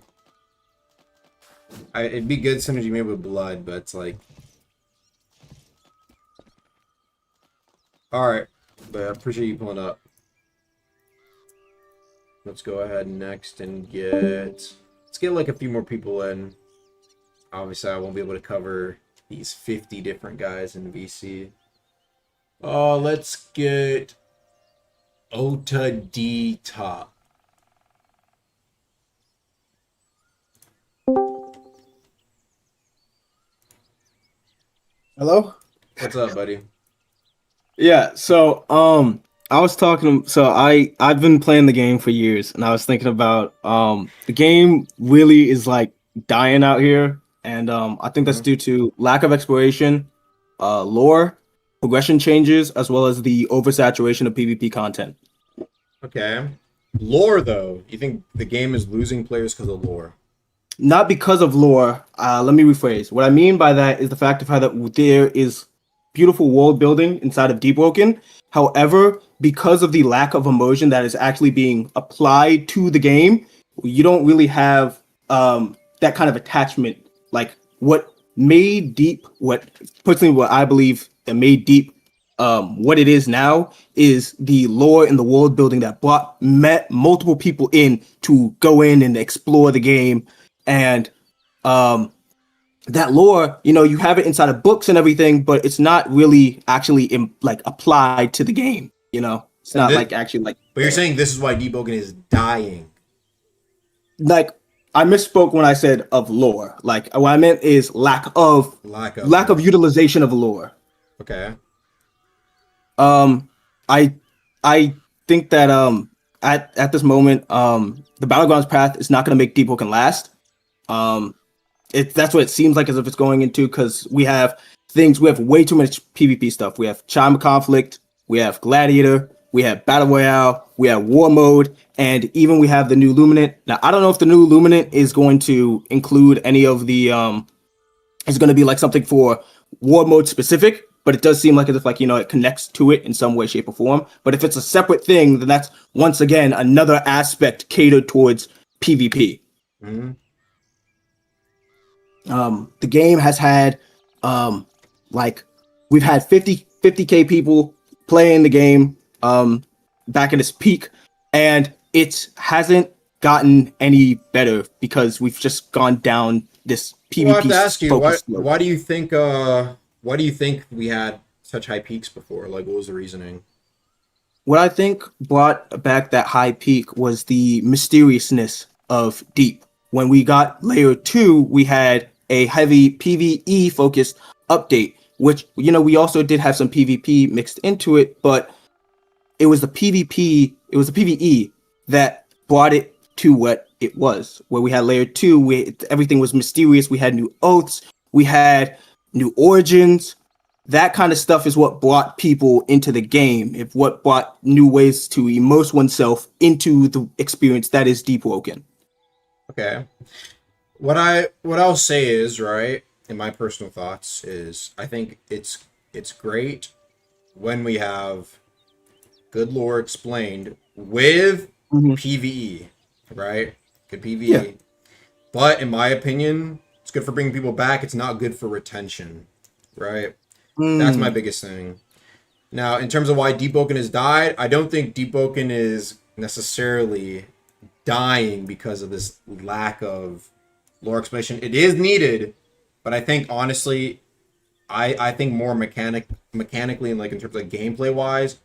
It'd be good synergy made with Blood, but it's like. Alright, but I appreciate you pulling up. Let's go ahead next and let's get like a few more people in. Obviously, I won't be able to cover these 50 different guys in VC. Let's get Ota D top. Hello? What's up, buddy? Yeah, so I was talking so I've been playing the game for years and I was thinking about the game really is like dying out here and I think that's due to lack of exploration, lore, progression changes, as well as the oversaturation of PvP content. Okay. Lore though, you think the game is losing players because of lore? Not because of lore. Let me rephrase. What I mean by that is the fact of how that there is beautiful world building inside of Deepwoken. However, because of the lack of immersion that is actually being applied to the game, you don't really have that kind of attachment. Like what made Deep, what I believe that made Deep what it is now is the lore and the world building that met multiple people in to go in and explore the game. And that lore, you have it inside of books and everything, but it's not really actually applied to the game. It's not actually. But you're saying this is why Deepwoken is dying. Like I misspoke when I said of lore. Like what I meant is lack of utilization of lore. Okay. I think that at this moment the Battlegrounds path is not going to make Deepwoken last. That's what it seems like as if it's going into, because we have way too much PvP stuff. We have Chime of Conflict, we have Gladiator, we have Battle Royale, we have War Mode, and even we have the new Luminant. Now, I don't know if the new Luminant is going to include any of the, it's going to be like something for War Mode specific, but it does seem like as if it connects to it in some way, shape, or form. But if it's a separate thing, then that's once again another aspect catered towards PvP. Mm-hmm. The game has had like we've had 50k people playing the game back at its peak, and it hasn't gotten any better because we've just gone down this PvP Well, I have to ask you, focus. why do you think we had such high peaks before? Like, what was the reasoning? What I think brought back that high peak was the mysteriousness of Deep. When we got layer 2, we had a heavy PvE focused update, which, you know, we also did have some PvP mixed into it, but it was the PvE that brought it to what it was, where we had layer 2, everything was mysterious, we had new oaths, we had new origins. That kind of stuff is what brought people into the game. If what brought new ways to immerse oneself into the experience that is Deepwoken. Okay. What I'll say is, right, in my personal thoughts, is I think it's great when we have good lore explained with PvE, right? Good PvE. Yeah. But in my opinion, it's good for bringing people back. It's not good for retention, right? That's my biggest thing. Now, in terms of why Deepwoken has died, I don't think Deepwoken is necessarily dying because of this lack of lore explanation. It is needed, but I think honestly, I think more mechanically and like in terms of gameplay wise,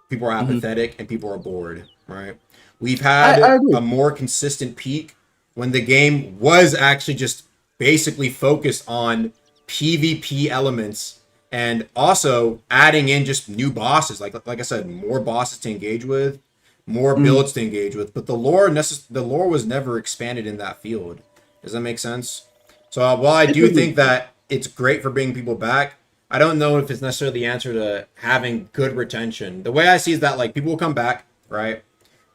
people are apathetic and people are bored, right? We've had a more consistent peak when the game was actually just basically focused on PvP elements and also adding in just new bosses. Like I said, more bosses to engage with, more builds to engage with. But the lore was never expanded in that field. Does that make sense? So while I do think that it's great for bringing people back, I don't know if it's necessarily the answer to having good retention. The way I see is that like people will come back, right?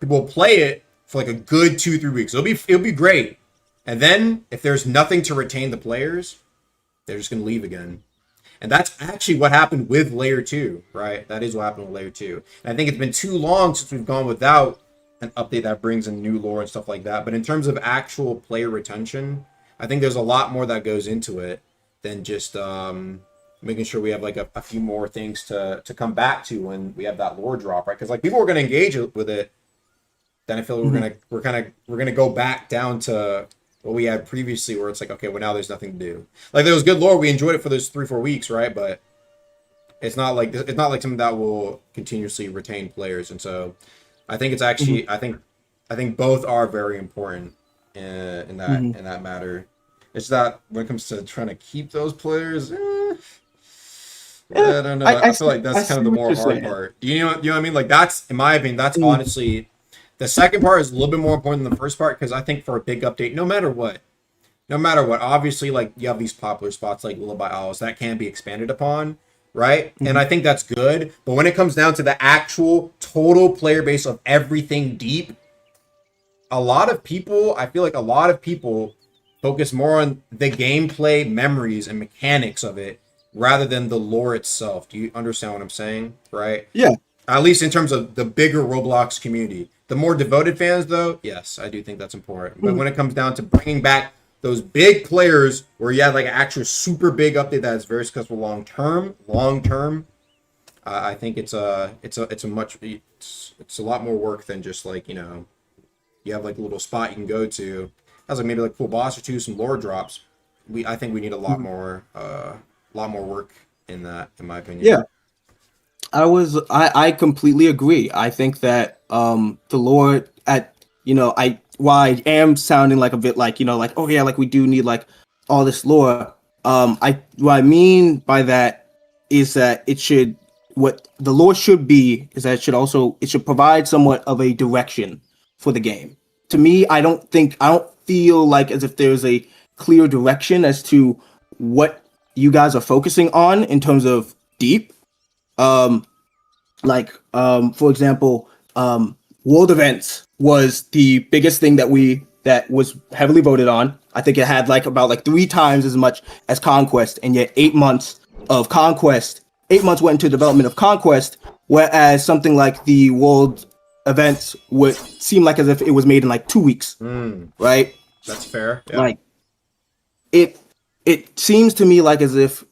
People will play it for like a good 2-3 weeks. It'll be great. And then if there's nothing to retain the players, they're just gonna leave again. And that's actually what happened with layer 2, right? That is what happened with layer 2. And I think it's been too long since we've gone without an update that brings in new lore and stuff like that. But in terms of actual player retention, I think there's a lot more that goes into it than just making sure we have like a few more things to come back to when we have that lore drop, right? Because like people are going to engage with it. Then I feel we're gonna go back down to what we had previously, where it's like, okay, well now there's nothing to do. Like there was good lore, we enjoyed it for those 3-4 weeks, right? But it's not like something that will continuously retain players. And so I think it's actually I think both are very important in that matter. It's that when it comes to trying to keep those players, I don't know. I feel like that's kind of the more hard part. You know what I mean? Like that's, in my opinion, that's honestly. The second part is a little bit more important than the first part, because I think for a big update, no matter what, obviously, like you have these popular spots like Lullaby Owls that can be expanded upon, right? And I think that's good. But when it comes down to the actual total player base of everything Deep, I feel like a lot of people focus more on the gameplay memories and mechanics of it rather than the lore itself. Do you understand what I'm saying? Right? Yeah. At least in terms of the bigger Roblox community. The more devoted fans, though, yes, I do think that's important. But when it comes down to bringing back those big players where you have like an actual super big update that is very successful long term, I think it's a lot more work than just like, you know, you have like a little spot you can go to. Has like maybe like cool boss or two, some lore drops. I think we need a lot more work in that, in my opinion. Yeah. I completely agree. I think that the lore while I am sounding like a bit like, you know, like, oh yeah, like we do need like all this lore. What I mean by that is that what the lore should be is that it should provide somewhat of a direction for the game. To me, I don't feel like as if there's a clear direction as to what you guys are focusing on in terms of Deep. For example, world events was the biggest thing that was heavily voted on. I think it had about 3 times as much as Conquest, and yet 8 months of Conquest, 8 months went into development of Conquest, whereas something like the world events would seem like as if it was made in 2 weeks. Right? That's fair. Yeah. it seems to me like as if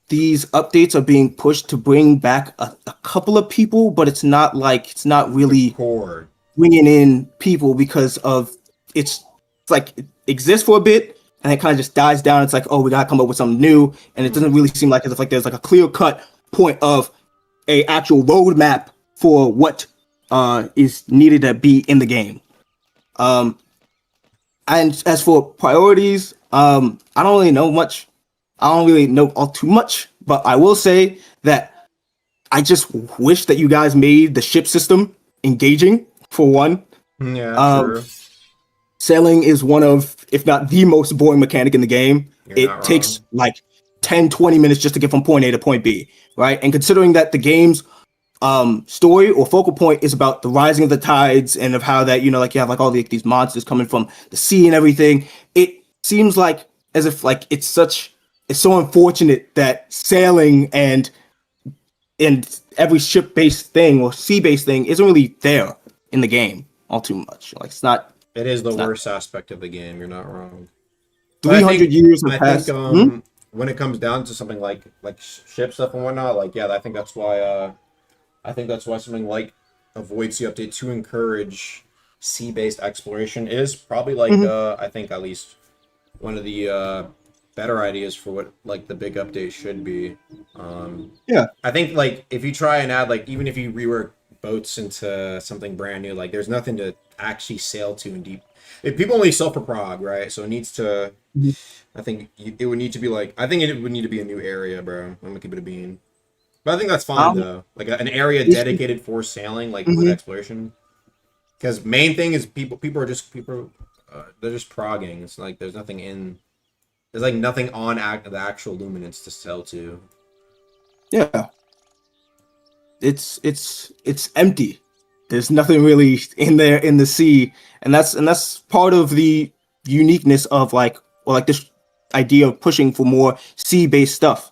these updates are being pushed to bring back a couple of people, but it's not really bringing in people because of it's like it exists for a bit and it kind of just dies down. It's like, oh, we gotta come up with something new, and it doesn't really seem like as if like there's like a clear cut point of a actual roadmap for what is needed to be in the game. And as for priorities, I don't really know much. I don't really know all too much, but I will say that I just wish that you guys made the ship system engaging, for one. Yeah, true. Sailing is one of, if not the most boring mechanic in the game. It takes like 10, 20 minutes just to get from point A to point B, right? And considering that the game's story or focal point is about the rising of the tides and of how that, you know, like you have like all these monsters coming from the sea and everything, it seems like as if like it's so unfortunate that sailing and every ship-based thing or sea-based thing isn't really there in the game all too much. Like it's not. It is the worst aspect of the game. You're not wrong. 300 years have passed. When it comes down to something like ship stuff and whatnot, like I think that's why something like a Void Sea update to encourage sea-based exploration is probably like I think at least one of the better ideas for what like the big update should be. Yeah, I think like if you try and add like even if you rework boats into something brand new, like there's nothing to actually sail to in deep. If people only sail for Prague, right? So it needs to. I think it would need to be like. I think it would need to be a new area, bro. I'm gonna keep it a bean. But I think that's fine though. Like an area dedicated for sailing, like with exploration. Because main thing is people are just they're just progging. It's like there's nothing in. There's like nothing on the actual Luminants to sell to. Yeah. It's empty. There's nothing really in there in the sea, and that's part of the uniqueness of like this idea of pushing for more sea-based stuff.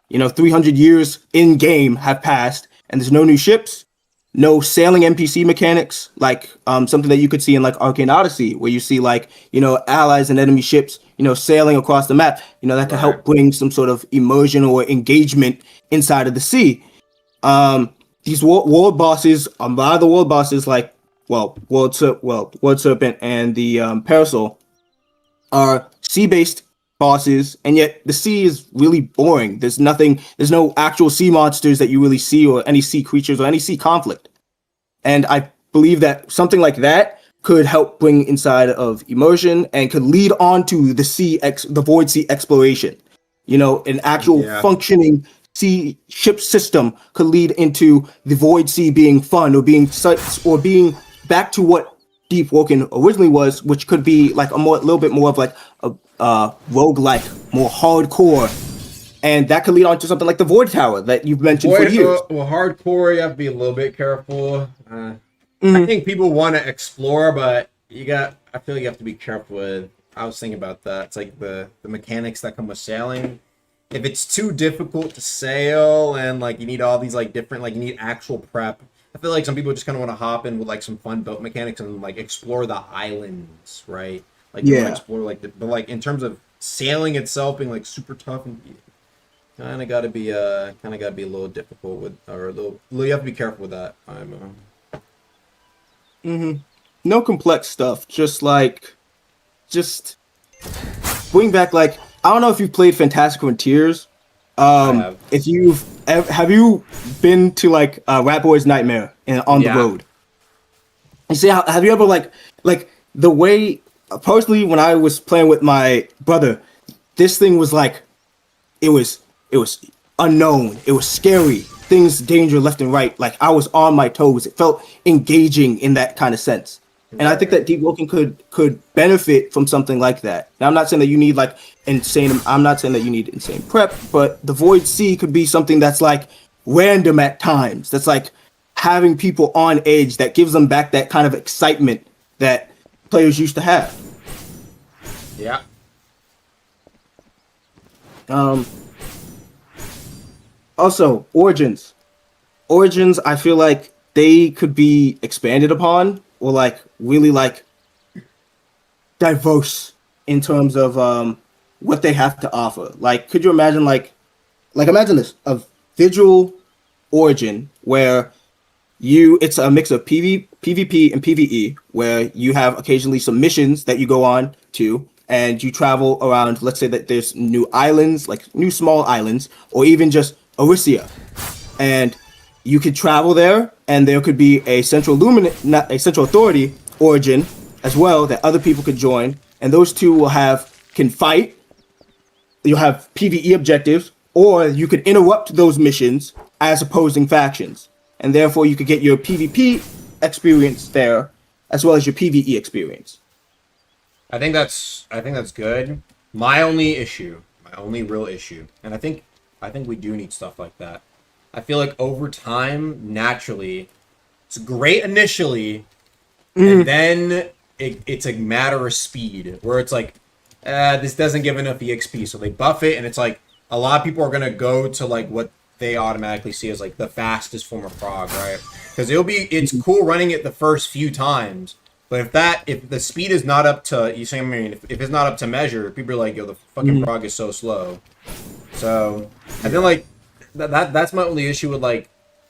You know, 300 years in game have passed, and there's no new ships, no sailing NPC mechanics, like something that you could see in like Arcane Odyssey, where you see like, you know, allies and enemy ships, you know, sailing across the map. You know, that can help bring some sort of immersion or engagement inside of the sea. These world bosses, a lot of the world bosses, like World Serpent and the Parasol, are sea-based bosses, and yet the sea is really boring. There's no actual sea monsters that you really see, or any sea creatures, or any sea conflict. And I believe that something like that could help bring inside of immersion and could lead on to the Void Sea exploration. You know, an actual functioning sea ship system could lead into the Void Sea being fun, or being back to what Deepwoken originally was, which could be like a little bit more of like a roguelike, more hardcore, and that could lead on to something like the Void Tower that you've mentioned for years. Well, hardcore, you have to be a little bit careful. I think people want to explore, but I feel like you have to be careful with. I was thinking about that. It's like the mechanics that come with sailing. If it's too difficult to sail and like you need all these like different, like you need actual prep. I feel like some people just kind of want to hop in with like some fun boat mechanics and like explore the islands, right? Like you want to explore like but like in terms of sailing itself being like super tough and kind of got to be a little difficult with, or a little you have to be careful with that. No complex stuff, just bring back like, I don't know if you've played Fantastic Frontiers. If have you been to like Rat Boy's Nightmare on the road? You see, have you ever like the way personally when I was playing with my brother, this thing was like it was unknown, it was scary, things danger left and right. Like I was on my toes. It felt engaging in that kind of sense. And I think that Deepwoken could benefit from something like that. Now, I'm not saying that you need like insane prep, but the Void Sea could be something that's like random at times. That's like having people on edge, that gives them back that kind of excitement that players used to have. Yeah. Also, Origins. Origins, I feel like they could be expanded upon, or like really like diverse in terms of what they have to offer. Like, could you imagine like imagine this, a visual origin where it's a mix of PvP and PvE, where you have occasionally some missions that you go on to, and you travel around. Let's say that there's new islands, like new small islands, or even just Orisia, and you could travel there, and there could be a central not a central authority origin as well that other people could join, and those two can fight. You'll have PvE objectives, or you could interrupt those missions as opposing factions, and therefore you could get your PvP experience there as well as your PvE experience. I think that's good. My only real issue, and I think we do need stuff like that. I feel like over time, naturally, it's great initially, and then it's a matter of speed, where it's like, this doesn't give enough EXP, so they buff it, and it's like, a lot of people are gonna go to like what they automatically see as like the fastest form of prog, right? Because it's cool running it the first few times, but if the speed is not up to, if it's not up to measure, people are like, yo, the fucking prog is so slow. So I feel like that's my only issue with like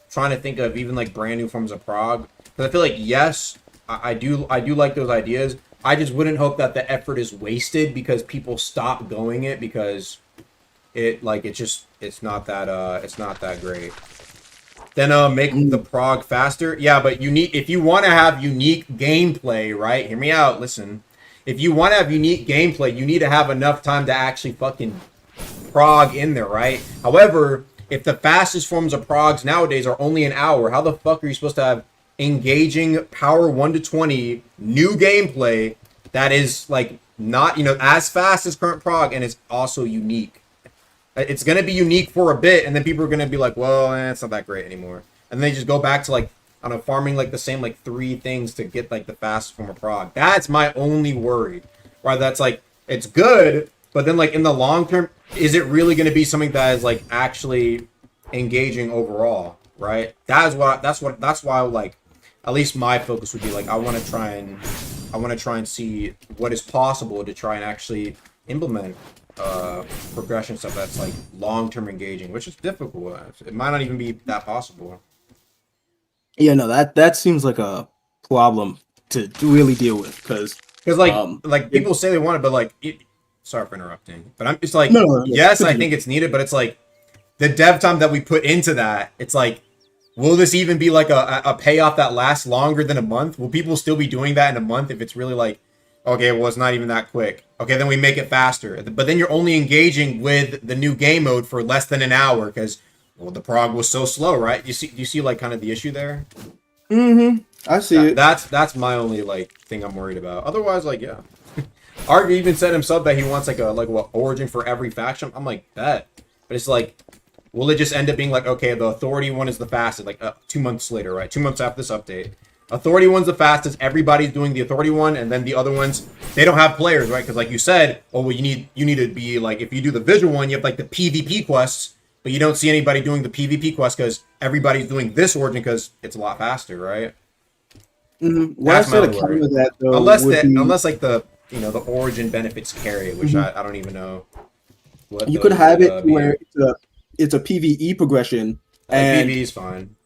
trying to think of even like brand new forms of prog. Because I feel like, yes, I do like those ideas. I just wouldn't hope that the effort is wasted because people stop going it because it's not that great. Then make the prog faster. Yeah, but if you want to have unique gameplay, right? Hear me out. Listen, if you want to have unique gameplay, you need to have enough time to actually fucking prog in there, right? However, if the fastest forms of progs nowadays are only an hour, how the fuck are you supposed to have engaging power 1 to 20 new gameplay that is like not as fast as current prog and is also unique? It's gonna be unique for a bit, and then people are gonna be like, well, it's not that great anymore, and they just go back to like, I don't know, farming like the same like 3 things to get like the fastest form of prog. That's my only worry. Right? That's like, it's good, but then like in the long term, is it really gonna be something that is like actually engaging overall? Right? That's why like, at least my focus would be like, I want to try and see what is possible to try and actually implement progression stuff that's like long-term engaging, which is difficult. It might not even be that possible. Yeah, no, that seems like a problem to really deal with, because like people say they want it, but like sorry for interrupting, but it's like, no, yes, I think it's needed, but it's like the dev time that we put into that, it's like, will this even be like a payoff that lasts longer than a month? Will people still be doing that in a month if it's really like, okay, well, it's not even that quick. Okay, then we make it faster. But then you're only engaging with the new game mode for less than an hour because, well, the prog was so slow, right? You see like kind of the issue there? I see it. That's my only like thing I'm worried about. Otherwise, like, yeah. Arg even said himself that he wants like what origin for every faction. I'm like, bet. But it's like, will it just end up being like, okay, the authority one is the fastest, like 2 months later, right? 2 months after this update. Authority one's the fastest, everybody's doing the authority one, and then the other ones, they don't have players, right? Because like you said, oh, well, you need to be like, if you do the visual one, you have like the PvP quests, but you don't see anybody doing the PvP quests because everybody's doing this origin because it's a lot faster, right? What I said to counter that, though, unless like the the origin benefits carry, which I don't even know. What you could have it where it's a PvE progression, and PvE is fine.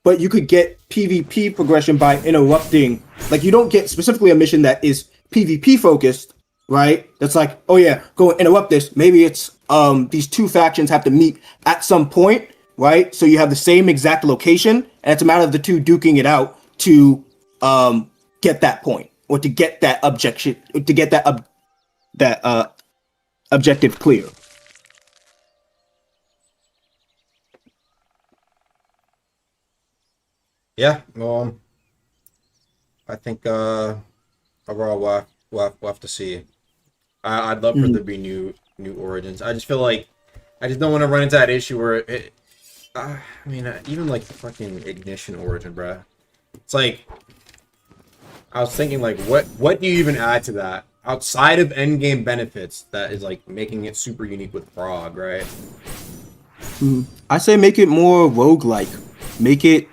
But you could get PvP progression by interrupting. Like, you don't get specifically a mission that is PvP focused, right? That's like, oh yeah, go interrupt this. Maybe it's these two factions have to meet at some point, right? So you have the same exact location, and it's a matter of the two duking it out to get that point, or to get that objection, to get that objective clear. Yeah, well, I think overall we'll have to see. I'd love for there to be new origins. I just feel like I just don't want to run into that issue where even like the fucking Ignition origin, bruh. It's like, I was thinking like, what do you even add to that outside of endgame benefits that is like making it super unique with prog, right? I say make it more roguelike. Make it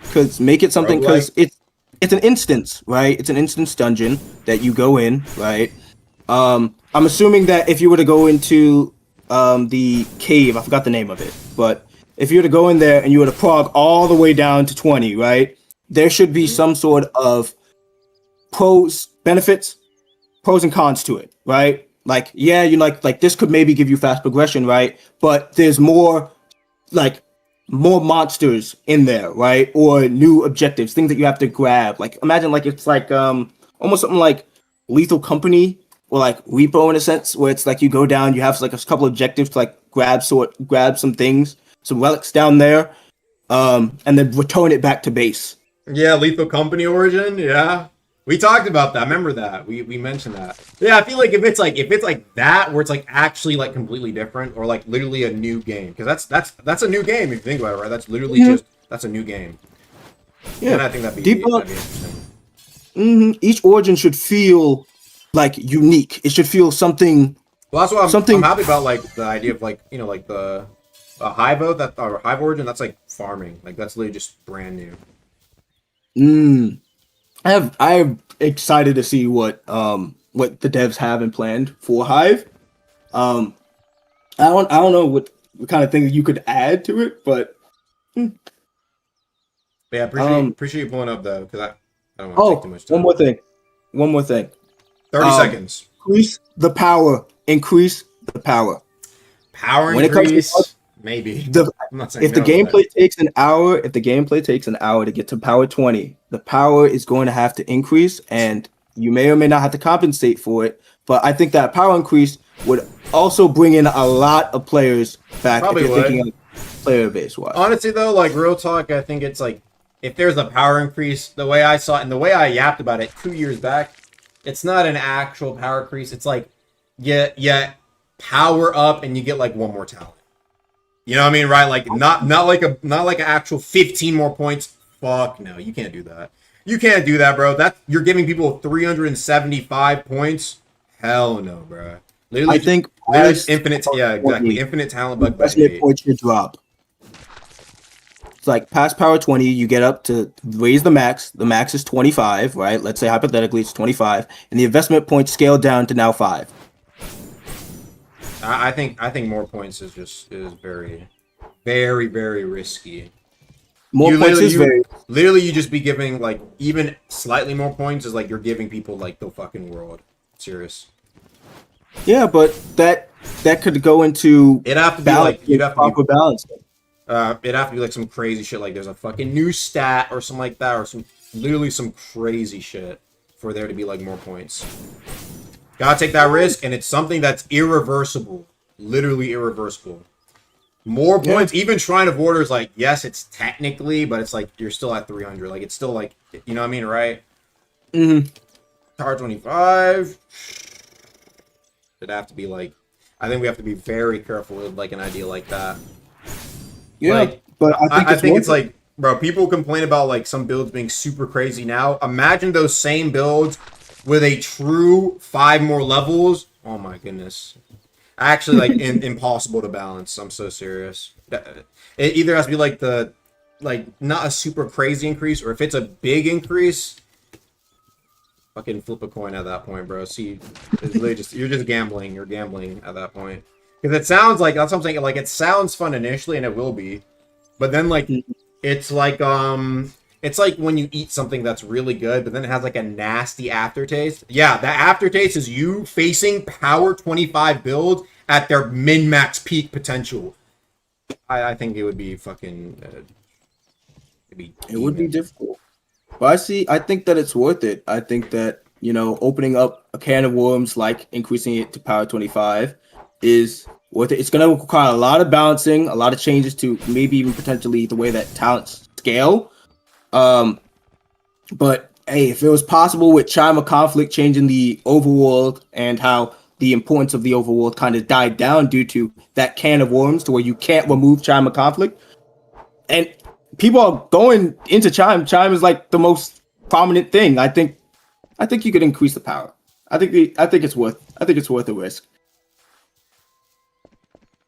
something, because it's an instance, right? It's an instance dungeon that you go in, right? I'm assuming that if you were to go into the cave, I forgot the name of it, but if you were to go in there and you were to prog all the way down to 20, right? There should be some sort of benefits, pros and cons to it, right? Like, yeah, you like this could maybe give you fast progression, right? But there's more monsters in there, right? Or new objectives, things that you have to grab. Like, imagine like it's like almost something like Lethal Company or like Repo in a sense, where it's like you go down, you have like a couple objectives to like grab some things, some relics down there, and then return it back to base. Yeah, Lethal Company origin. Yeah, we talked about that. I remember that we mentioned that. Yeah, I feel like if it's like that, where it's like actually like completely different, or like literally a new game, because that's a new game if you think about it, right? That's literally that's a new game. Yeah, and I think that'd be interesting. Each origin should feel like unique. It should feel something. Well, that's what I'm happy about, like the idea of like like the Hive origin. That's like farming. Like that's literally just brand new. I'm excited to see what the devs have and planned for Hive. I don't know what kind of things you could add to it, but yeah, appreciate you pulling up though, because I don't want to take too much time. One more thing. 30 seconds. Increase the power. Power when increase. Maybe. I'm not saying if the gameplay takes an hour to get to power 20, the power is going to have to increase, and you may or may not have to compensate for it. But I think that power increase would also bring in a lot of players back. Probably if you're thinking of player base wise. Honestly, though, like real talk, I think it's like if there's a power increase, the way I saw it and the way I yapped about it 2 years back, it's not an actual power increase. It's like yeah, power up and you get like one more talent. You know what I mean, right? Like not like an actual 15 more points. Fuck no, you can't do that. You can't do that, bro. You're giving people 375 points. Hell no, bro. Literally, I think infinite. Yeah, exactly. Infinite talent bug. Investment points should drop. It's like past power 20, you get up to raise the max. The max is 25, right? Let's say hypothetically it's 25, and the investment points scale down to now 5. I think more points is very, very, very risky. Literally you just be giving like even slightly more points is like you're giving people like the fucking world. Serious. Yeah, but that could go into it'd have to be like proper balancing. It'd have to be like some crazy shit, like there's a fucking new stat or something like that, or some crazy shit for there to be like more points. Gotta take that risk, and it's something that's irreversible. Literally irreversible. More points, even Shrine of Order is like, yes, it's technically, but it's like you're still at 300. Like it's still like, you know what I mean, right? Tower 25. It'd have to be like, I think we have to be very careful with like an idea like that. Yeah, like, but I think it's like, bro, people complain about like some builds being super crazy now. Imagine those same builds with a true 5 more levels. Oh my goodness. Actually, like impossible to balance. I'm so serious. It either has to be like not a super crazy increase, or if it's a big increase, fucking flip a coin at that point, bro. See, it's literally you're just gambling. You're gambling at that point. Because it sounds like, that's what I'm saying, like it sounds fun initially, and it will be, but then like it's like when you eat something that's really good, but then it has like a nasty aftertaste. Yeah, the aftertaste is you facing power 25 builds at their min-max peak potential. I think it would be fucking. It would be difficult. But I think that it's worth it. I think that, opening up a can of worms, like increasing it to power 25, is worth it. It's going to require a lot of balancing, a lot of changes to maybe even potentially the way that talents scale. But hey, if it was possible with Chime of Conflict changing the overworld and how the importance of the overworld kind of died down due to that can of worms to where you can't remove Chime of Conflict, and people are going into Chime. Chime is like the most prominent thing. I think you could increase the power. I think it's worth the risk.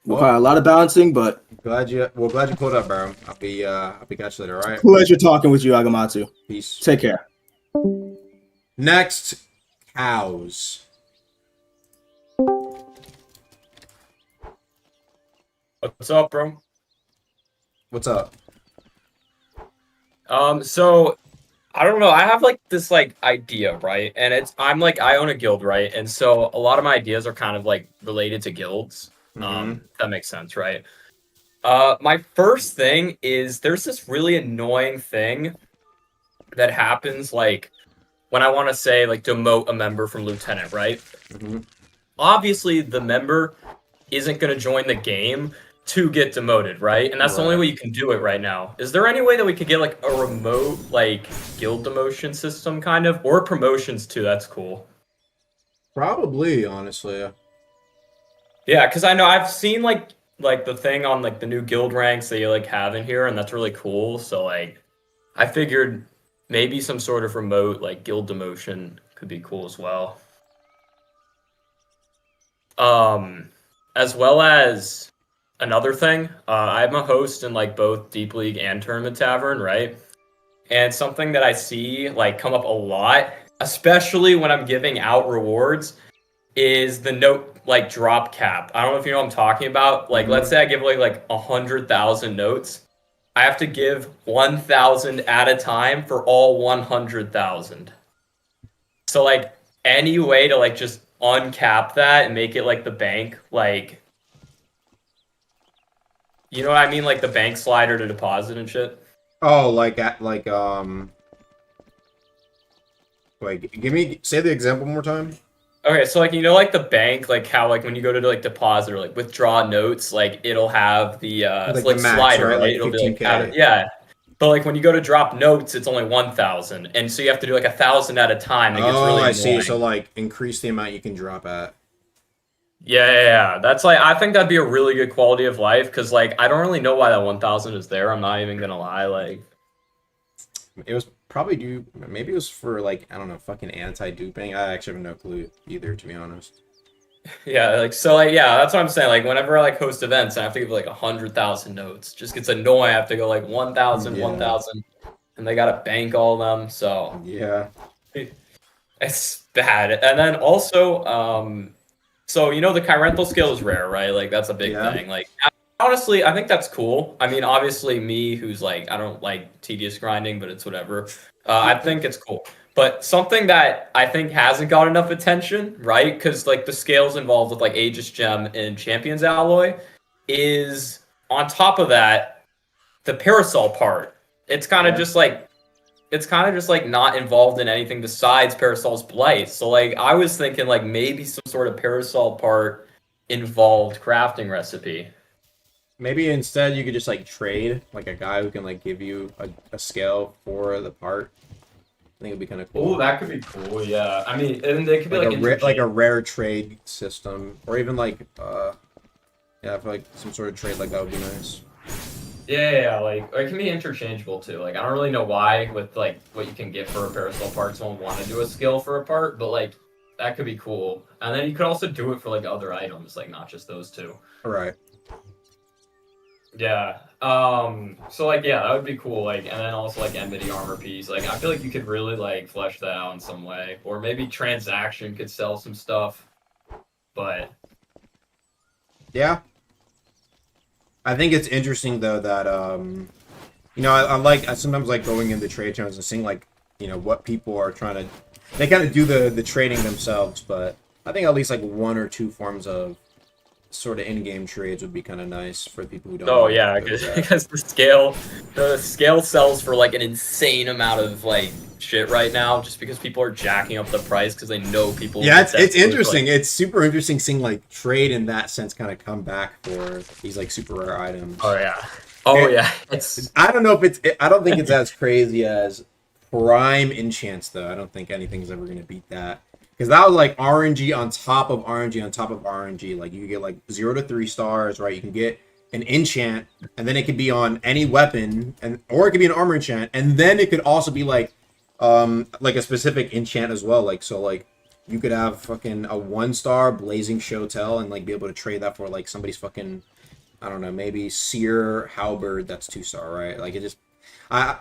Require a lot of balancing, but glad you pulled up, bro. I'll be catch you later, all right? Pleasure talking with you, Agamatsu. Peace. Take care. Next, cows. What's up, bro? What's up? So I don't know. I have like this like idea, right? And I own a guild, right? And so a lot of my ideas are kind of like related to guilds. That makes sense, right? My first thing is there's this really annoying thing that happens like when I want to say like demote a member from lieutenant, right? Obviously the member isn't going to join the game to get demoted, right? And that's the only way you can do it right now. Is there any way that we could get like a remote like guild demotion system kind of, or promotions too? That's cool. Probably, honestly. Yeah, because I know I've seen like the thing on like the new guild ranks that you like have in here, and that's really cool. So like I figured maybe some sort of remote like guild demotion could be cool as well. As well as another thing, I'm a host in like both Deep League and Tournament Tavern, right? And something that I see like come up a lot, especially when I'm giving out rewards, is the note like drop cap. I don't know if you know what I'm talking about. Like, let's say I give away like 100,000 notes. I have to give 1,000 at a time for all 100,000. So like any way to like just uncap that and make it like the bank, like, you know what I mean? Like the bank slider to deposit and shit. Oh, say the example one more time. Okay, so like, you know, like the bank, like how like when you go to like deposit or like withdraw notes, like it'll have the Like like the max, slider, right? right? Like It'll be 15K. like yeah. But like when you go to drop notes, it's only 1,000, and so you have to do like 1,000 at a time. It gets really I see. annoying. So like increase the amount you can drop at. Yeah. That's like, I think that'd be a really good quality of life, because like I don't really know why that 1,000 is there. I'm not even gonna lie. Like It was probably due. Maybe it was for like, I don't know, fucking anti-duping. I actually have no clue either, to be honest. yeah, like so like yeah, that's what I'm saying. Like whenever I like host events, I have to give like 100,000 notes. Just gets annoying. I have to go like 1,000, Yeah. 1,000, and they gotta bank all of them. So yeah, it's bad. And then also, so you know the Chirenthal skill is rare, right? Like that's a big thing. Like honestly, I think that's cool. I mean, obviously me, who's like I don't like tedious grinding, but it's whatever. I think it's cool. But something that I think hasn't got enough attention, right? Because like the scales involved with like Aegis Gem and Champions Alloy is on top of that, the Parasol part. It's kind of just like not involved in anything besides Parasol's Blight. So like I was thinking like maybe some sort of Parasol part involved crafting recipe. maybe instead you could just like trade like a guy who can like give you a scale for the part. I think it'd be kind of cool. Oh, that could be cool. Yeah, I mean, and they could be like a rare trade system, or even like yeah, I feel like some sort of trade like that would be nice. Yeah, like it can be interchangeable too. Like I don't really know why with like what you can get for a Parasol part, someone want to do a skill for a part, but like that could be cool. And then you could also do it for like other items, like not just those two. All right. Yeah. So like yeah, that would be cool. Like and then also like enmity armor piece. Like I feel like you could really like flesh that out in some way, or maybe transaction could sell some stuff. But yeah, I think it's interesting though that you know, I sometimes like going into trade channels and seeing like, you know, what people are trying to. They kind of do the trading themselves, but I think at least like one or two forms of sort of in-game trades would be kind of nice for people who don't. Oh yeah, because the scale sells for like an insane amount of like shit right now, just because people are jacking up the price because they know people. Yeah, it's interesting. It's super interesting seeing like trade in that sense kind of come back for these like super rare items. Oh yeah. Oh yeah. It's. I don't know if it's. I don't think it's as crazy as Prime enchants though. I don't think anything's ever gonna beat that. Because that was like RNG on top of RNG on top of RNG. Like you get like 0 to 3 stars, right? You can get an enchant, and then it could be on any weapon, or it could be an armor enchant, and then it could also be like a specific enchant as well. Like so, like you could have fucking a 1-star blazing Shotel and like be able to trade that for like somebody's fucking, I don't know, maybe Seer Halberd that's 2-star, right? Like it just. I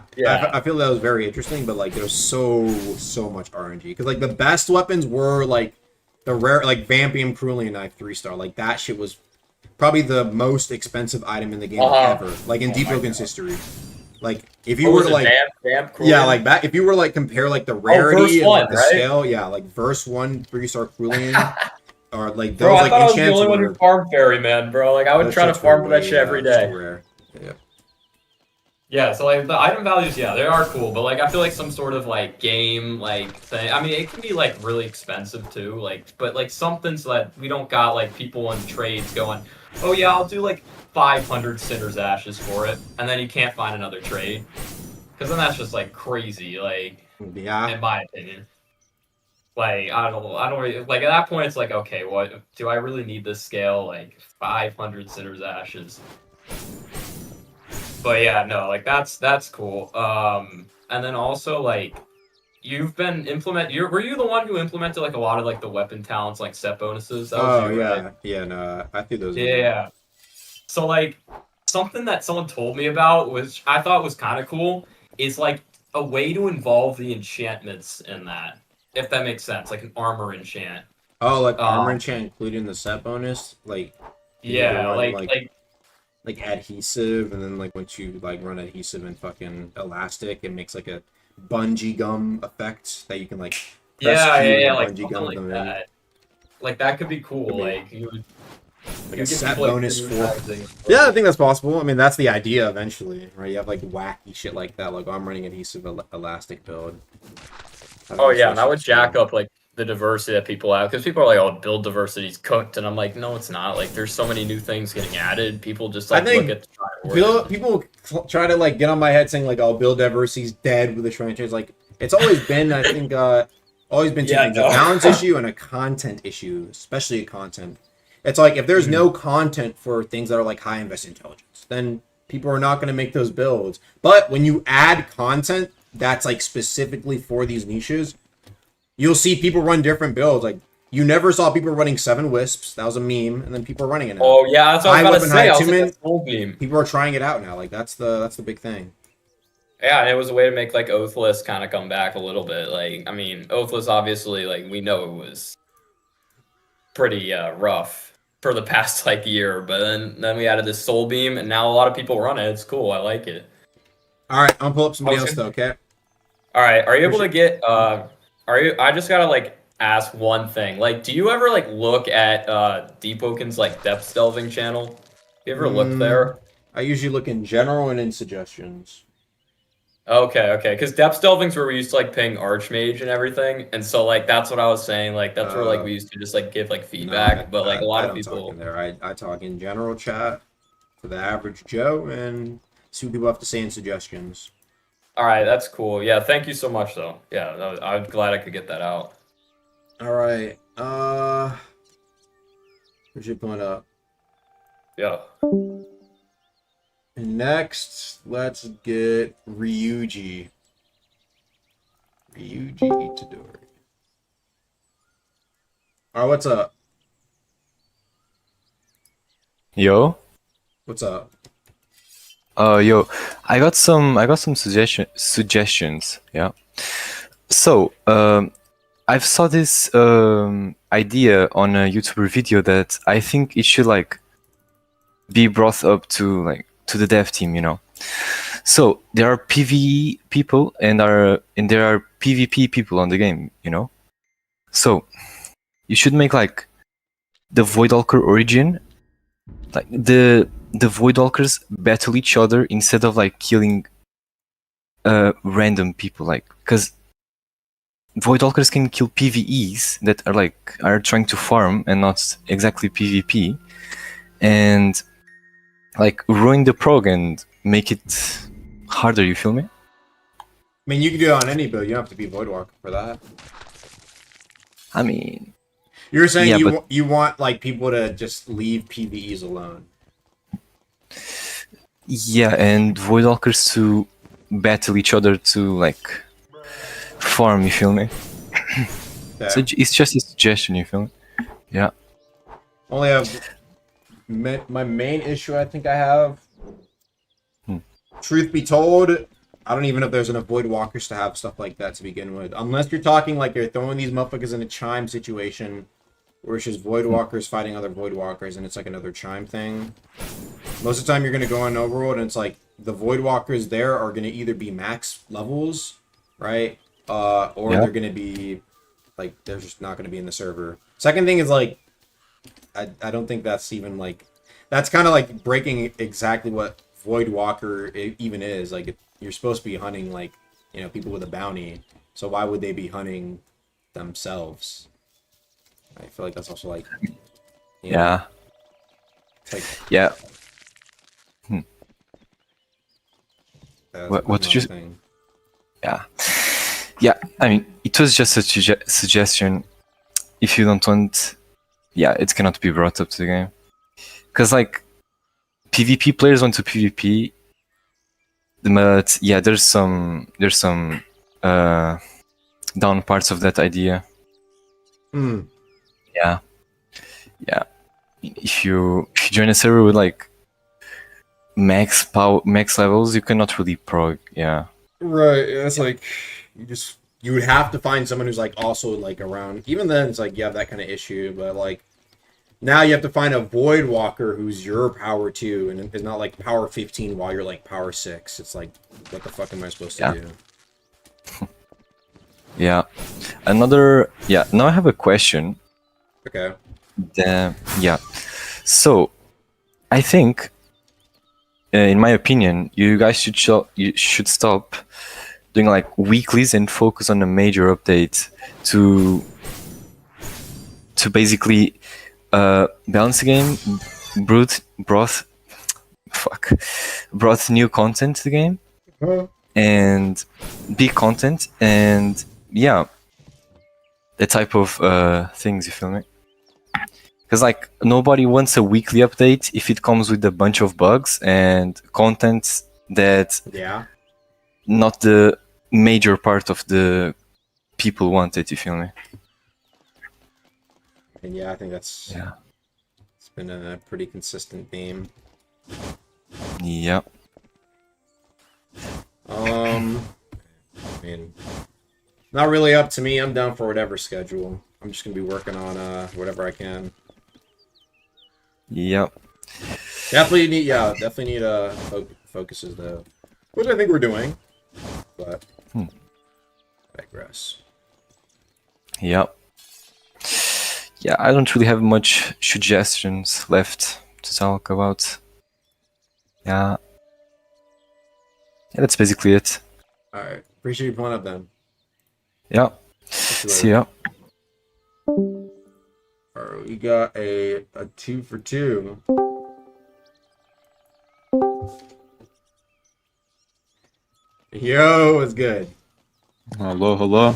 feel that was very interesting, but like there's so much RNG because like the best weapons were like the rare like Vampium Cerulean Knife 3-star, like that shit was probably the most expensive item in the game ever, like in Deepwoken's history. Like if you were to like, yeah, like back if you were to like compare like the rarity and like the scale, yeah, like verse 1 3-star Cooling, or like those bro, I like thought I was the only enchants one who farmed Ferryman, bro. Like I would try to farm for that shit every day. Rare. Yeah. Yeah, so like the item values, yeah, they are cool, but like I feel like some sort of like game like thing. I mean, it can be like really expensive too, like but like something so that we don't got like people in trades going, oh yeah, I'll do like 500 Cinder's Ashes for it, and then you can't find another trade, because then that's just like crazy, like in my opinion. Like I don't really, like at that point it's like, okay, what do I really need this scale? Like 500 Cinder's Ashes. But yeah, no, like that's cool. And then also like you've been were you the one who implemented like a lot of like the weapon talents, like set bonuses? That was you, yeah, right? yeah, no, I threw those. Yeah. So like something that someone told me about, which I thought was kind of cool, is like a way to involve the enchantments in that, if that makes sense, like an armor enchant. Oh, like armor enchant including the set bonus, like yeah, like adhesive, and then like once you like run adhesive and fucking elastic, it makes like a bungee gum effect that you can like press yeah, like bungee something gum like them that. Like that could be cool. Like you would like a set bonus for. Yeah, I think that's possible. I mean, that's the idea eventually, right? You have like wacky shit like that. Like I'm running adhesive elastic build. Oh yeah, and I would jack up like the diversity that people have, because people are like, "Oh, build diversity's cooked," and I'm like, "No, it's not. Like, there's so many new things getting added. People just like look at people try to like get on my head saying like, "Oh, build diversity's dead with the shrine trades." Like, it's always been, I think, always been two things: a balance issue and a content issue, especially a content. It's like if there's no content for things that are like high invest intelligence, then people are not going to make those builds. But when you add content that's like specifically for these niches, you'll see people run different builds. Like you never saw people running 7 wisps. That was a meme, and then people are running it now. Oh yeah, that's what I was about to say. Attunement, full meme. people are trying it out now. Like that's the big thing. Yeah, and it was a way to make like Oathless kind of come back a little bit. Like, I mean, Oathless obviously, like we know it was pretty rough for the past like year, but then we added this Soul Beam, and now a lot of people run it. It's cool. I like it. All right, I'll pull up somebody else though. Okay. All right, are you able to get? I just gotta like ask one thing. Like, do you ever like look at Deepwoken's like depth delving channel? You ever look there? I usually look in general and in suggestions. Okay, because depth delving's where we used to like ping Archmage and everything, and so like that's what I was saying. Like that's where like we used to just like give like feedback, but like a lot of people talk in there. I talk in general chat for the average Joe and see what people have to say in suggestions. All right, that's cool. Yeah, thank you so much though. Yeah, I'm glad I could get that out. All right, where's your point up? Yeah. And next, let's get Ryuji. Ryuji Itadori. Alright, what's up? Yo. What's up? Yo, I got some suggestions. Yeah. So, I've saw this idea on a YouTuber video that I think it should like be brought up to like to the dev team, you know. So there are PvE people and there are PvP people on the game, you know. So you should make like the Voidwalker origin, like the Voidwalkers battle each other instead of like killing random people, like because Voidwalkers can kill PvEs that are trying to farm and not exactly PvP, and like ruin the prog and make it harder, you feel me? I mean, you can do it on any build. You don't have to be Voidwalker for that. I mean, you're saying yeah, you want like people to just leave PvEs alone. Yeah, and Voidwalkers to battle each other to like farm, you feel me? Yeah. So it's just a suggestion, you feel me? Yeah. Only have my main issue I think I have. Truth be told, I don't even know if there's enough Voidwalkers to have stuff like that to begin with. Unless you're talking like you're throwing these motherfuckers in a chime situation where it's just Voidwalkers fighting other Voidwalkers, and it's like another chime thing. Most of the time, you're gonna go on Overworld, and it's like the Voidwalkers there are gonna either be max levels, right? Or they're gonna be like they're just not gonna be in the server. Second thing is like, I don't think that's even like, that's kind of like breaking exactly what Voidwalker even is. Like, you're supposed to be hunting like, you know, people with a bounty. So why would they be hunting themselves? I feel like that's also like, you know, like, yeah. What did you? Yeah. I mean, it was just a suggestion. If you don't want, it cannot be brought up to the game, because like PvP players want to PvP, but there's some down parts of that idea. Yeah. If you join a server with like max levels, you cannot really prog. Yeah. Right. It's like you would have to find someone who's like also like around. Even then, it's like you have that kind of issue, but like now you have to find a Voidwalker who's your power 2, and it's not like power 15 while you're like power 6. It's like, what the fuck am I supposed to do? Yeah. Now I have a question. Okay. So, I think, in my opinion, you guys should stop doing like weeklies and focus on a major update to basically balance the game, brought new content to the game, and big content, and the type of things, you feel me? Because like nobody wants a weekly update if it comes with a bunch of bugs and content that not the major part of the people want it, you feel me? And I think that's it's been a pretty consistent theme. Yeah. I mean, not really up to me. I'm down for whatever schedule. I'm just gonna be working on whatever I can. Yep. Definitely need focuses though, which I think we're doing, but digress. Yep. Yeah, I don't really have much suggestions left to talk about. Yeah, that's basically it. All right, appreciate you pulling up then. Yeah. See ya. Alright, we got a 2 for 2. Yo, what's good? Hello.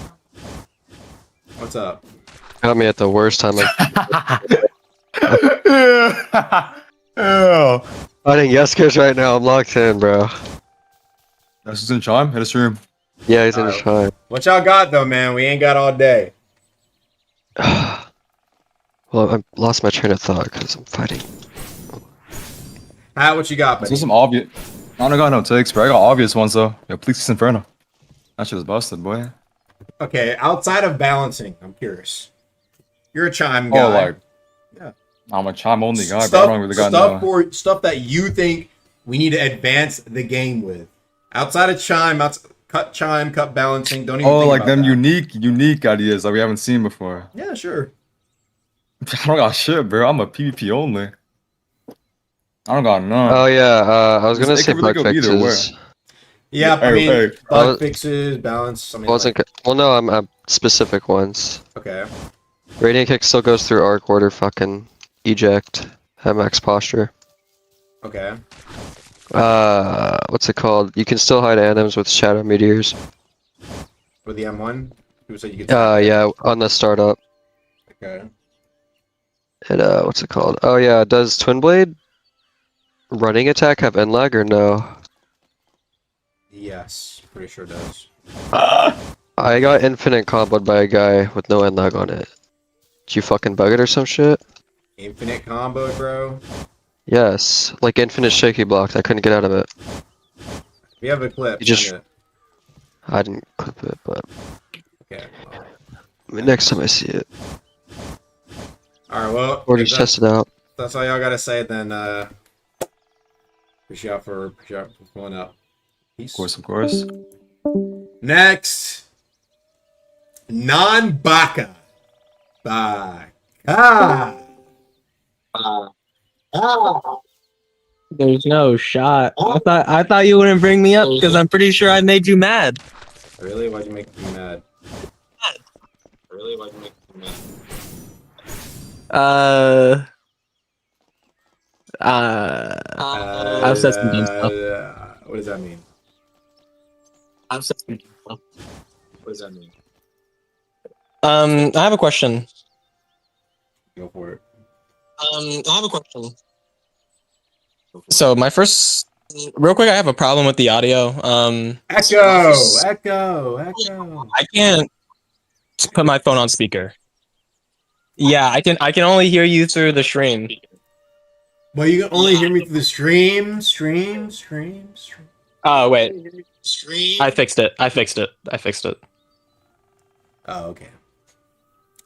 What's up? Got me at the worst time. Fighting Yeskers right now. I'm locked in, bro. This is in Chime. Hit us room. Yeah, he's in his Chime. What y'all got though, man? We ain't got all day. Well, I lost my train of thought because I'm fighting. What you got, buddy? This is some obvious. I don't got no takes, but I got obvious ones though. Yo, Please Inferno. That shit was busted, boy. Okay, outside of balancing, I'm curious. You're a chime guy. I'm a chime only guy, but I don't really got no. Stuff that you think we need to advance the game with. Outside of chime, cut balancing. Don't even. Oh, think like about them that. unique ideas that we haven't seen before. Yeah, sure. I don't got shit, bro. I'm a PvP only. I don't got none. Oh yeah, I was gonna say really bug fixes. Yeah, I mean, bug fixes, balance. I mean, well, no, I'm specific ones. Okay. Radiant kick still goes through arc order, fucking eject, have max posture. Okay. What's it called? You can still hide anims with shadow meteors. With the M1, people say you could. Yeah, on the startup. Okay. And what's it called? Oh yeah, does Twin Blade running attack have end lag or no? Yes, pretty sure it does. I got infinite comboed by a guy with no end lag on it. Did you fucking bug it or some shit? Infinite combo, bro. Yes, like infinite shaky blocked. I couldn't get out of it. We have a clip. You just... send it. I didn't clip it, but Okay. next time I see it. All right, well, Or if just test it out. that's all y'all gotta say, then appreciate y'all for pulling up. Peace. Of course. Next, non-baka. Baka. There's no shot. I thought you wouldn't bring me up because I'm pretty sure I made you mad. Really? Why'd you make me mad? Really? Why'd you make me mad? I've said some dumb stuff. What does that mean? I've said some dumb stuff. What does that mean? I have a question. Go for it. I have a question. So my first, real quick, I have a problem with the audio. Echo. I can't put my phone on speaker. Yeah, I can only hear you through the stream. Well, you can only hear me through the stream. Oh wait. I fixed it. Oh, okay.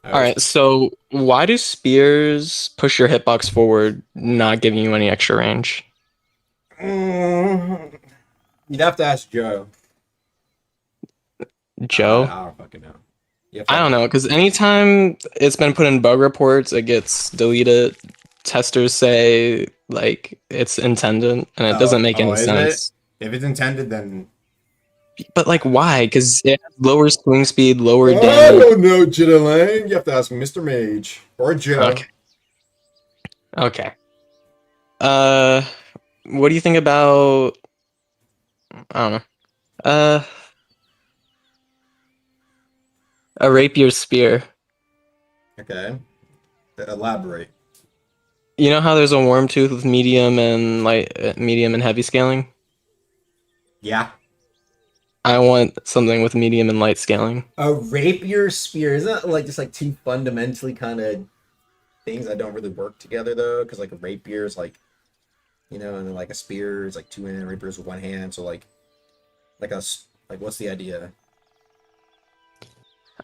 All right. So why do spears push your hitbox forward, not giving you any extra range? You'd have to ask Joe. Joe? I don't fucking know. I don't know, because anytime it's been put in bug reports, it gets deleted. Testers say like it's intended, and it doesn't make any is sense. it? If it's intended, then. But like, why? Because it has lower swing speed, lower I damage. don't know, Jittalang. You have to ask Mr. Mage or Joe. Okay. What do you think about? I don't know. A rapier spear. Okay. Elaborate. You know how there's a worm tooth with medium and medium and heavy scaling? Yeah. I want something with medium and light scaling. A rapier spear isn't that like just like two fundamentally kind of things that don't really work together though? Because like a rapier is like, and then like a spear is like two hand, and rapier is with one hand. So like what's the idea?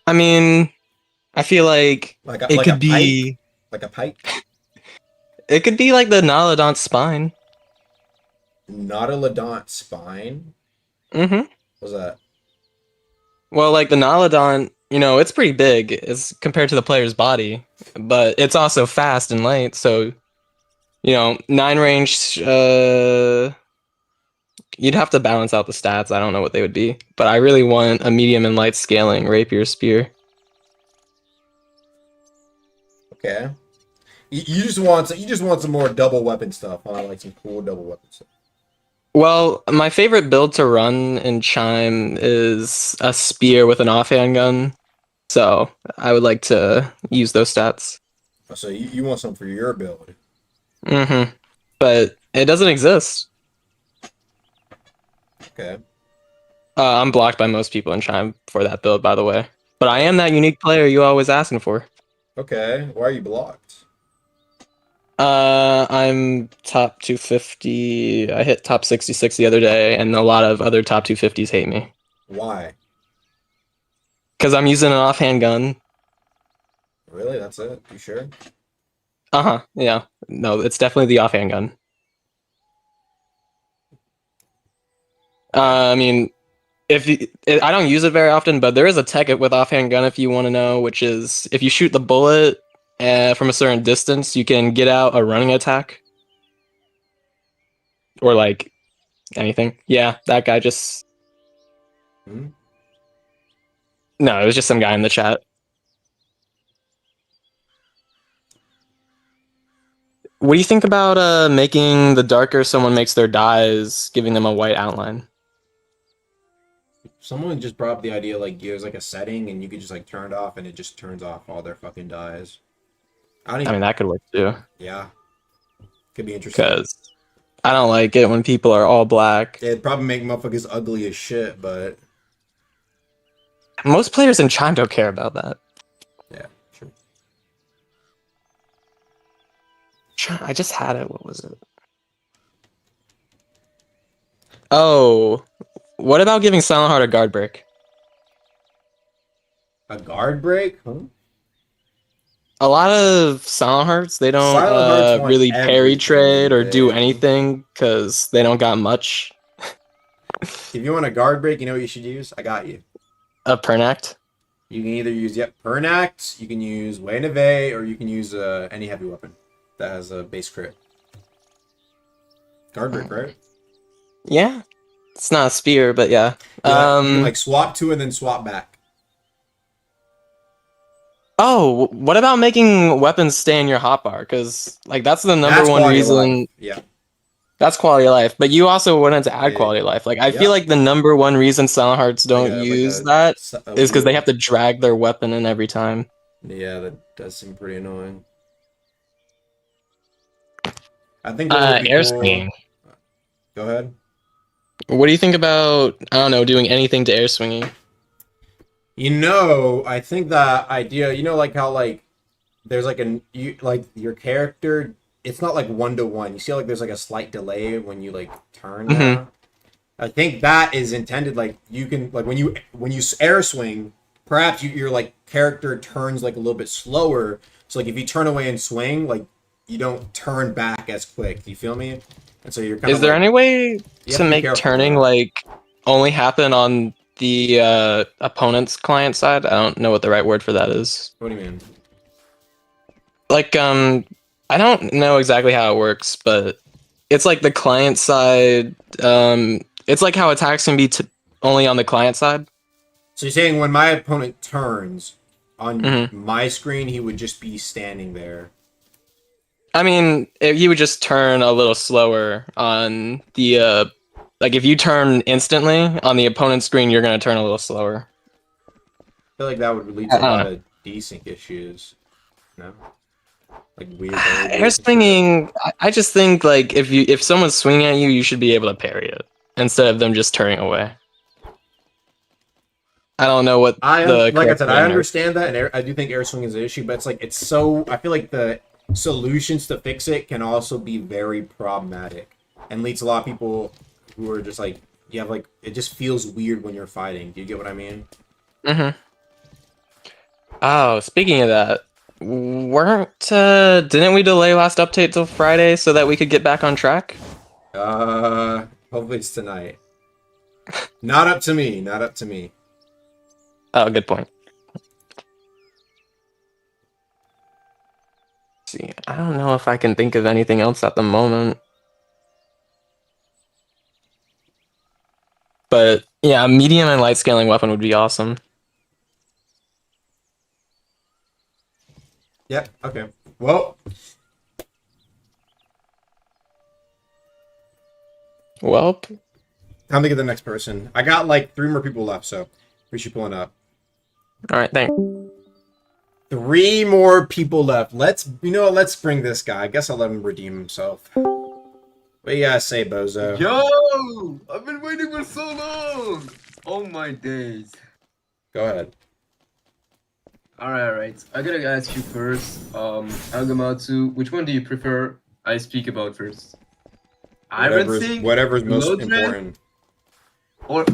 I mean, I feel like it could be like a pipe. It could be like the Naladont spine. Nautilodont spine. Mm-hmm. What's that? Well, like the Naladont, it's pretty big as compared to the player's body, but it's also fast and light. So, 9 range. You'd have to balance out the stats. I don't know what they would be, but I really want a medium and light scaling rapier spear. Okay. You just want some more double weapon stuff, huh? Like some cool double weapon stuff. Well, my favorite build to run in Chime is a spear with an offhand gun, so I would like to use those stats. So you want some for your build? Mm-hmm. But it doesn't exist. Okay. I'm blocked by most people in Chime for that build, by the way. But I am that unique player you always asking for. Okay. Why are you blocked? I'm top 250. I hit top 66 the other day, and a lot of other top 250s hate me. Why? Because I'm using an offhand gun. Really? That's it? You sure? Uh-huh. Yeah. No, it's definitely the offhand gun. I mean, I don't use it very often, but there is a tech with offhand gun if you want to know, which is if you shoot the bullet from a certain distance, you can get out a running attack. Or like anything. Yeah, that guy just... No, it was just some guy in the chat. What do you think about making the darker someone makes their dyes, giving them a white outline? Someone just brought up the idea like there's like a setting and you could just like turn it off and it just turns off all their fucking dyes. I mean, that could work too. Yeah. Could be interesting. Because I don't like it when people are all black. It'd probably make motherfuckers ugly as shit, but... Most players in Chime don't care about that. Yeah, true. I just had it. What was it? Oh, what about giving Silent Heart a guard break? A guard break? Huh? a lot of Silent Hearts, they don't Silent Hearts want really parry everything trade or do big. anything because they don't got much. If you want a guard break, you know what you should use? I got you. A Pernact? You can either use Pernact, you can use Way Neve, or you can use any heavy weapon that has a base crit. Guard break, right? Yeah. It's not a spear, but yeah. Yeah, you can like swap to and then swap back. Oh, what about making weapons stay in your hotbar? Because like that's the number one reason. Yeah. That's quality of life, but you also wanted to add quality of life. Like I feel like the number one reason Silent Hearts don't use that is because they have to drag their weapon in every time. Yeah, that does seem pretty annoying. I think air swinging. Go ahead. What do you think about, I don't know, doing anything to air swinging? You know, I think that idea, you know, like how like there's like like your character, it's not like 1-to-1. You see like there's like a slight delay when you like turn now. I think that is intended like you can like when you air swing, perhaps your like character turns like a little bit slower. So like if you turn away and swing, like you don't turn back as quick. Do you feel me? And so you're kind of. Is there any way to make turning like only happen on the opponent's client side? I don't know what the right word for that is. What do you mean? Like I don't know exactly how it works, but it's like the client side. It's like how attacks can be only on the client side. So you're saying when my opponent turns on my screen, he would just be standing there. I mean, he would just turn a little slower on the like if you turn instantly on the opponent's screen, you're gonna turn a little slower. I feel like that would lead to a lot of desync issues. No, like weird. Air swinging, I just think like if someone's swinging at you, you should be able to parry it instead of them just turning away. I don't know what like I said, I understand that, and I do think air swing is an issue, but it's like it's so. I feel like the solutions to fix it can also be very problematic and leads to a lot of people who are just like you have like it just feels weird when you're fighting. Do you get what I mean? Oh, speaking of that, didn't we delay last update till Friday so that we could get back on track? Hopefully it's tonight. Not up to me. Not up to me. Oh, good point. See, I don't know if I can think of anything else at the moment. But yeah, a medium and light scaling weapon would be awesome. Yep, okay. Well. Time to get the next person. I got like 3 more people left, so we should pull it up. Alright, thanks. 3 more people left. Let's bring this guy. I guess I'll let him redeem himself. What do you guys say, Bozo? Yo! I've been waiting for so long! Oh my days. Go ahead. Alright. I gotta ask you first, Algamatsu, which one do you prefer I speak about first? Whatever's most important. Or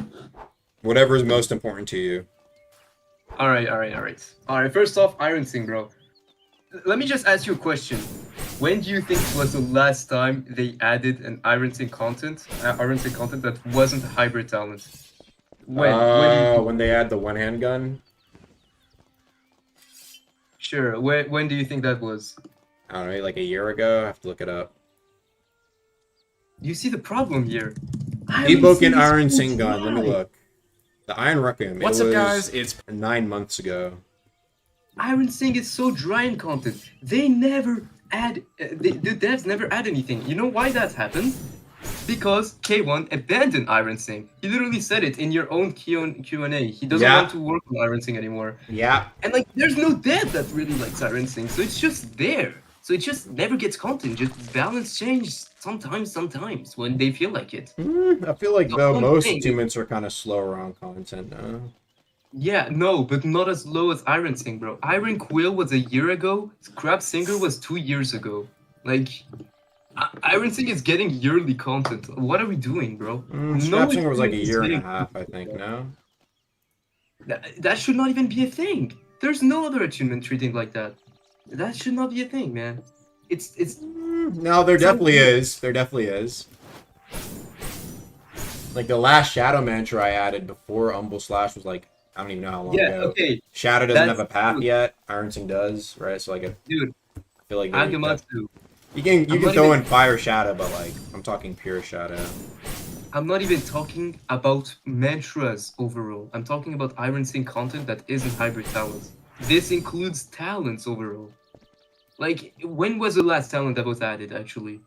whatever's most important to you. Alright, first off, Iron Sing, bro. Let me just ask you a question. When do you think was the last time they added an Iron Sing content that wasn't a hybrid talent? When they add the one-hand gun? Sure, when do you think that was? I don't know, like a year ago? I have to look it up. You see the problem here. Deepwoken Iron Sing gun, let me look. The Iron Requiem. What's up, guys? It's 9 months ago. Iron Sing is so dry in content. They never add. The devs never add anything. You know why that happened? Because K1 abandoned Iron Sing. He literally said it in your own Q&A. He doesn't want to work on Iron Sing anymore. Yeah. And like, there's no dev that really likes Iron Sing, so it's just there. So it just never gets content. Just balance change sometimes when they feel like it. I feel like though most attunements are kind of slower on content now. Yeah, no, but not as low as Iron Sing, bro. Iron Quill was a year ago. Scrap Singer was 2 years ago. Like, Iron Sing is getting yearly content. What are we doing, bro? Scrap Singer was like a year and a half, I think, no? That should not even be a thing. There's no other attunement treating like that. That should not be a thing, man. It's No, there definitely is. There definitely is. Like the last Shadow Mantra I added before Umble Slash was like, I don't even know how long ago. okay. Shadow doesn't have a That's path true. yet. Iron Sing does, right? So like, Dude, I feel like Agamatsu. you can I'm not throw even- in Fire Shadow, but like I'm talking pure Shadow. I'm not even talking about mantras overall. I'm talking about Iron Sing content that isn't hybrid talents. This includes talents overall. Like, when was the last talent that was added, actually?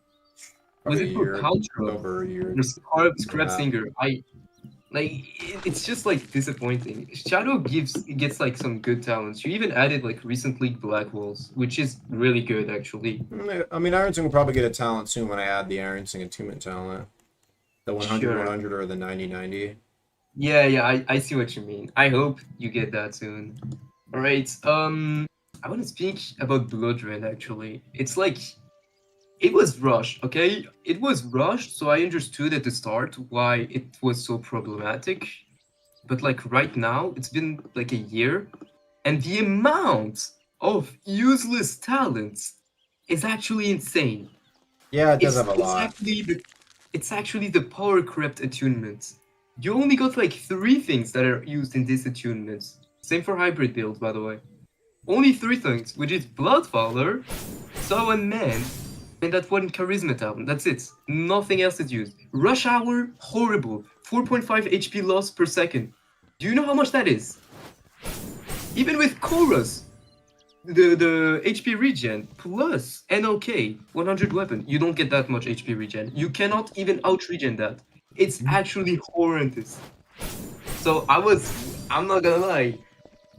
Was Probably it a for year, Culture? over a year. Or Scrap Yeah. Singer? It's just like disappointing. Shadow gets like some good talents. You even added like recent League Black Walls, which is really good actually. I mean, Iron Sing will probably get a talent soon when I add the Iron Sing Attunement talent. The 100-100 or the 90-90. Yeah, I see what you mean. I hope you get that soon. Alright, I want to speak about Blood Red actually. It's like, it was rushed, okay? It was rushed, so I understood at the start why it was so problematic. But like right now, it's been like a year, and the amount of useless talents is actually insane. Yeah, it does have a It's lot. actually the power crept attunement. You only got like 3 things that are used in this attunement. Same for hybrid builds, by the way. Only 3 things, which is Bloodfather, Soul and Man, and that one Charisma talent. That's it. Nothing else is used. Rush Hour, horrible. 4.5 HP loss per second. Do you know how much that is? Even with Chorus, the HP regen plus NOK 100 weapon, you don't get that much HP regen. You cannot even out regen that. It's actually horrendous. So I'm not gonna lie,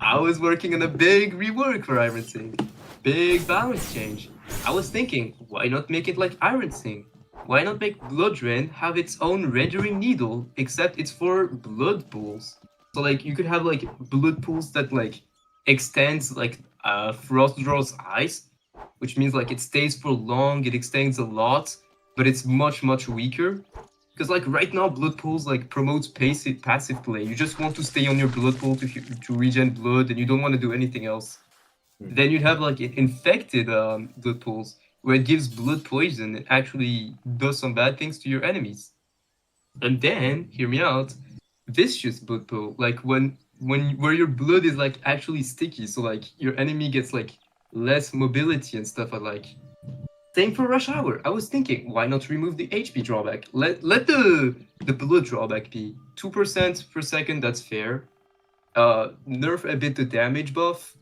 I was working on a big rework for Iron Sing. Big balance change. I was thinking, why not make it like Iron Sing? Why not make Blood Drain have its own rendering needle, except it's for blood pools? So like you could have like blood pools that like extends like Frost Draw's Ice, which means like it stays for long, it extends a lot, but it's much weaker. Because like right now, blood pools like promotes passive play. You just want to stay on your blood pool to regen blood, and you don't want to do anything else. Then you'd have like infected blood pools where it gives blood poison. It actually does some bad things to your enemies. And then, hear me out, vicious blood pool, like where your blood is like actually sticky, so like your enemy gets like less mobility and stuff. Like same for Rush Hour. I was thinking, why not remove the HP drawback? Let the blood drawback be 2% per second. That's fair. Nerf a bit the damage buff,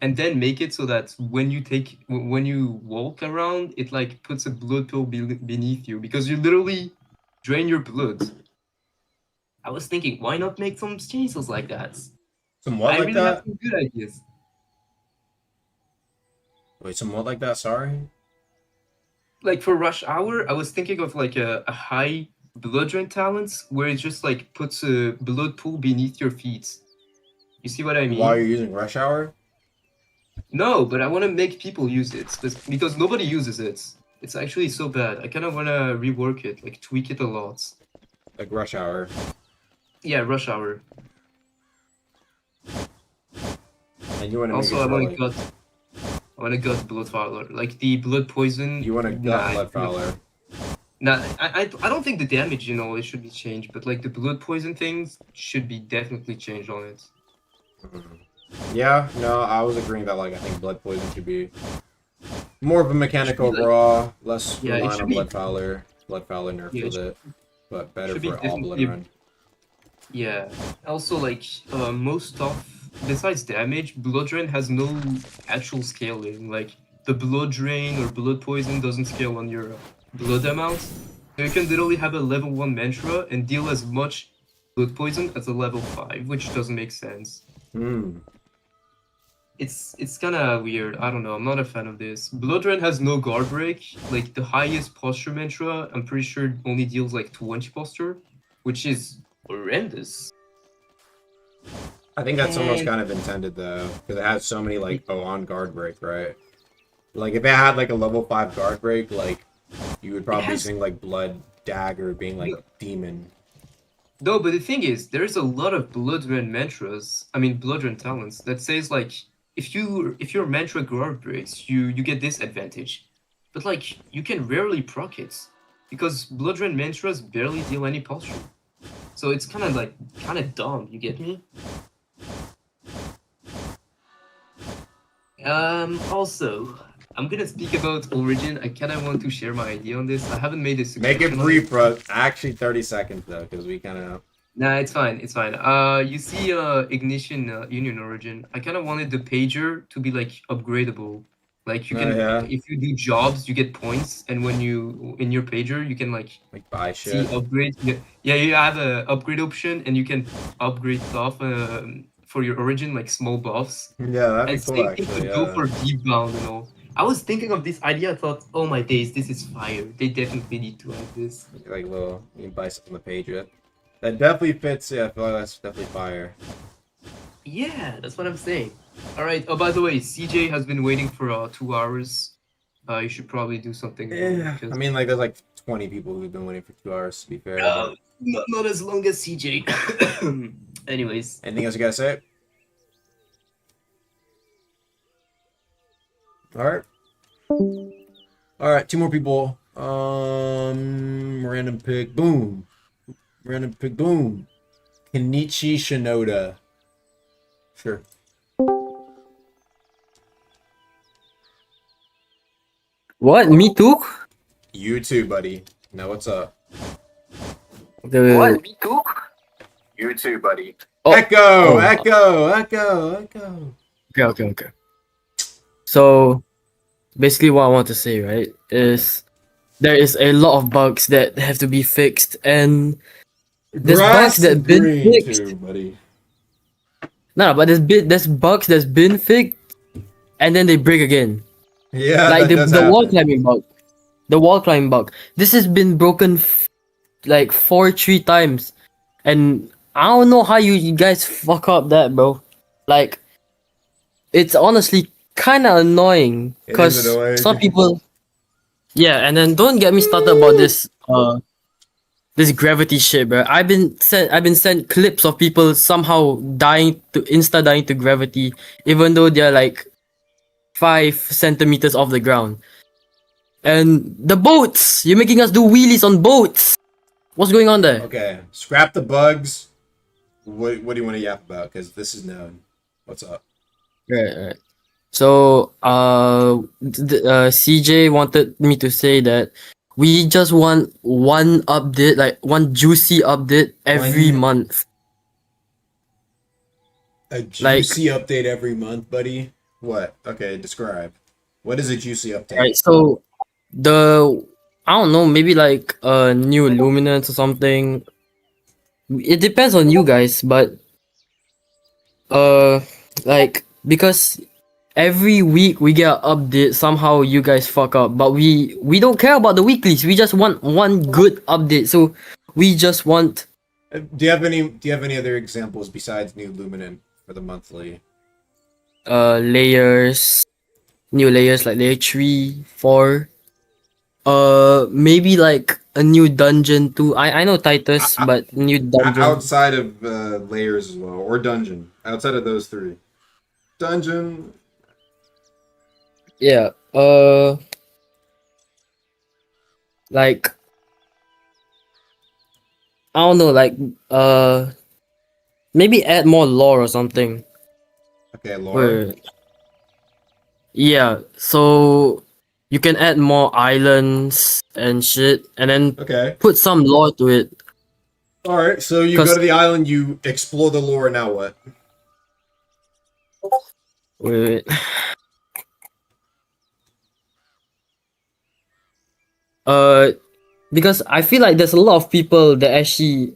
and then make it so that when you walk around, it like puts a blood pill beneath you because you literally drain your blood. I was thinking, why not make some changes like that? Some what I like really that? have some good ideas. Wait, some what like that? Sorry. Like for Rush Hour, I was thinking of like a high blood drain talents where it just like puts a blood pool beneath your feet. You see what I mean? While you're using Rush Hour? No, but I want to make people use it because nobody uses it. It's actually so bad. I kind of want to rework it, like tweak it a lot. Like Rush Hour. Yeah, Rush Hour. And you want to Also, I want to gut Bloodfowler, like the blood poison. You want to gut Bloodfowler. Nah, I don't think the damage, it should be changed, but like the blood poison things should be definitely changed on it. Yeah, no, I was agreeing that like I think blood poison should be more of a mechanical raw, less reliant on Bloodfowler. Bloodfowler nerfed with it, but better for all blood run. Yeah. Also, like most stuff besides damage, blood drain has no actual scaling. Like the blood drain or blood poison doesn't scale on your blood amount. So you can literally have a level 1 mantra and deal as much blood poison as a level 5, which doesn't make sense. It's kind of weird. I don't know. I'm not a fan of this. Blood Drain has no guard break. Like the highest posture mantra, I'm pretty sure only deals like 20 posture, which is horrendous. I think that's almost kind of intended though, because it has so many like on guard break, right? Like if it had like a level 5 guard break, like you would probably sing like Blood Dagger being like demon. No, but the thing is, there's a lot of Blood Drain mantras, Blood Drain talents, that says like if your mantra guard breaks, you get this advantage. But like you can rarely proc it because blood drain mantras barely deal any posture. So it's kind of dumb. You get me? Also, I'm gonna speak about Origin. I kind of want to share my idea on this. I haven't made a Make it brief, bro. Actually, 30 seconds though, because we kind of. Nah, it's fine. It's fine. You see, Ignition Union Origin. I kind of wanted the pager to be like upgradable. Like you Oh, can, yeah. if you do jobs, you get points, and when you in your pager, you can like buy see shit. upgrade. Yeah, you have a upgrade option, and you can upgrade stuff for your Origin, like small buffs. Yeah, that'd be And cool, same thing actually, could go yeah. for deep bound and all. I was thinking of this idea. I thought, oh my days, this is fire. They definitely need to have this. Like little, you can buy something on the page. That definitely fits. Yeah, I feel like that's definitely fire. Yeah, that's what I'm saying. All right. Oh, by the way, CJ has been waiting for 2 hours. You should probably do something. Yeah, I mean, like there's like 20 people who've been waiting for 2 hours. To be fair. No, not as long as CJ. Anyways. Anything else you gotta say? All right. All right, 2 more people. Random pick. Boom. Random pick. Boom. Kenichi Shinoda. Sure. What? Me too? You too, buddy. Now what's up? What? Me too? You too, buddy. Oh. Echo! Oh. Echo! Okay. So, basically, what I want to say, right, is there is a lot of bugs that have to be fixed, and there's bugs that have been green fixed. too, buddy. No, but there's bugs that's been fixed, and then they break again. Yeah, like that does the wall happen. climbing bug. The wall climbing bug. This has been broken like 3 times, and I don't know how you guys fuck up that, bro. Like, it's honestly kind of annoying It is because annoying. some people. Yeah, and then don't get me started about this this gravity shit, bro. I've been sent clips of people somehow dying to gravity, even though they're like 5 centimeters off the ground. And the boats, you're making us do wheelies on boats. What's going on there? Okay, scrap the bugs. What do you want to yap about? Because this is known. What's up? Right. So, CJ wanted me to say that we just want one update, like one juicy update every month. A juicy update every month, buddy. What? Okay, describe. What is a juicy update? Right. So, I don't know, maybe like a new Luminant or something. It depends on you guys, but like, because every week we get an update, somehow you guys fuck up, but we don't care about the weeklies. We just want one good update. So we just want. Do you have any other examples besides new Luminant for the monthly? Layers, new layers like layer 3, 4. Maybe like a new dungeon too. I know Titus, but new dungeon. Outside of layers as well, or dungeon. Outside of those 3. Dungeon. Yeah. Like, I don't know, like maybe add more lore or something. Okay, lore. Yeah, so you can add more islands and shit, and then put some lore to it. All right, so you go to the island, you explore the lore. Now what? Wait. Because I feel like there's a lot of people that actually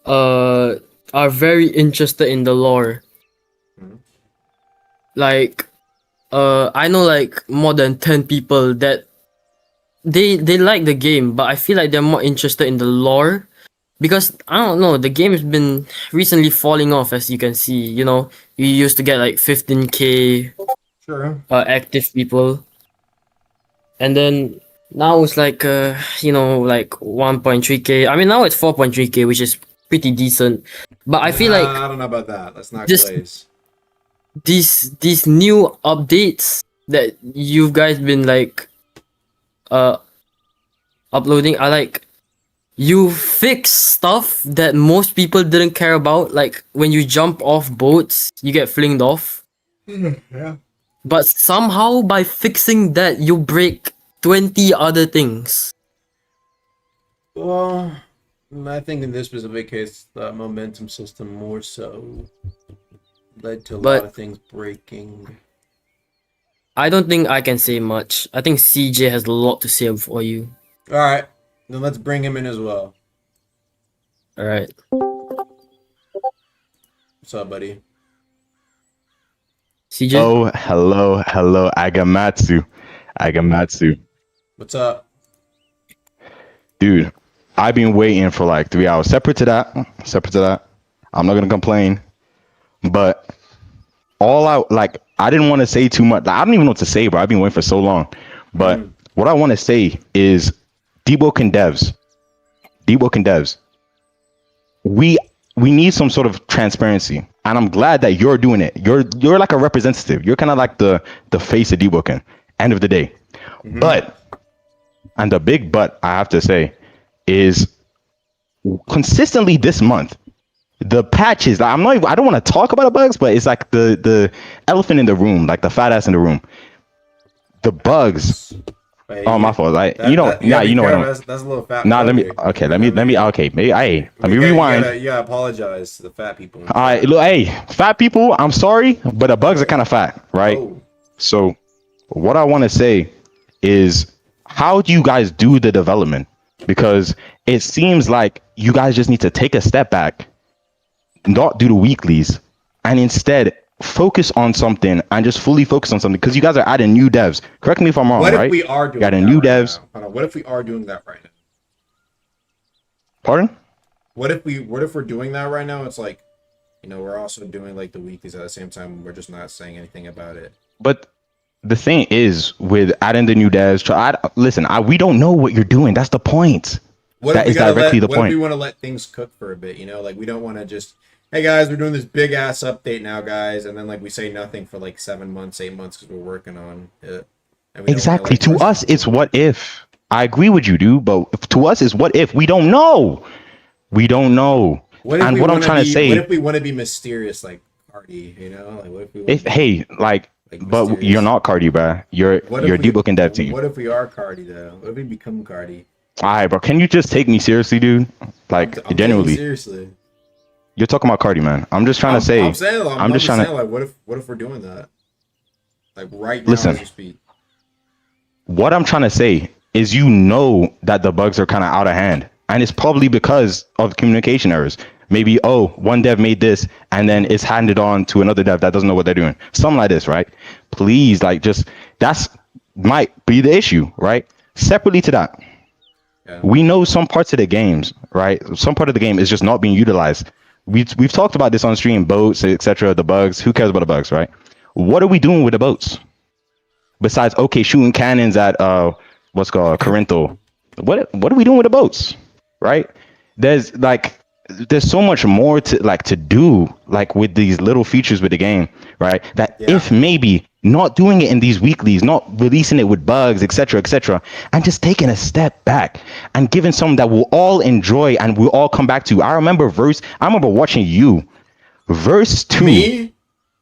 are very interested in the lore. Like, I know like more than 10 people that they like the game, but I feel like they're more interested in the lore. Because I don't know, the game has been recently falling off, as you can see. You know, you used to get like 15k active people, and then now it's like like 1.3k. I mean, now it's 4.3k, which is pretty decent. But I feel like I don't know about that. That's not this- Glaze. these new updates that you guys been like uploading are like you fix stuff that most people didn't care about, like when you jump off boats you get flinged off, Yeah. but somehow by fixing that you break 20 other things. Well, I think in this specific case, the momentum system more so led to a lot of things breaking. I don't think I can say much. I think CJ has a lot to say for you. All right, then let's bring him in as well. All right. What's up, buddy? CJ? Oh, hello, Agamatsu. What's up? Dude, I've been waiting for like 3 hours. Separate to that, I'm not gonna complain. But I didn't want to say too much. I don't even know what to say, bro. I've been waiting for so long. But what I want to say is Deepwoken devs. We need some sort of transparency. And I'm glad that you're doing it. You're like a representative. You're kind of like the face of Deepwoken, end of the day. But, and the big but I have to say is consistently this month, the patches, I don't want to talk about the bugs, but it's like the elephant in the room, like the fat ass in the room. The bugs. Oh, my fault. You know what? That's a little fat. Nah, let me rewind. You gotta apologize to the fat people. All right, look, hey, fat people, I'm sorry, but the bugs are kind of fat, right? So, what I want to say is, how do you guys do the development? Because it seems like you guys just need to take a step back, not do the weeklies, and instead focus on something and just fully focus on something. Because you guys are adding new devs. Correct me if I'm wrong, What right? if we are doing adding new devs? What if we are doing that right now? Pardon? What if we're doing that right now? It's like, we're also doing like the weeklies at the same time. We're just not saying anything about it. But the thing is, with adding the new devs, we don't know what you're doing. That's the point. What That if is directly the What if point. we want to let things cook for a bit? Like we don't want to just, hey guys, we're doing this big ass update now, guys, and then like we say nothing for like 7 months, 8 months because we're working on it. And we don't Exactly. wanna, To us, it's what if. I agree with you, dude. But to us, it's what if. We don't know. And what I'm trying to say. What if we want to be mysterious like Cardi? Like what if we? But you're not Cardi, bro. You're Deepwoken dev team. What if we are Cardi though? What if we become Cardi? All right, bro. Can you just take me seriously, dude? Like I'm genuinely. Seriously. You're talking about Cardi, man. I'm just trying to say. I'm just saying, like, what if we're doing that? Like right now, Listen. as we speak. What I'm trying to say is, that the bugs are kind of out of hand, and it's probably because of communication errors. Maybe one dev made this, and then it's handed on to another dev that doesn't know what they're doing. Something like this, right? Please, that's might be the issue, right? Separately to that, we know some parts of the games, right? Some part of the game is just not being utilized. We've talked about this on stream, boats, etc. The bugs. Who cares about the bugs, right? What are we doing with the boats? Besides, shooting cannons at what's called Corinto. What are we doing with the boats, right? There's so much more to do with these little features with the game, right? That if maybe not doing it in these weeklies, not releasing it with bugs, etc., and just taking a step back and giving something that we'll all enjoy and we'll all come back to. I remember watching you, verse 2. Me?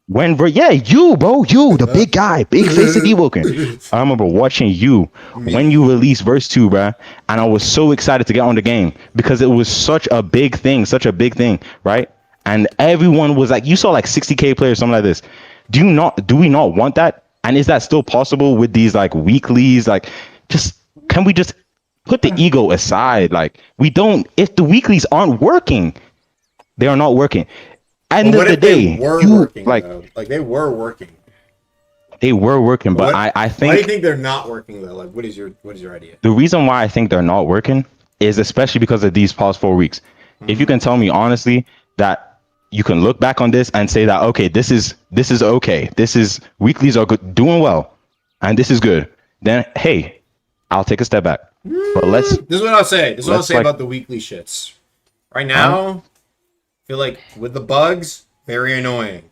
You, bro, the big guy, big face of Deepwoken. I remember watching you when you released verse 2, bro, and I was so excited to get on the game because it was such a big thing, right? And everyone was like, you saw like 60K players, something like this. Do we not want that? And is that still possible with these like weeklies? Can we just put the ego aside? If the weeklies aren't working, they are not working. End of the day, they were working, they were working, but I think. Why do you think they're not working though? Like, what is your idea? The reason why I think they're not working is especially because of these past 4 weeks. If you can tell me honestly that you can look back on this and say that this is okay, weeklies are good, doing well, and this is good, then hey, I'll take a step back. But this is what I'll say. This is what I'll say about the weekly shits. Right now, I feel like with the bugs, very annoying.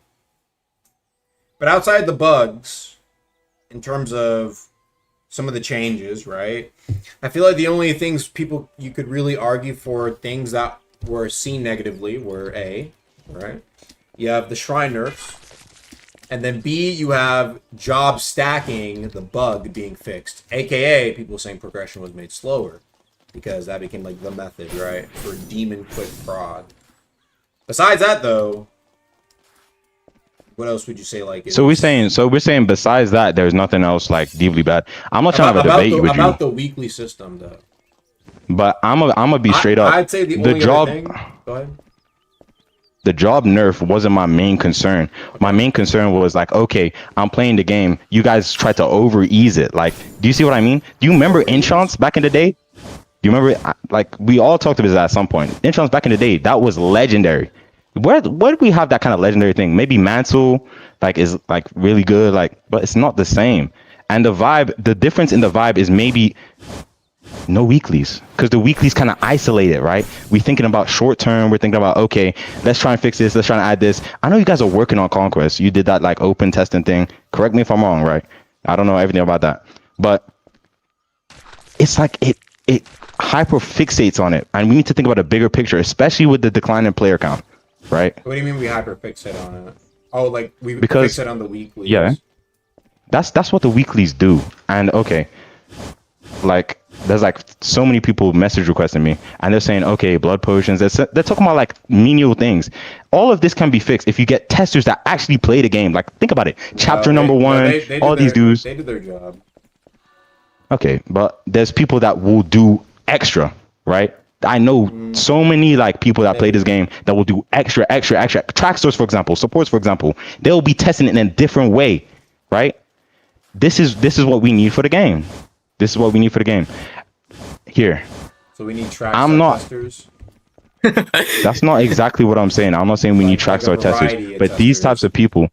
But outside the bugs, in terms of some of the changes, right? I feel like the only things you could really argue for things that were seen negatively were A, right? You have the shrine nerfs. And then B, you have job stacking, the bug being fixed. AKA, people saying progression was made slower. Because that became like the method, right? For demon quick prod. Besides that though, what else would you say like So we're saying besides that, there's nothing else like deeply bad. I'm not trying to have a debate with you. About the weekly system though. But I'm gonna be straight up. I'd say the only job, other thing. Go ahead. The job nerf wasn't my main concern. My main concern was like, okay, I'm playing the game. You guys tried to over ease it. Like, do you see what I mean? Do you remember Enchants back in the day? Do you remember? Like, we all talked about this at some point. Enchants back in the day, that was legendary. Where do we have that kind of legendary thing? Maybe Mantle, like, is like really good, like, but it's not the same. And the vibe, the difference in the vibe is maybe no weeklies, because the weeklies kind of isolated, right? We're thinking about short term. We're thinking about, okay, let's try and fix this. Let's try and add this. I know you guys are working on Conquest. You did that like open testing thing. Correct me if I'm wrong, right? I don't know everything about that, but it's like it hyper fixates on it, and we need to think about a bigger picture, especially with the decline in player count, right? What do you mean we hyper fixate on it? Oh, like we fixate on the weeklies. Yeah, that's what the weeklies do. And okay, like there's like so many people message requesting me, and they're saying, okay, blood potions. They're talking about like menial things. All of this can be fixed if you get testers that actually play the game. Like, think about it. Chapter number 1, they all these dudes. They did their job. Okay, but there's people that will do extra, right? I know so many like people that play this game that will do extra. Track stores, for example, supports, for example, they'll be testing it in a different way, right? This is what we need for the game. This is what we need for the game. Here. So we need track testers. That's not exactly what I'm saying. I'm not saying we need track star testers, but these types of people,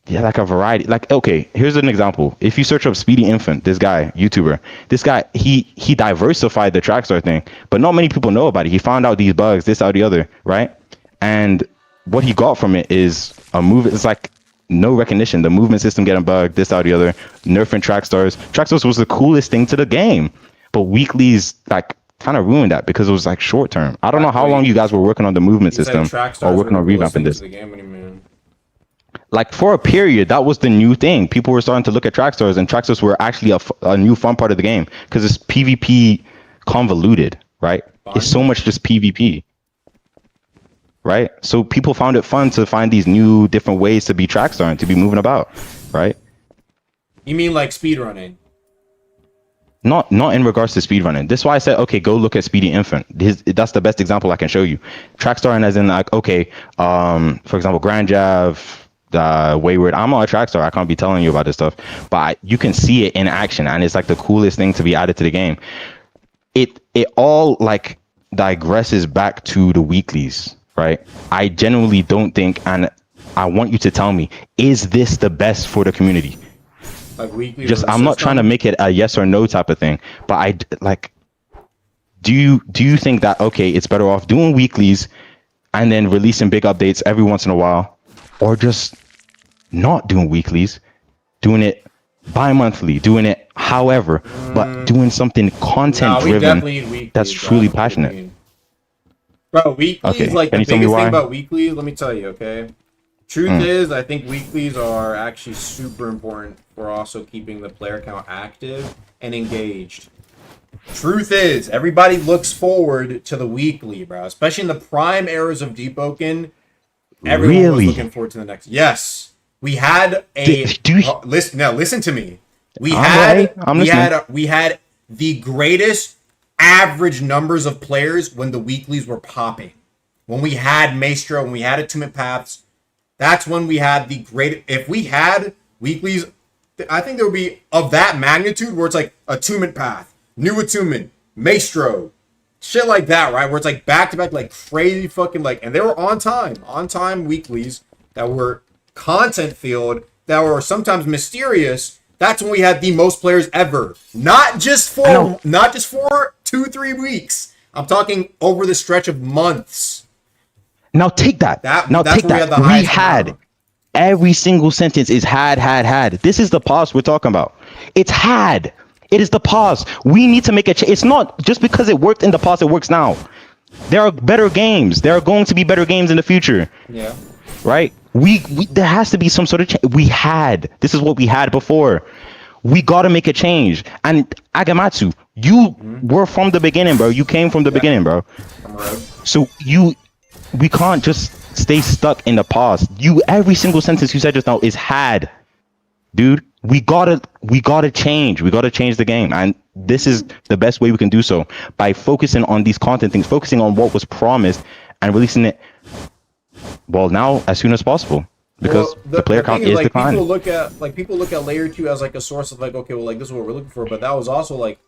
yeah, like a variety. Like, okay, here's an example. If you search up Speedy Infant, this guy, YouTuber, this guy, he diversified the track star thing, but not many people know about it. He found out these bugs, this, that, or the other, right? And what he got from it is a move. It's like no recognition. The movement system getting bugged, this, that, or the other. Nerfing track stars. Track stars was the coolest thing to the game, but weeklies like kind of ruined that because it was like short term. I don't know how long you guys were working on the movement system or working on revamping this. Like for a period, that was the new thing. People were starting to look at track stars, and track stars were actually a new fun part of the game because it's PvP convoluted, right? It's so much just PvP, right? So people found it fun to find these new different ways to be track starring, to be moving about, right? You mean like speedrunning? Not in regards to speedrunning. This is why I said, okay, go look at Speedy Infant. That's the best example I can show you. Track starring as in like, okay, for example, Grand Jav, Wayward. I'm not a track star. I can't be telling you about this stuff, but you can see it in action, and it's like the coolest thing to be added to the game. It all like digresses back to the weeklies, right? I genuinely don't think, and I want you to tell me, is this the best for the community? Like weekly. I'm not trying to make it a yes or no type of thing, but I like. Do you think that okay, it's better off doing weeklies and then releasing big updates every once in a while, or just not doing weeklies, doing it bi-monthly, doing it however, but doing something content driven that's truly passionate? Bro, weeklies, okay. like Can the you tell me biggest why? thing about weeklies, let me tell you, okay? Truth is, I think weeklies are actually super important for also keeping the player count active and engaged. Truth is, everybody looks forward to the weekly, bro. Especially in the prime eras of Deepwoken. Everyone was looking forward to the next. Yes. We had a listen to me. We had the greatest average numbers of players when the weeklies were popping. When we had Maestro, when we had Attunement Paths, that's when we had the great. If we had weeklies, I think there would be of that magnitude where it's like Attunement Path, New Attunement, Maestro, shit like that, right? Where it's like back to back, like crazy fucking like, and they were on time weeklies that were content filled, that were sometimes mysterious. That's when we had the most players ever. Not just for 2-3 weeks. I'm talking over the stretch of months. Now take that. We had every single sentence is had. This is the pause we're talking about. It's had. It is the pause. We need to make a change. It's not just because it worked in the past, it works now. There are better games. There are going to be better games in the future. Yeah. Right? We there has to be some sort of change. This is what we had before. We got to make a change. And Agamatsu, you were from the beginning, bro. You came from the beginning, bro. So we can't just stay stuck in the past. Every single sentence you said just now is had. Dude, we gotta change. We gotta change the game. And this is the best way we can do so, by focusing on these content things, focusing on what was promised and releasing it, well, now as soon as possible. Because the player count is declining. People look at layer 2 as like a source of like, okay, well, like this is what we're looking for, but that was also like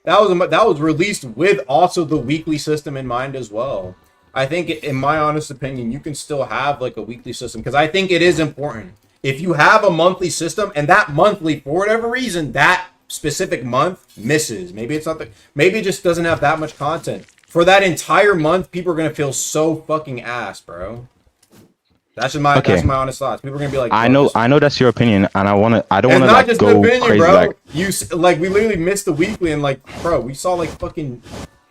that was released with also the weekly system in mind as well. I think, in my honest opinion, you can still have like a weekly system, because I think it is important. If you have a monthly system and that monthly, for whatever reason, that specific month misses, maybe it's not maybe it just doesn't have that much content for that entire month, people are gonna feel so fucking ass, bro. That's just that's my honest thoughts. People are gonna be like, I know that's your opinion, and I don't want to not like just go an opinion, crazy. bro. We literally missed the weekly, and like, bro, we saw like fucking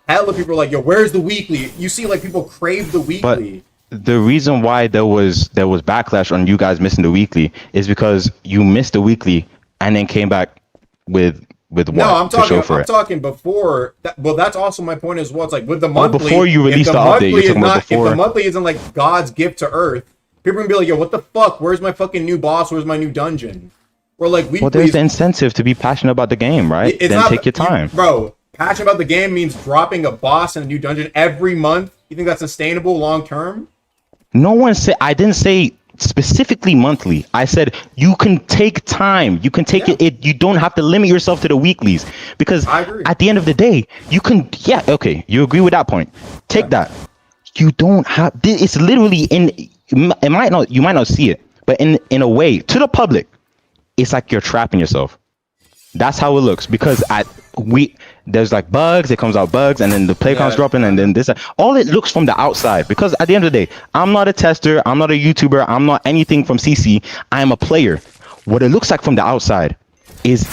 hella people like, yo, where's the weekly? You see, like, people crave the weekly. But the reason why there was backlash on you guys missing the weekly is because you missed the weekly and then came back with what? No, I'm to show for I'm it. talking before. Well, that's also my point as well. It's like with the monthly. Before you released the update, you're talking about before. If the monthly isn't like God's gift to Earth, people are gonna be like, yo, what the fuck? Where's my fucking new boss? Where's my new dungeon? Or like, well, there's the incentive to be passionate about the game, right? Then take your time, bro. Passionate about the game means dropping a boss in a new dungeon every month. You think that's sustainable long term? No one said. I didn't say specifically monthly. I said you can take time. You can take it. You don't have to limit yourself to the weeklies, because at the end of the day, you can. Yeah, okay, you agree with that point. Take that. You don't have. It's literally in. It might not. You might not see it, but in a way, to the public, it's like you're trapping yourself. That's how it looks, because there's like bugs, it comes out bugs, and then the play count's dropping, and then this. All it looks from the outside, because at the end of the day, I'm not a tester, I'm not a YouTuber, I'm not anything from CC. I am a player. What it looks like from the outside is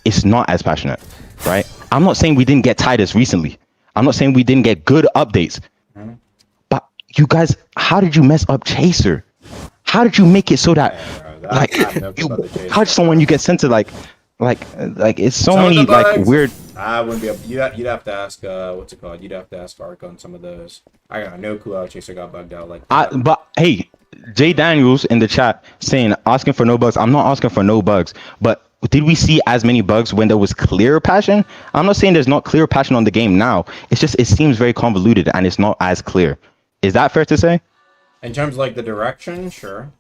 it's not as passionate, right? I'm not saying we didn't get Titus recently. I'm not saying we didn't get good updates. But you guys, how did you mess up Chaser? How did you make it so that how did someone you get sent to like it's so many like weird. I wouldn't be able. You'd have to ask what's it called? You'd have to ask Ark on some of those. I got no clue how Chaser got bugged out like that. But hey, Jay Daniels in the chat saying asking for no bugs. I'm not asking for no bugs, but did we see as many bugs when there was clear passion? I'm not saying there's not clear passion on the game now. It's just it seems very convoluted and it's not as clear. Is that fair to say? In terms of like the direction, sure.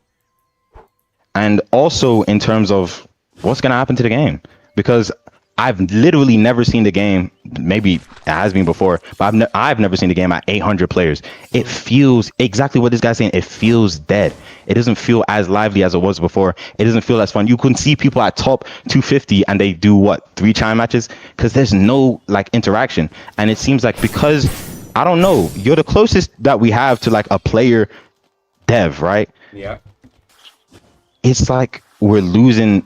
And also in terms of what's gonna happen to the game, because I've literally never seen the game. Maybe it has been before, but I've never seen the game at 800 players. It feels exactly what this guy's saying. It feels dead. It doesn't feel as lively as it was before. It doesn't feel as fun. You can see people at top 250 and they do what, 3 chime matches, because there's no like interaction. And it seems like, because I don't know, you're the closest that we have to like a player dev, right? Yeah. It's like we're losing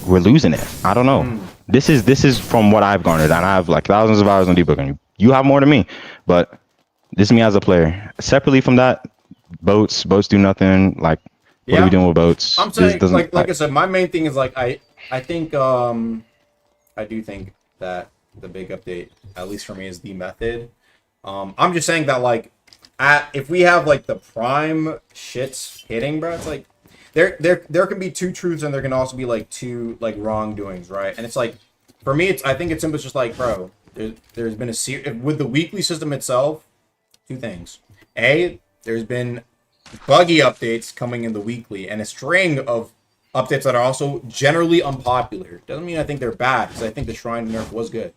it. I don't know. This is from what I've garnered, and I have like thousands of hours on Deepwoken. You have more than me, but this is me as a player. Separately from that, boats do nothing. Like, what are we doing with boats? I'm saying, like I said, my main thing is like I think I do think that the big update, at least for me, is the method. I'm just saying that like if we have like the prime shits hitting, bro, it's like there can be 2 truths and there can also be like 2 like wrongdoings, right? And it's like, for me, I think it's simple. It's just like, bro, there's been with the weekly system itself, 2 things. A, there's been buggy updates coming in the weekly and a string of updates that are also generally unpopular. Doesn't mean I think they're bad, because I think the Shrine nerf was good,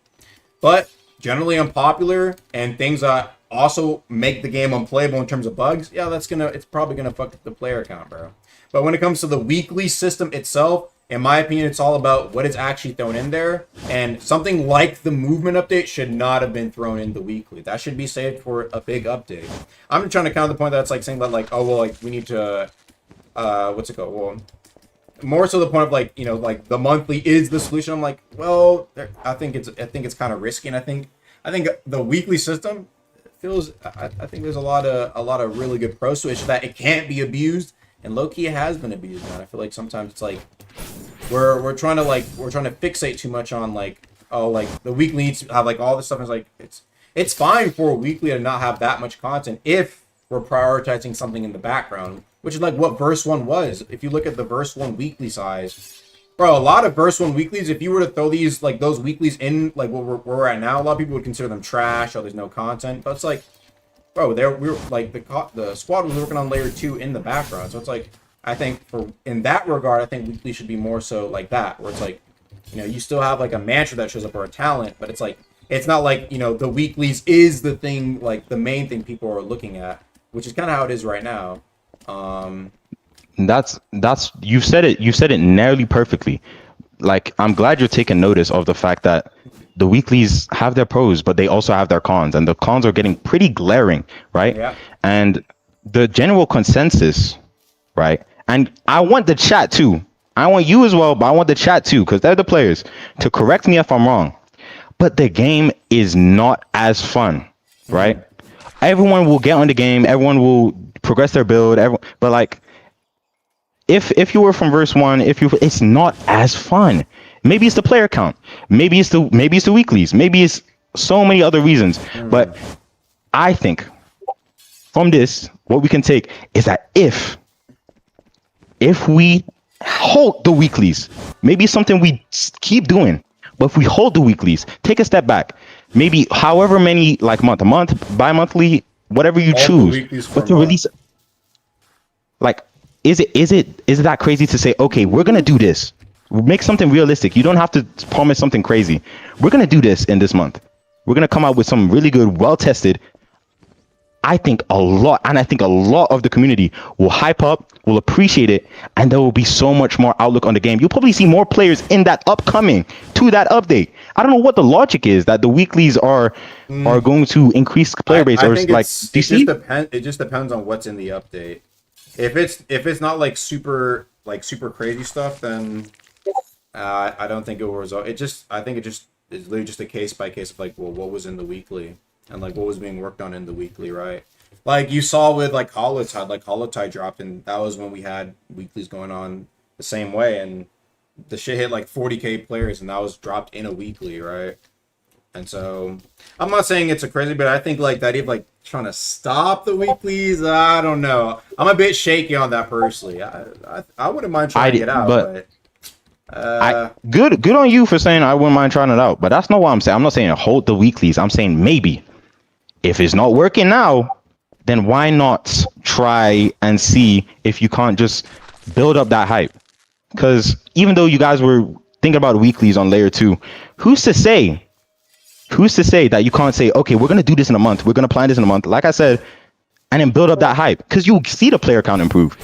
but generally unpopular and things that also make the game unplayable in terms of bugs. Yeah, it's probably gonna fuck up the player count, bro. But when it comes to the weekly system itself, in my opinion, it's all about what is actually thrown in there. And something like the movement update should not have been thrown in the weekly. That should be saved for a big update. I'm trying to counter the point that it's like saying that like, oh well, like we need to what's it called? Well, more so the point of like, you know, like the monthly is the solution. I'm like, well, I think it's kind of risky, and I think the weekly system feels. I think there's a lot of really good pros to it. That it can't be abused, and low key it has been abused. Man, I feel like sometimes it's like we're trying to fixate too much on like, oh, like the weekly needs to have like all this stuff. Is like it's fine for a weekly to not have that much content if we're prioritizing something in the background, which is like what verse 1 was. If you look at the verse 1 weekly size, bro, a lot of verse 1 weeklies, if you were to throw these like those weeklies in like where we're at now, a lot of people would consider them trash. Oh, there's no content. But it's like, bro, we were like the squad was working on layer 2 in the background. So it's like, I think in that regard, I think weekly should be more so like that, where it's like, you know, you still have like a mantra that shows up or a talent, but it's like, it's not like, you know, the weeklies is the thing, like the main thing people are looking at, which is kind of how it is right now. That's you said it nearly perfectly. Like, I'm glad you're taking notice of the fact that the weeklies have their pros, but they also have their cons, and the cons are getting pretty glaring, right? Yeah. And the general consensus, right? And I want the chat too. I want you as well, but I want the chat too, because they're the players, to correct me if I'm wrong. But the game is not as fun, right? Everyone will get on the game, everyone will progress their build, but like, if you were from verse 1, it's not as fun. Maybe it's the player count, maybe it's the weeklies, maybe it's so many other reasons. But I think from this, what we can take is that if we hold the weeklies, maybe it's something we keep doing, but if we hold the weeklies, take a step back, maybe however many, like month, bi-monthly, whatever you choose, but to release, like, is it that crazy to say, okay, we're gonna do this, make something realistic? You don't have to promise something crazy. We're gonna do this in this month. We're gonna come out with some really good, well-tested. I think a lot of the community will hype up, will appreciate it, and there will be so much more outlook on the game. You'll probably see more players in that upcoming to that update. I don't know what the logic is that the weeklies are going to increase player base, or like, do you see? It just depends on what's in the update. If it's not like super crazy stuff, then I don't think it will result. I think it just is literally just a case by case of like, well, what was in the weekly and like what was being worked on in the weekly, right? Like you saw with like Holotide dropped, and that was when we had weeklies going on the same way, and the shit hit like 40k players, and that was dropped in a weekly, right? And so I'm not saying it's a crazy, but I think like that even like trying to stop the weeklies, I don't know. I'm a bit shaky on that personally. I wouldn't mind trying to get out, but good on you for saying I wouldn't mind trying it out, but that's not what I'm saying. I'm not saying hold the weeklies. I'm saying maybe if it's not working now, then why not try and see if you can't just build up that hype? Because even though you guys were thinking about weeklies on layer 2, who's to say that you can't say, okay, we're gonna do this in a month, we're gonna plan this in a month, like I said, and then build up that hype? Because you'll see the player count improve.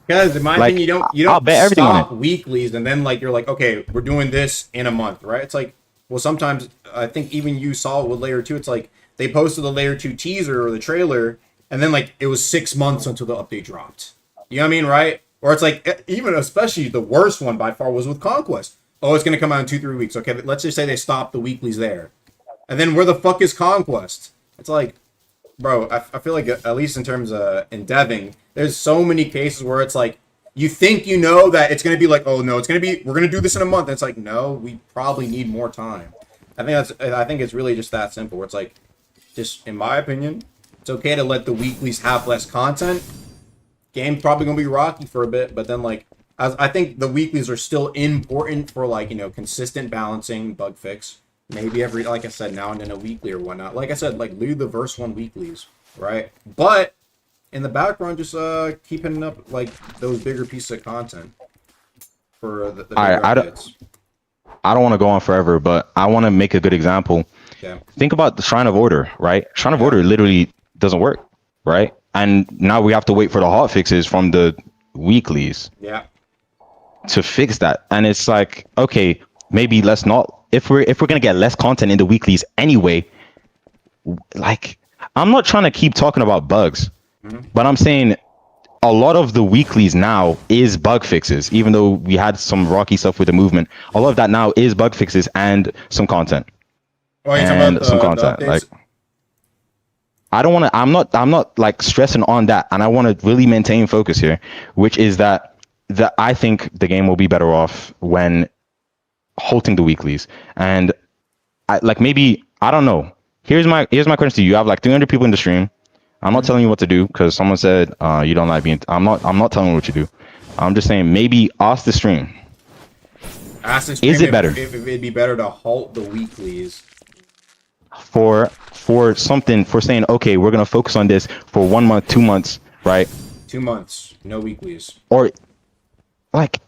Because in my Like, opinion, you don't I'll bet everything on stop weeklies and then like you're like, okay, we're doing this in a month, right? It's like, well, sometimes I think even you saw it with layer 2. It's like they posted the layer 2 teaser or the trailer, and then like it was 6 months until the update dropped. You know what I mean, right? Or it's like, even especially the worst one by far was with Conquest. Oh, it's gonna come out in 2-3 weeks. Okay, but let's just say they stopped the weeklies there, and then where the fuck is Conquest? It's like, bro, I feel like at least in terms of in deving, there's so many cases where it's like you think you know that it's gonna be like, oh no, we're gonna do this in a month. And it's like, no, we probably need more time. I think it's really just that simple. Where it's like, just in my opinion, it's okay to let the weeklies have less content. Game's probably gonna be rocky for a bit, but then like, I think the weeklies are still important for like, you know, consistent balancing, bug fix. Maybe every, like I said, now and then a weekly or whatnot. Like I said, like leave the verse 1 weeklies, right? But in the background, just keeping up like those bigger pieces of content for the I don't want to go on forever, but I want to make a good example. Yeah. Think about the Shrine of Order, right? Shrine of Order literally doesn't work, right? And now we have to wait for the hot fixes from the weeklies. Yeah. To fix that. And it's like, okay, maybe let's not, if we're gonna get less content in the weeklies anyway, like, I'm not trying to keep talking about bugs, but I'm saying a lot of the weeklies now is bug fixes, even though we had some rocky stuff with the movement. A lot of that now is bug fixes and some content. Oh, you're talking about some content. Like, I don't want to. I'm not like stressing on that, and I want to really maintain focus here, which is that I think the game will be better off when halting the weeklies. And I don't know. Here's my question to you. You have like 300 people in the stream. I'm not telling you what to do because someone said you don't like being. I'm not telling you what you do. I'm just saying maybe ask the stream. Ask the stream is it better if it'd be better to halt the weeklies for saying okay, we're gonna focus on this for 1 month, 2 months, right? 2 months, no weeklies. Or like,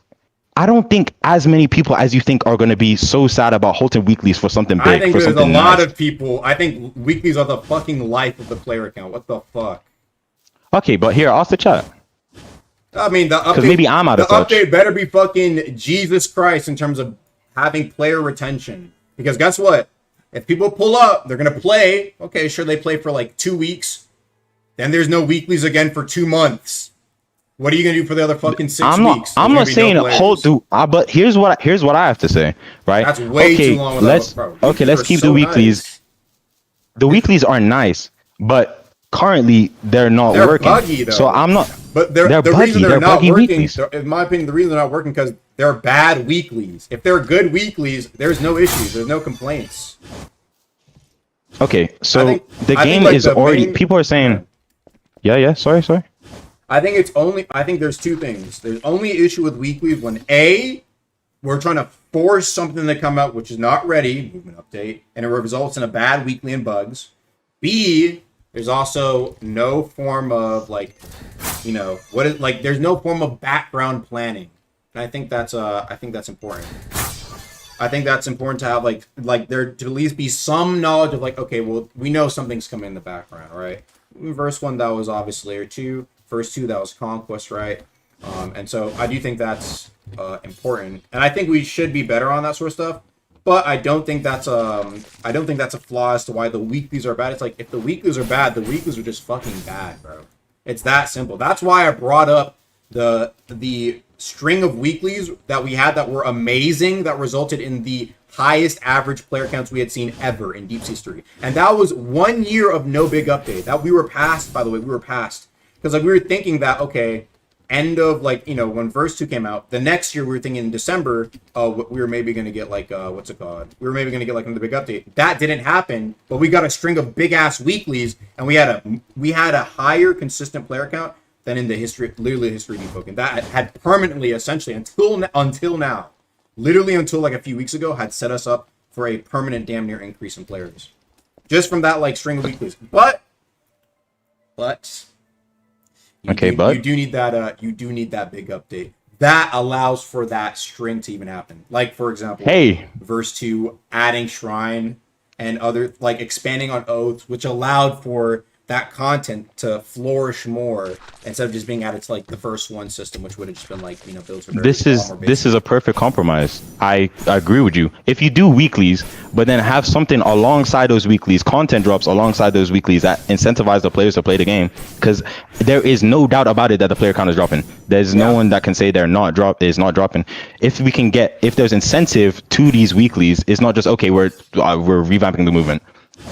I don't think as many people as you think are gonna be so sad about halting weeklies for something big. I think there's a lot nice. of people. I think weeklies are the fucking life of the player account. What the fuck? Okay, but here, ask the chat. I mean, the update. Maybe I'm out of touch. The update better be fucking Jesus Christ in terms of having player retention. Because guess what? If people pull up, they're gonna play. Okay, sure, they play for like 2 weeks. Then there's no weeklies again for 2 months. What are you gonna do for the other fucking 6 weeks? I'm not saying hold do. But here's what I have to say. Right? That's way too long. Let's keep the weeklies. Nice. The weeklies are nice, but currently they're not working. Buggy, though. So I'm not. But they're the buggy. reason they're not buggy working, weeklies. in my opinion, the reason they're not working because they're bad weeklies. If they're good weeklies, there's no issues. There's no complaints. Okay, so the game is already. People are saying. Yeah. Sorry. I think there's two things. There's only issue with weeklies when A, we're trying to force something to come out which is not ready, movement update, and it results in a bad weekly and bugs. B, there's also no form of there's no form of background planning. And I think that's important. I think that's important to have like there to at least be some knowledge of like, okay, well, we know something's coming in the background, right? First one that was obviously layer 2. First 2 that was conquest, right? And so I do think that's important, and I think we should be better on that sort of stuff. But I don't think that's a flaw as to why the weeklies are bad. It's like if the weeklies are bad, the weeklies are just fucking bad, bro. It's that simple. That's why I brought up the string of weeklies that we had that were amazing, that resulted in the highest average player counts we had seen ever in Deep history. And that was 1 year of no big update. That we were past, by the way, because like we were thinking that, okay, end of when verse 2 came out, the next year we were thinking in December, we were maybe going to get like what's it called? We were maybe going to get like another big update. That didn't happen, but we got a string of big ass weeklies, and we had a higher consistent player count than in the history of Deepwoken. That had permanently, essentially, until now, literally until like a few weeks ago, had set us up for a permanent damn near increase in players, just from that like string of weeklies. But. You do need that big update that allows for that string to even happen. Like for example, verse 2 adding shrine and other like expanding on oaths, which allowed for that content to flourish more instead of just being added to like the first one system, which would have just been like built for this is a perfect compromise. I agree with you. If you do weeklies, but then have something alongside those weeklies, content drops alongside those weeklies that incentivize the players to play the game, because there is no doubt about it that the player count is dropping. There's no one that can say they're not dropping. If there's incentive to these weeklies, it's not just okay, we're revamping the movement.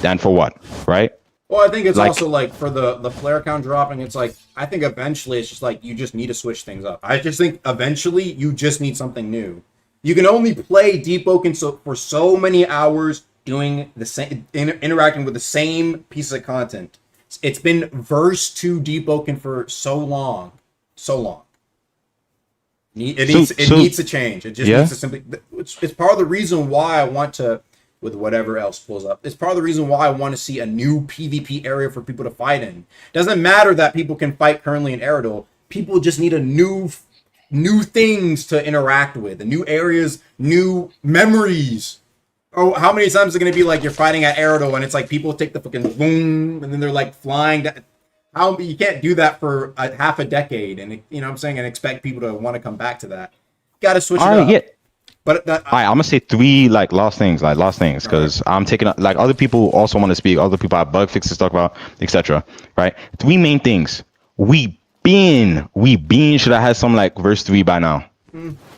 Then for what, right? Well, I think it's also like for the player count dropping, it's like I think eventually it's just like you just need to switch things up. I just think eventually you just need something new. You can only play Deepwoken for so many hours doing the same, interacting with the same piece of content. It's been verse 2 Deepwoken for so long. It needs to change. It just needs to simply. It's part of the reason why I want to. With whatever else pulls up. It's part of the reason why I want to see a new PvP area for people to fight in. Doesn't matter that people can fight currently in Aerodol. People just need a new things to interact with. The new areas, new memories. Oh, how many times is it going to be like you're fighting at Aerodol and it's like people take the fucking boom and then they're like flying. You can't do that for half a decade and you know what I'm saying, and expect people to want to come back to that. Got to switch it up. Yeah. But all right, I'm gonna say 3 last things, because I'm taking other people also want to speak. Other people have bug fixes to talk about, etc. Right? 3 main things. We should have had some like verse 3 by now.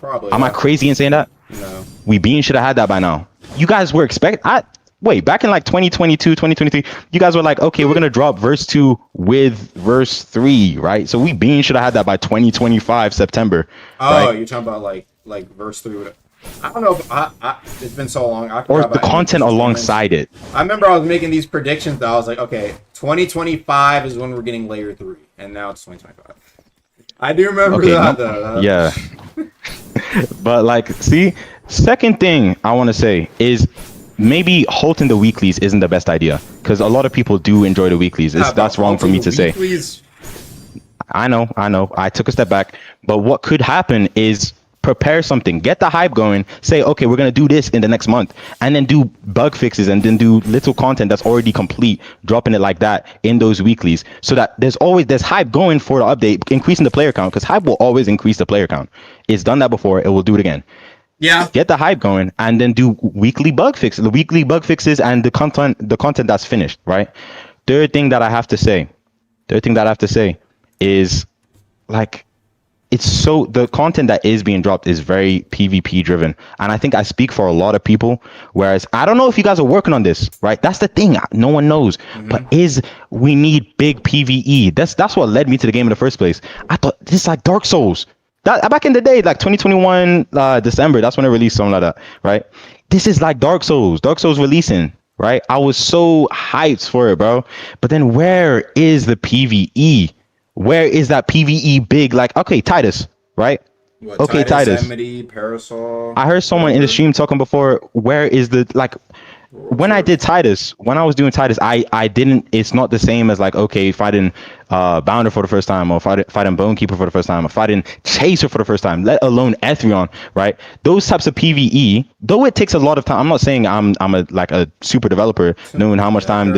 Probably. Am I crazy in saying that? No. We should have had that by now. You guys were wait, back in like 2022, 2023, you guys were like, okay, we're gonna drop verse 2 with verse 3, right? So we should have had that by 2025 September. Oh, right? you're talking about like verse 3. I don't know if it's been so long. Or the content alongside it. I remember I was making these predictions that I was like, okay, 2025 is when we're getting layer 3, and now it's 2025. I do remember that though. Yeah. But like, see, second thing I want to say is maybe halting the weeklies isn't the best idea, because a lot of people do enjoy the weeklies. That's wrong for me to say. I know. I took a step back, but what could happen is prepare something, get the hype going, say, okay, we're gonna do this in the next month, and then do bug fixes and then do little content that's already complete, dropping it like that in those weeklies, so that there's hype going for the update, increasing the player count, because hype will always increase the player count. It's done that before, it will do it again. Yeah. Get the hype going and then do weekly bug fixes, and the content that's finished, right? Third thing that I have to say is, like, the content that is being dropped is very PvP driven, and I think I speak for a lot of people, whereas I don't know if you guys are working on this, right? That's the thing, no one knows. But we need big PvE. That's what led me to the game in the first place. I thought this is like Dark Souls. That back in the day, like 2021 December, that's when it released, something like that, right? This is like Dark Souls releasing, right? I was so hyped for it, bro. But then where is the PvE? Where is that PvE big? Like, okay, Titus, right? What, okay, Titus. Amity, Parasol. I heard someone in the stream talking before, where is the, like, when I did Titus, when I was doing Titus, I didn't, it's not the same as like, okay, fighting Bounder for the first time, or fighting Bonekeeper for the first time, or fighting Chaser for the first time, let alone Ethrion, right? Those types of PvE, though it takes a lot of time, I'm not saying I'm a super developer, knowing how much time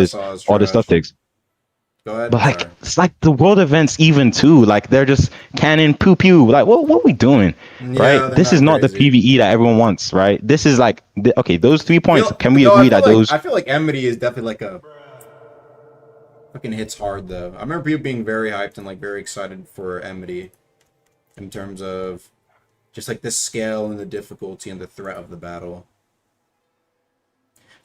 all this stuff takes. Go ahead. But like, it's like the world events even too, like they're just cannon pew pew. Like, what are we doing, right? This is not the PvE that everyone wants, right? This is like, okay, those 3 points. Can we agree that those? I feel like Amity is definitely like a fucking hits hard though. I remember people being very hyped and like very excited for Amity, in terms of just like the scale and the difficulty and the threat of the battle.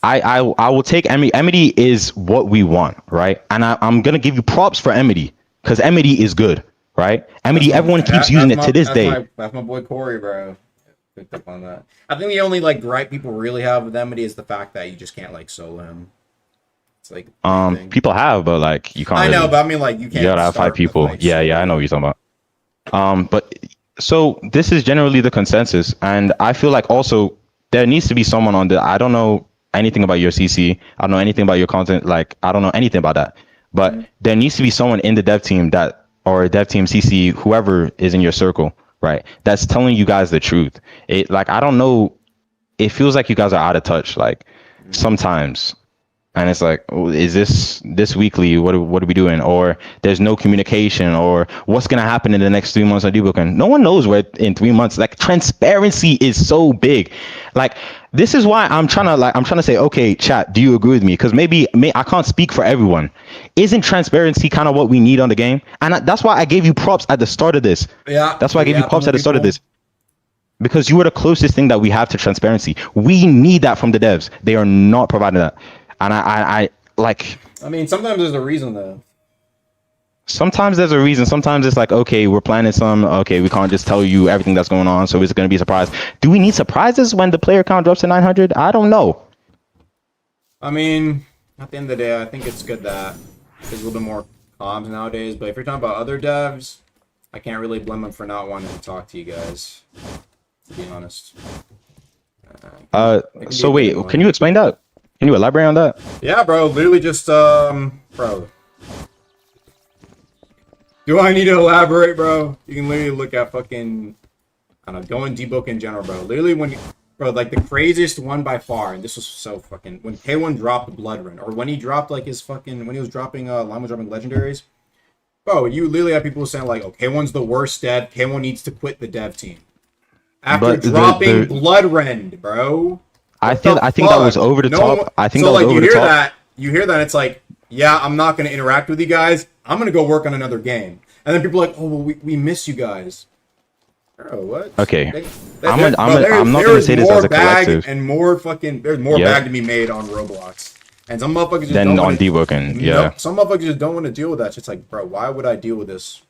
I will take Amity. Amity is what we want, right? And I'm gonna give you props for Amity, because Amity is good, right? Amity, everyone keeps using it to this day. That's my boy Corey, bro. Picked up on that. I think the only like gripe people really have with Amity is the fact that you just can't like solo him. It's like people have, but like you can't. I know, really, but I mean like you can't. You gotta have 5 people. Yeah, I know what you're talking about. But so this is generally the consensus, and I feel like also there needs to be someone on the. I don't know anything about your CC. I don't know anything about your content. Like, I don't know anything about that. But there needs to be someone in the dev team or dev team CC, whoever is in your circle, right, that's telling you guys the truth. It, like, I don't know. It feels like you guys are out of touch, like, sometimes. And it's like, oh, is this weekly? What are we doing? Or there's no communication, or what's gonna happen in the next 3 months on Deepwoken? No one knows where in 3 months. Like, transparency is so big. Like, this is why I'm trying to say, okay, chat, do you agree with me? Because maybe I can't speak for everyone. Isn't transparency kind of what we need on the game? And that's why I gave you props at the start of this. Yeah. That's why I gave you props at the start of this. Because you were the closest thing that we have to transparency. We need that from the devs. They are not providing that. And I like. I mean, sometimes there's a reason though. Sometimes there's a reason. Sometimes it's like, okay, we're planning some. Okay, we can't just tell you everything that's going on, so it's going to be a surprise. Do we need surprises when the player count drops to 900? I don't know. I mean, at the end of the day, I think it's good that there's a little bit more comms nowadays. But if you're talking about other devs, I can't really blame them for not wanting to talk to you guys, to be honest. So wait, can you explain that? Can you elaborate on that? Yeah, bro. Literally just, bro. Do I need to elaborate, bro? You can literally look at fucking, I don't know, go in Deepwoken in general, bro. Literally bro, like the craziest one by far, and this was so fucking, when K1 dropped Blood Run, or when he dropped like his fucking, when he was dropping, Lime was dropping legendaries, bro, you literally have people saying like, oh, K1's the worst dev, K1 needs to quit the dev team. After dropping Blood Rend, bro. I think that was over the top. I think that was over the top. You hear that, it's like, yeah, I'm not going to interact with you guys. I'm going to go work on another game. And then people are like, oh, well, we miss you guys. Bro, what? Okay. I'm not gonna say this as a collective. And more fucking, there's more bag to be made on Roblox. And some motherfuckers just Then don't on Deepwoken, yeah. Some motherfuckers just don't want to deal with that. It's like, bro, why would I deal with this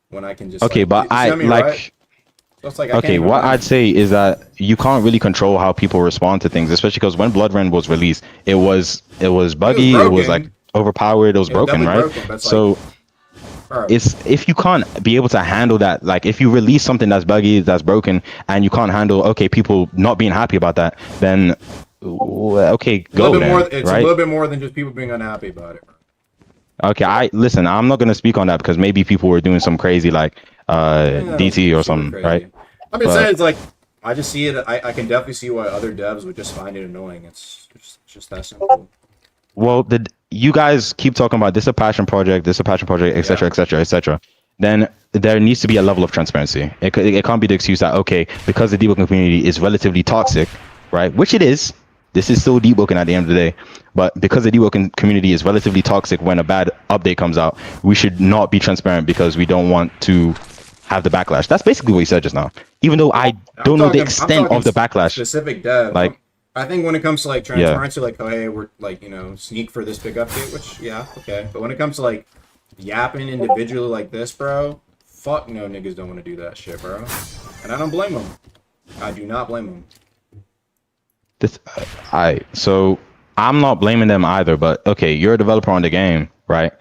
when I can just? Okay, like, but you see what mean, like. right? So it's like, I Okay, can't even what lie. I'd say is that you can't really control how people respond to things, especially because when Bloodrun was released, it was buggy, it was like overpowered, it was broken, right? Broken, but it's so bro. it's if you can't be able to handle that, like if you release something that's buggy, that's broken, and you can't handle people not being happy about that, then okay, go then, It's right? a little bit more than just people being unhappy about it. Okay, listen, I'm not gonna speak on that because maybe people were doing some crazy like DT or something, right? I'm just saying, it's like, I just see it. I can definitely see why other devs would just find it annoying. It's just that simple. Well, you guys keep talking about this is a passion project, etc., etc., etc. Then there needs to be a level of transparency. It can't be the excuse that, okay, because the Deepwoken community is relatively toxic, right? Which it is. This is still Deepwoken at the end of the day. But because the Deepwoken community is relatively toxic when a bad update comes out, we should not be transparent because we don't want to have the backlash. That's basically what you said just now. Even though I don't know the extent of the backlash. Specific dev. Like, I think when it comes to like transparency, like, oh hey, we're like, sneak for this big update, which okay. But when it comes to like yapping individually like this, bro, fuck no, niggas don't want to do that shit, bro. And I don't blame them. I do not blame them. So I'm not blaming them either, but okay, you're a developer on the game, right?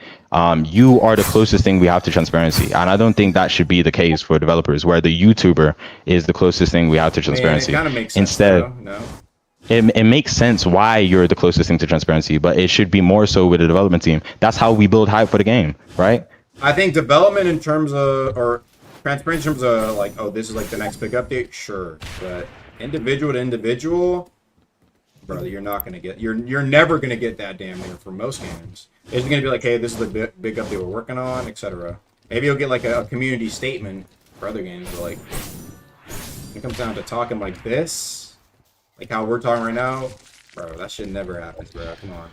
You are the closest thing we have to transparency, and I don't think that should be the case for developers, where the YouTuber is the closest thing we have to transparency. It kind of makes sense. Instead, though, no? it makes sense why you're the closest thing to transparency, but it should be more so with the development team. That's how we build hype for the game, right? I think development in terms of, or transparency in terms of like, oh, this is like the next big update, sure, but individual to individual, brother, you're not gonna get, you're never gonna get that damn near for most games. It's gonna be like, hey, this is the big update we're working on, etc. Maybe you'll get like a community statement for other games, but like, when it comes down to talking like this, like how we're talking right now, bro, that shit never happens, bro. Come on.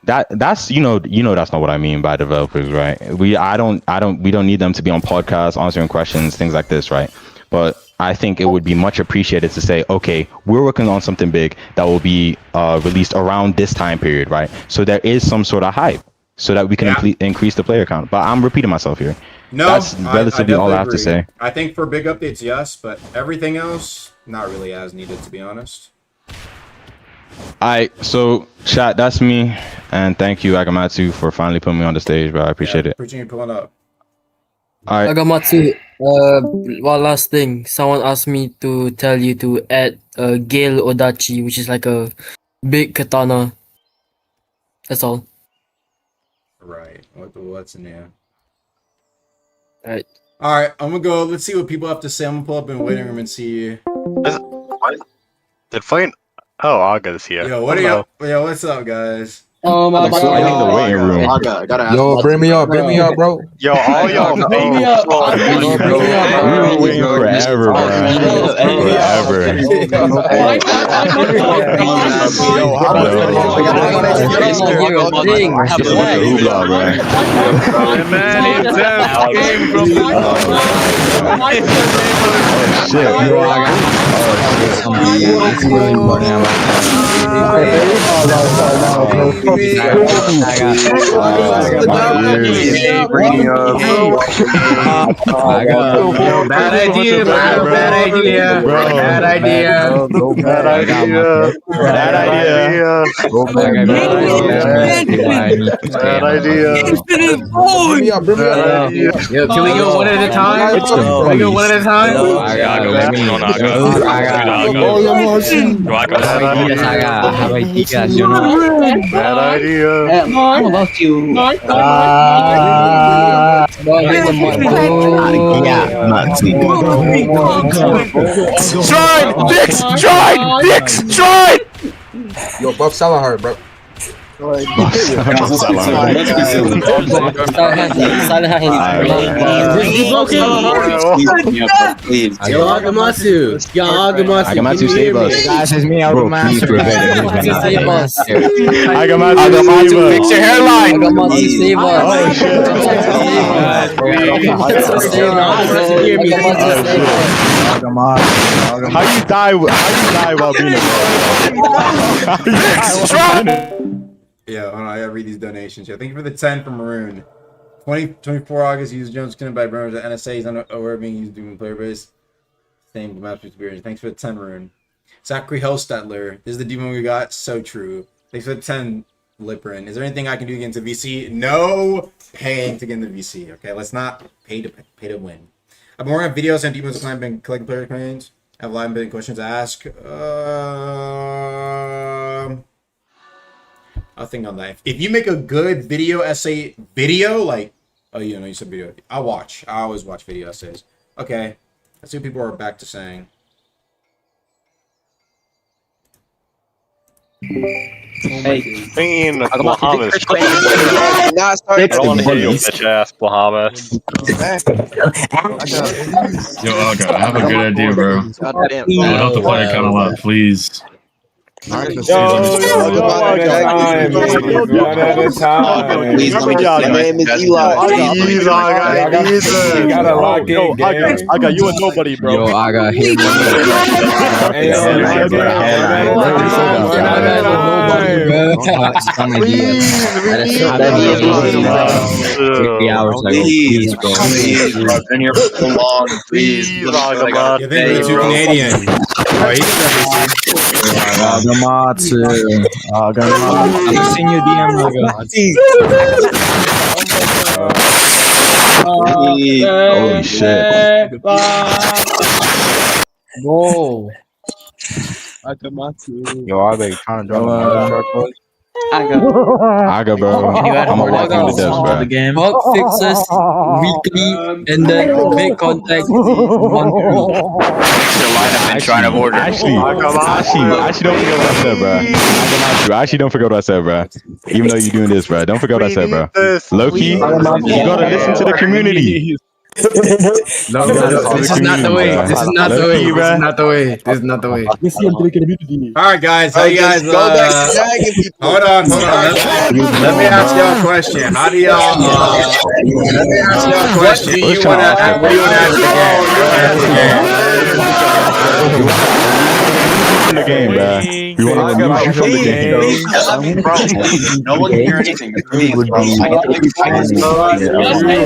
That's that's not what I mean by developers, right? We don't need them to be on podcasts answering questions, things like this, right? But I think it would be much appreciated to say, okay, we're working on something big that will be released around this time period, right? So there is some sort of hype, so that we can increase the player count. But I'm repeating myself here. No, that's relatively all I have to agree. say. I think for big updates, yes, but everything else, not really as needed, to be honest. So chat, that's me, and thank you Agamatsu for finally putting me on the stage, bro. I appreciate it. Appreciate you pulling up. All right. Agamatsu, one last thing. Someone asked me to tell you to add Gale Odachi, which is like a big katana. That's all. Right. What's in there? Alright. Alright, I'm gonna go. Let's see what people have to say. I'm gonna pull up in the waiting room and see. What? Did fucking... Oh, Aga's here. Yo, what are y'all? Yo, what's up, guys? Oh my god. I think the waiting room. Yo, bring me up, bro. Yo, all y'all Bring me up. Bring me up, We were waiting forever, bro. Bad idea, bro. Bad idea. Bad idea. Bad idea. Bad idea. Bad idea. Yo, can we go one at a time? Can we go one at a time? Bad idea. How about you? Join! Dix! Join! Dix! Join! Yo, buff Salahar, bro. Yo, Agamatsu! Yo, Agamatsu! Agamatsu, save us. Guys, it's me, Bro, please prevent it. Agamatsu, save us! Agamatsu, fix your hairline! Agamatsu, save us! Oh, shit. Agamatsu, save us! How you die while being a Yeah, hold on, I gotta read these donations. Yeah, thank you for the 10 from Maroon. 24 August, use Jones Skin by Burns. The NSA is unaware of being used doing player base. Same master experience. Thanks for the 10, Maroon. Zachary Hostetler. This is the demon we got. So true. Thanks for the 10, Liprin. Is there anything I can do against a VC? No paying to get in the VC. Okay, let's not pay to win. I've been working on videos and Deepwoken's clan, been collecting player coins. Have live been questions to ask. I'll think on that. If you make a good video essay video, like, oh, you know, you said video. I'll watch. I always watch video essays. Okay. Let's see what people are back to saying. Hey, Fiend, Bahamas. I don't want to hear your bitch ass, Bahamas. Yo, Aga, I have a good idea, bro. Load up the player count a lot, please. One at a time. Please, my name is Eli. Please, Aga, you gotta lock in, Aga, you a nobody, bro. Yo, Aga, hit me. Please, bro. I've been here for so long. Please, Aga. You think we're too Canadian? Oh, he Agamatsu. I've seen your DM, Holy shit. Whoa. Yo, are they trying to drop another short post? Aga, bro. I'm gonna walk you to death, bro. Bug fixes weekly and then make contact monthly. Actually, don't forget what I said, bro. Actually, don't forget what I said, bro. Even though you're doing this, bro. Don't forget what I said, bro. Loki, you gotta listen to the community. This is not the way. This is not the way. This is not the way. This is not the way. All right, guys. How you guys? Hold on. Let me ask y'all a question. How do y'all? Let me ask y'all a question. What do you want to from the game, bro. We want to remove you from the game. No one can hear anything.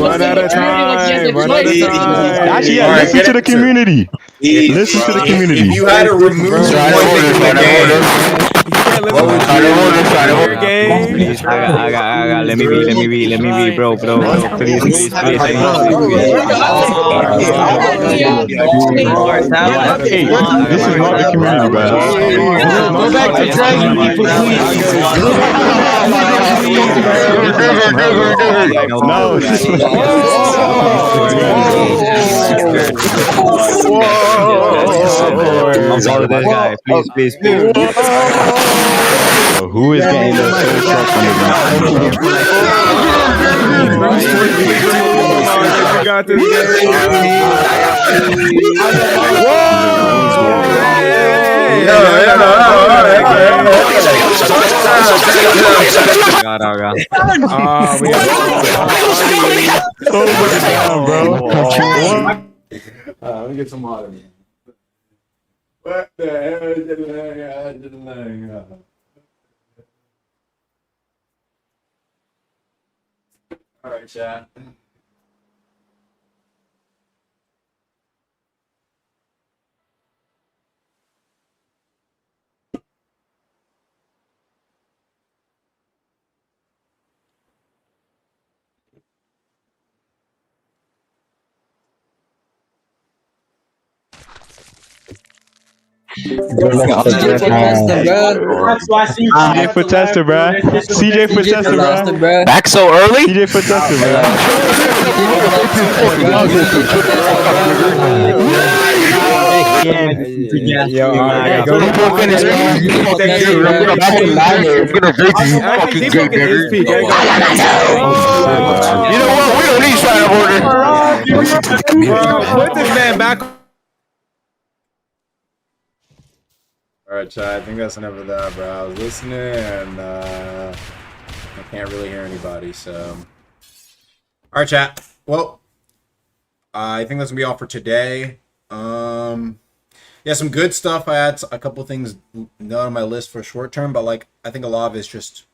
One at a time. Actually, yeah, listen to the community. Listen to the community. If you had to remove one thing from the game, what would you Please, let me be, bro. Please. Hey, this is not the community, bro. Go back to dragging people, Please. Who is getting the soul truck on the You got this let me get some water. What the hell is it? All right, chat. CJ for tester, bro. CJ for tester, bro. Back so early? CJ for tester, bro. We don't need sign of order. Put this man back. Alright, chat, I think that's enough of that, bro. I was listening and I can't really hear anybody, so. Alright, chat. Well, I think that's gonna be all for today. Yeah, some good stuff. I had a couple things not on my list for short term, but like I think a lot of it's just.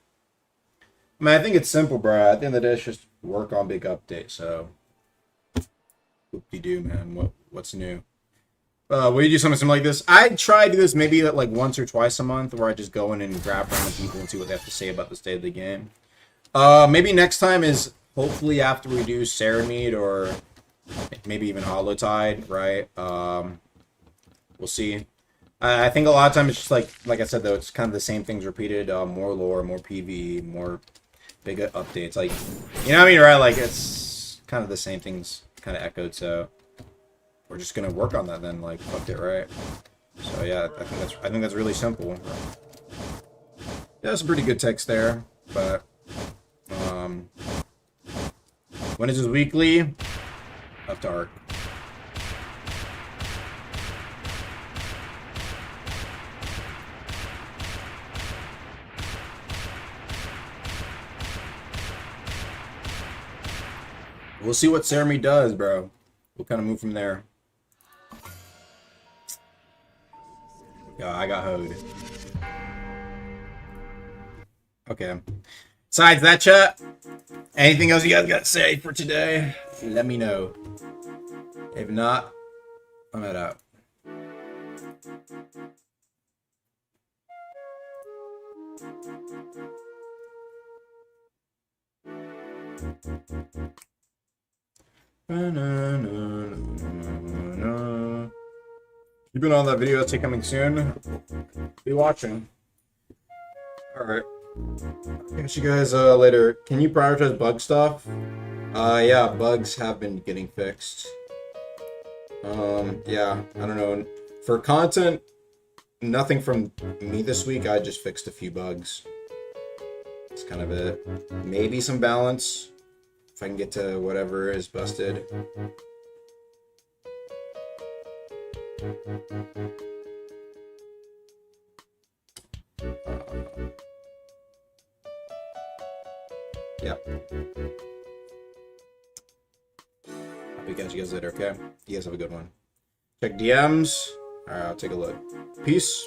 I mean, I think it's simple, bro. At the end of the day, it's just work on big update. So, whoop-de-doo, man. What's new? Will you do something like this? I try to do this maybe like once or twice a month, where I just go in and grab random people and see what they have to say about the state of the game. Maybe next time is hopefully after we do Serenade or maybe even Holotide, right? We'll see. I think a lot of times it's just like I said though, it's kind of the same things repeated. More lore, more PV, more big updates. Like, you know what I mean, right? Like it's kind of the same things kind of echoed. So we're just gonna work on that then. Like, fuck it, right? So yeah, I think that's really simple. Yeah, some pretty good text there, but when is this weekly? Up to Art. We'll see what Ceremy does, bro. We'll kind of move from there. Yeah, I got hoed. Okay. Besides that, chat, anything else you guys got to say for today? Let me know. If not, I'm out. You've been on that video that's coming soon. Be watching. Alright. Catch you guys later. Can you prioritize bug stuff? Yeah, bugs have been getting fixed. Yeah, I don't know. For content, nothing from me this week. I just fixed a few bugs. That's kind of it. Maybe some balance. If I can get to whatever is busted. Yeah. I'll catch you guys later, okay? You guys have a good one. Check DMs. Alright, I'll take a look. Peace.